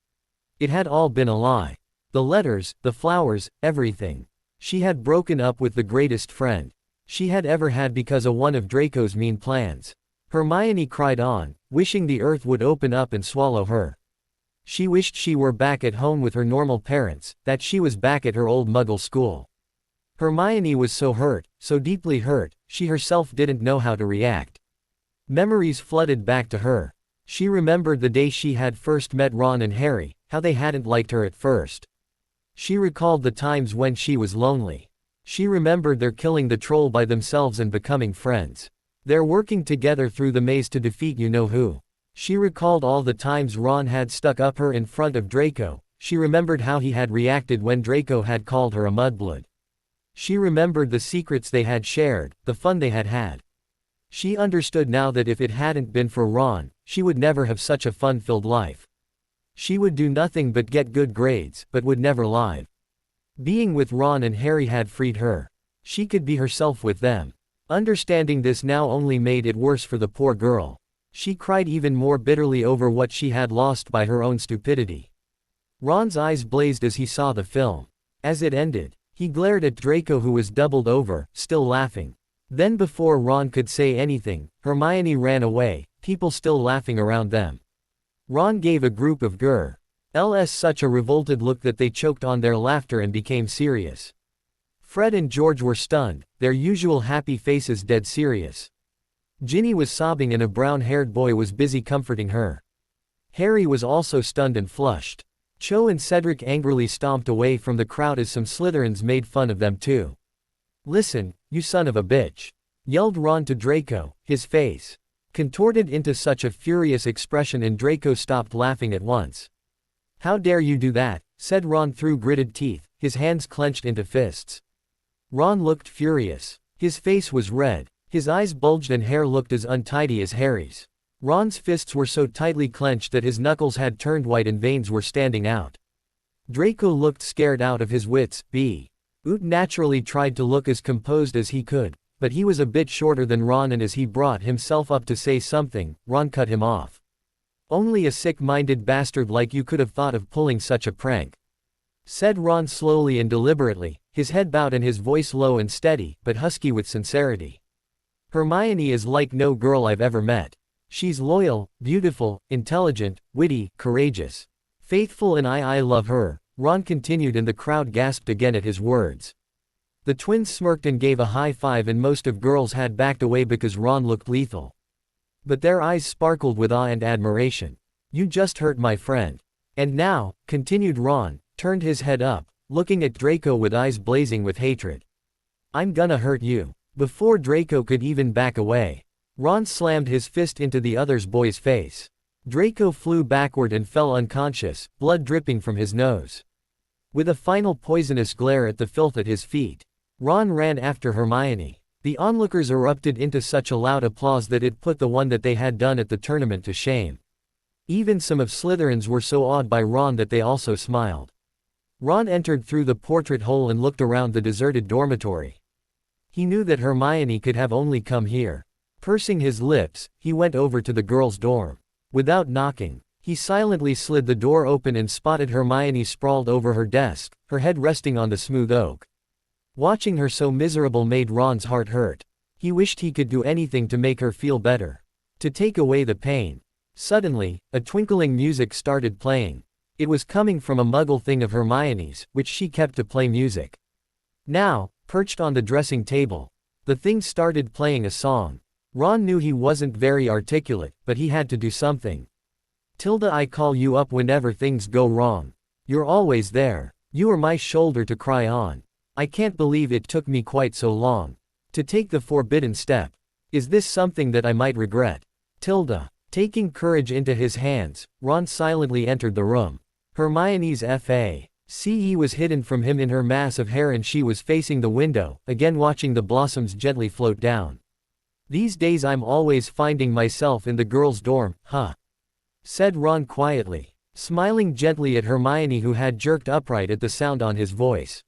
It had all been a lie. The letters, the flowers, everything. She had broken up with the greatest friend she had ever had because of one of Draco's mean plans. Hermione cried on, wishing the earth would open up and swallow her. She wished she were back at home with her normal parents, that she was back at her old Muggle school. Hermione was so hurt, so deeply hurt, she herself didn't know how to react. Memories flooded back to her. She remembered the day she had first met Ron and Harry, how they hadn't liked her at first. She recalled the times when she was lonely. She remembered their killing the troll by themselves and becoming friends. Their working together through the maze to defeat you-know-who. She recalled all the times Ron had stuck up her in front of Draco. She remembered how he had reacted when Draco had called her a mudblood. She remembered the secrets they had shared, the fun they had had. She understood now that if it hadn't been for Ron, she would never have such a fun-filled life. She would do nothing but get good grades, but would never lie. Being with Ron and Harry had freed her. She could be herself with them. Understanding this now only made it worse for the poor girl. She cried even more bitterly over what she had lost by her own stupidity. Ron's eyes blazed as he saw the film. As it ended, he glared at Draco, who was doubled over, still laughing. Then before Ron could say anything, Hermione ran away, people still laughing around them. Ron gave a group of girls such a revolted look that they choked on their laughter and became serious. Fred and George were stunned, their usual happy faces dead serious. Ginny was sobbing and a brown-haired boy was busy comforting her. Harry was also stunned and flushed. Cho and Cedric angrily stomped away from the crowd as some Slytherins made fun of them too. "Listen, you son of a bitch," yelled Ron to Draco, his face contorted into such a furious expression, and Draco stopped laughing at once. "How dare you do that," said Ron through gritted teeth, his hands clenched into fists. Ron looked furious. His face was red. His eyes bulged and hair looked as untidy as Harry's. Ron's fists were so tightly clenched that his knuckles had turned white and veins were standing out. Draco looked scared out of his wits. Oot naturally tried to look as composed as he could, but he was a bit shorter than Ron, and as he brought himself up to say something, Ron cut him off. "Only a sick-minded bastard like you could have thought of pulling such a prank," said Ron slowly and deliberately, his head bowed and his voice low and steady, but husky with sincerity. "Hermione is like no girl I've ever met. She's loyal, beautiful, intelligent, witty, courageous, faithful, and I love her," Ron continued, and the crowd gasped again at his words. The twins smirked and gave a high five, and most of girls had backed away because Ron looked lethal. But their eyes sparkled with awe and admiration. "You just hurt my friend. And now," continued Ron, turned his head up, looking at Draco with eyes blazing with hatred, "I'm gonna hurt you." Before Draco could even back away, Ron slammed his fist into the other boy's face. Draco flew backward and fell unconscious, blood dripping from his nose. With a final poisonous glare at the filth at his feet, Ron ran after Hermione. The onlookers erupted into such a loud applause that it put the one that they had done at the tournament to shame. Even some of Slytherins were so awed by Ron that they also smiled. Ron entered through the portrait hole and looked around the deserted dormitory. He knew that Hermione could have only come here. Pursing his lips, he went over to the girls' dorm. Without knocking, he silently slid the door open and spotted Hermione sprawled over her desk, her head resting on the smooth oak. Watching her so miserable made Ron's heart hurt. He wished he could do anything to make her feel better, to take away the pain. Suddenly, a twinkling music started playing. It was coming from a Muggle thing of Hermione's, which she kept to play music. Now, perched on the dressing table, the thing started playing a song. Ron knew he wasn't very articulate, but he had to do something. "Tilda, I call you up whenever things go wrong. You're always there. You are my shoulder to cry on. I can't believe it took me quite so long to take the forbidden step. Is this something that I might regret?" Tilda. Taking courage into his hands, Ron silently entered the room. Hermione's face was hidden from him in her mass of hair, and she was facing the window, again watching the blossoms gently float down. "These days I'm always finding myself in the girls' dorm, huh?" said Ron quietly. smiling gently at Hermione, who had jerked upright at the sound on his voice.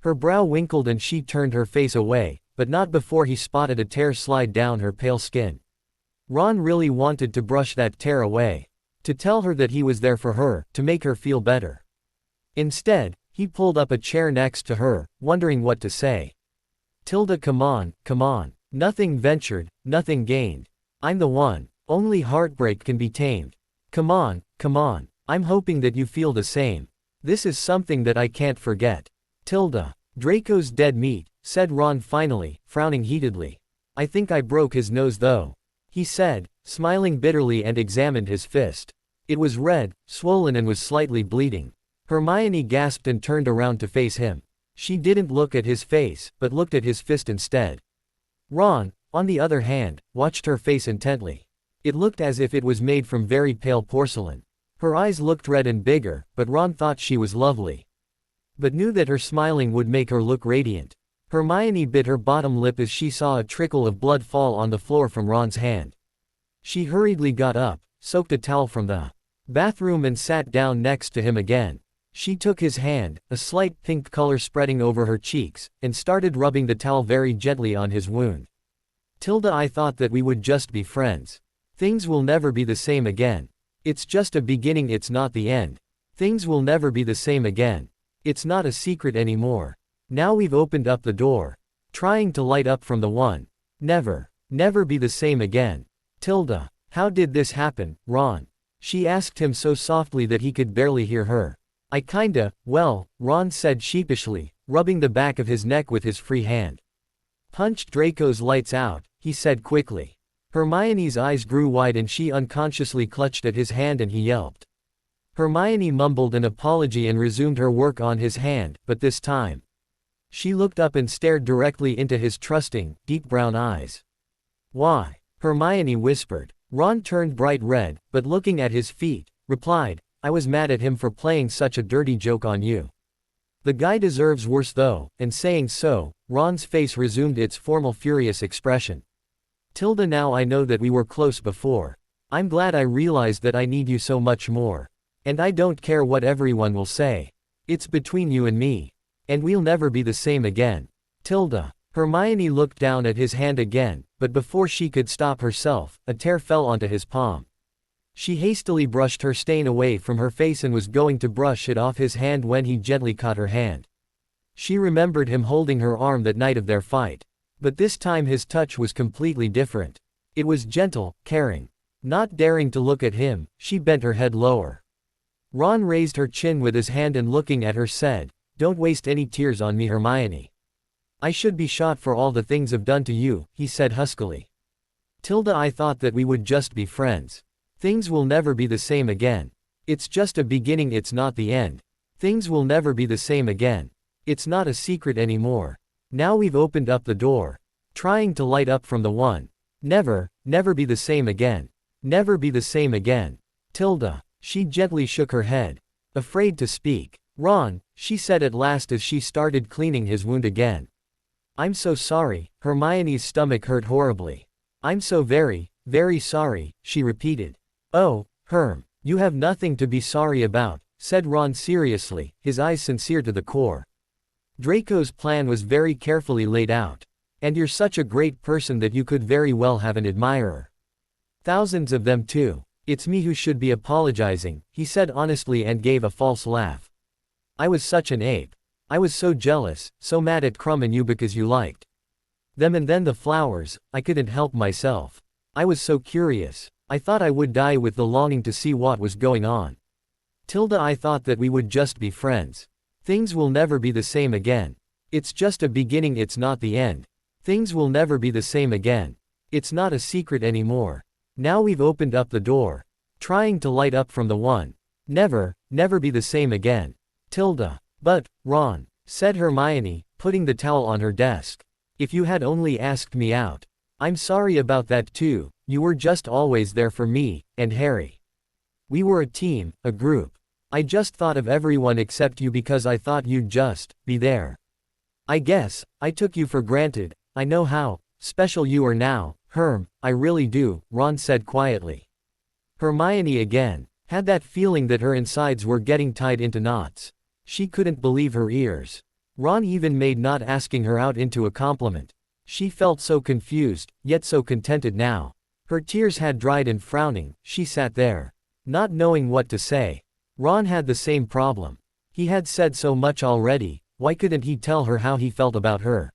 Her brow winkled and she turned her face away, but not before he spotted a tear slide down her pale skin. Ron really wanted to brush that tear away. To tell her that he was there for her, to make her feel better. Instead, he pulled up a chair next to her, wondering what to say. "Tilda, come on, come on. Nothing ventured, nothing gained. I'm the one. Only heartbreak can be tamed. Come on, come on. I'm hoping that you feel the same. This is something that I can't forget. Tilda." "Draco's dead meat," said Ron finally, frowning heatedly. "I think I broke his nose though," he said, smiling bitterly, and examined his fist. It was red, swollen, and was slightly bleeding. Hermione gasped and turned around to face him. She didn't look at his face, but looked at his fist instead. Ron, on the other hand, watched her face intently. It looked as if it was made from very pale porcelain. Her eyes looked red and bigger, but Ron thought she was lovely. But knew that her smiling would make her look radiant. Hermione bit her bottom lip as she saw a trickle of blood fall on the floor from Ron's hand. She hurriedly got up, soaked a towel from the bathroom, and sat down next to him again. She took his hand, a slight pink color spreading over her cheeks, and started rubbing the towel very gently on his wound. "Tilda, I thought that we would just be friends. Things will never be the same again. It's just a beginning, it's not the end. Things will never be the same again. It's not a secret anymore. Now we've opened up the door." Trying to light up from the one. Never be the same again. "Tilda, how did this happen, Ron?" she asked him so softly that he could barely hear her. Well," Ron said sheepishly, rubbing the back of his neck with his free hand. "Punched Draco's lights out," he said quickly. Hermione's eyes grew wide and she unconsciously clutched at his hand and he yelped. Hermione mumbled an apology and resumed her work on his hand, but this time she looked up and stared directly into his trusting, deep brown eyes. "Why?" Hermione whispered. Ron turned bright red, but looking at his feet, replied, "I was mad at him for playing such a dirty joke on you. The guy deserves worse though," and saying so, Ron's face resumed its formal furious expression. "Tilda, now I know that we were close before. I'm glad I realized that I need you so much more. And I don't care what everyone will say. It's between you and me. And we'll never be the same again. Tilda." Hermione looked down at his hand again, but before she could stop herself, a tear fell onto his palm. She hastily brushed her stain away from her face and was going to brush it off his hand when he gently caught her hand. She remembered him holding her arm that night of their fight. But this time his touch was completely different. It was gentle, caring. Not daring to look at him, she bent her head lower. Ron raised her chin with his hand and looking at her said, "Don't waste any tears on me, Hermione. I should be shot for all the things I've done to you," he said huskily. "Tilda, I thought that we would just be friends. Things will never be the same again. It's just a beginning, it's not the end. Things will never be the same again. It's not a secret anymore. Now we've opened up the door." Trying to light up from the one. Never be the same again. Never be the same again. "Tilda." She gently shook her head. Afraid to speak. "Ron," she said at last as she started cleaning his wound again. "I'm so sorry." Hermione's stomach hurt horribly. "I'm so very sorry," she repeated. "Oh, Herm, you have nothing to be sorry about," said Ron seriously, his eyes sincere to the core. "Draco's plan was very carefully laid out. And you're such a great person that you could very well have an admirer. Thousands of them too. It's me who should be apologizing," he said honestly and gave a false laugh. "I was such an ape. I was so jealous, so mad at Crumb and you because you liked them, and then the flowers, I couldn't help myself. I was so curious. I thought I would die with the longing to see what was going on. Tilda, I thought that we would just be friends. Things will never be the same again. It's just a beginning, it's not the end. Things will never be the same again. It's not a secret anymore. Now we've opened up the door." Trying to light up from the one. Never be the same again. "Tilda." "But, Ron," said Hermione, putting the towel on her desk. "If you had only asked me out. I'm sorry about that too, you were just always there for me, and Harry. We were a team, a group. I just thought of everyone except you because I thought you'd just be there. I guess I took you for granted. I know how special you are now, Herm, I really do," Ron said quietly. Hermione again. Had that feeling that her insides were getting tied into knots. She couldn't believe her ears. Ron even made not asking her out into a compliment. She felt so confused, yet so contented now. Her tears had dried and frowning, she sat there, not knowing what to say. Ron had the same problem. He had said so much already, why couldn't he tell her how he felt about her?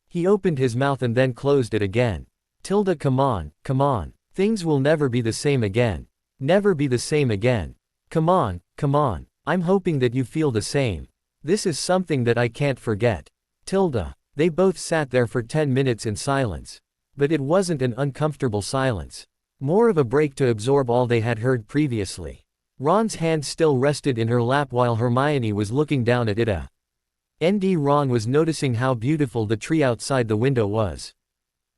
He opened his mouth and then closed it again. Tilda, come on, come on. Things will never be the same again. Never be the same again. Come on, come on. I'm hoping that you feel the same. This is something that I can't forget. Tilda. They both sat there for 10 minutes in silence. But it wasn't an uncomfortable silence. More of a break to absorb all they had heard previously. Ron's hand still rested in her lap while Hermione was looking down at it. Ron was noticing how beautiful the tree outside the window was.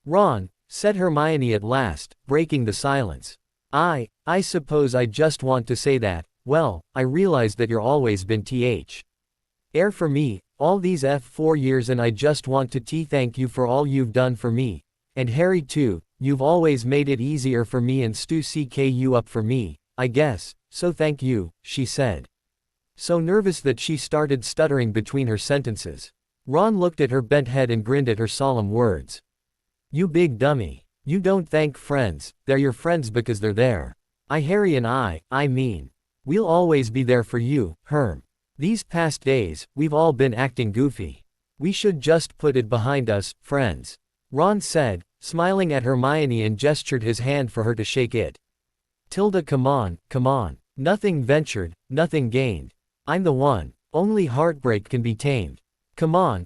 Ron, said Hermione at last, breaking the silence. I suppose I just want to say that, well, I realize that you're always been air for me, all these F4 years, and I just want to thank you for all you've done for me. And Harry too, you've always made it easier for me and you up for me, I guess, so thank you, she said. So nervous that she started stuttering between her sentences. Ron looked at her bent head and grinned at her solemn words. You big dummy. You don't thank friends, they're your friends because they're there. Harry and I mean. We'll always be there for you, Herm. These past days, we've all been acting goofy. We should just put it behind us, friends. Ron said, smiling at Hermione, and gestured his hand for her to shake it. Tilda, come on, come on. Nothing ventured, nothing gained. I'm the one. Only heartbreak can be tamed. Come on,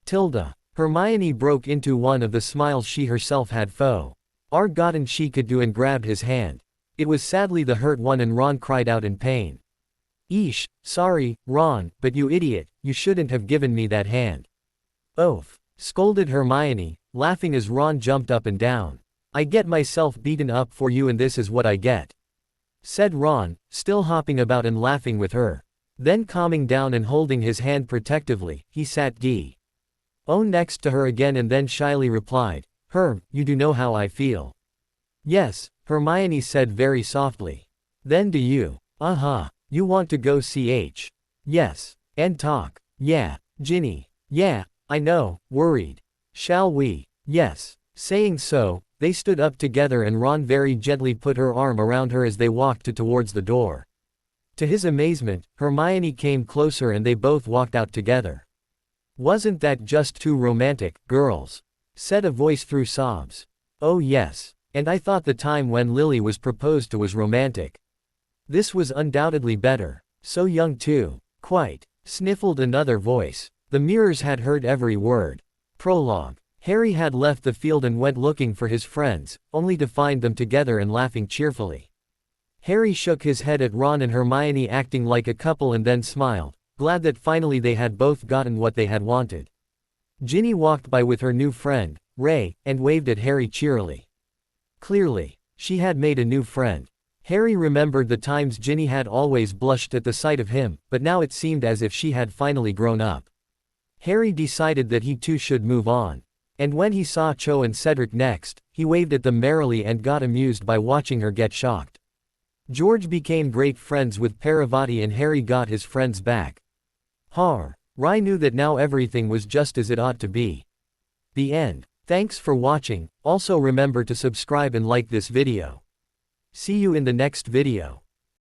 Tilda. Hermione broke into one of the smiles she herself had forgotten she could do and grabbed his hand. It was sadly the hurt one, and Ron cried out in pain. Eesh, sorry, Ron, but you idiot, you shouldn't have given me that hand. Oof, scolded Hermione, laughing as Ron jumped up and down. I get myself beaten up for you and this is what I get, said Ron, still hopping about and laughing with her. Then calming down and holding his hand protectively, he sat next to her again and then shyly replied, Herm, you do know how I feel. Yes, Hermione said very softly. Then do you? You want to go Yes. And talk? Yeah. Ginny. Yeah, I know, worried. Shall we? Yes. Saying so, they stood up together and Ron very gently put her arm around her as they walked towards the door. To his amazement, Hermione came closer and they both walked out together. Wasn't that just too romantic, girls? Said a voice through sobs. Oh yes. And I thought the time when Lily was proposed to was romantic. This was undoubtedly better. So young too. Quite. Sniffled another voice. The mirrors had heard every word. Prologue. Harry had left the field and went looking for his friends, only to find them together and laughing cheerfully. Harry shook his head at Ron and Hermione acting like a couple and then smiled, glad that finally they had both gotten what they had wanted. Ginny walked by with her new friend, Ray, and waved at Harry cheerily. Clearly, she had made a new friend. Harry remembered the times Ginny had always blushed at the sight of him, but now it seemed as if she had finally grown up. Harry decided that he too should move on. And when he saw Cho and Cedric next, he waved at them merrily and got amused by watching her get shocked. George became great friends with Parvati and Harry got his friends back. Rai knew that now everything was just as it ought to be. The end. Thanks for watching, also remember to subscribe and like this video. See you in the next video.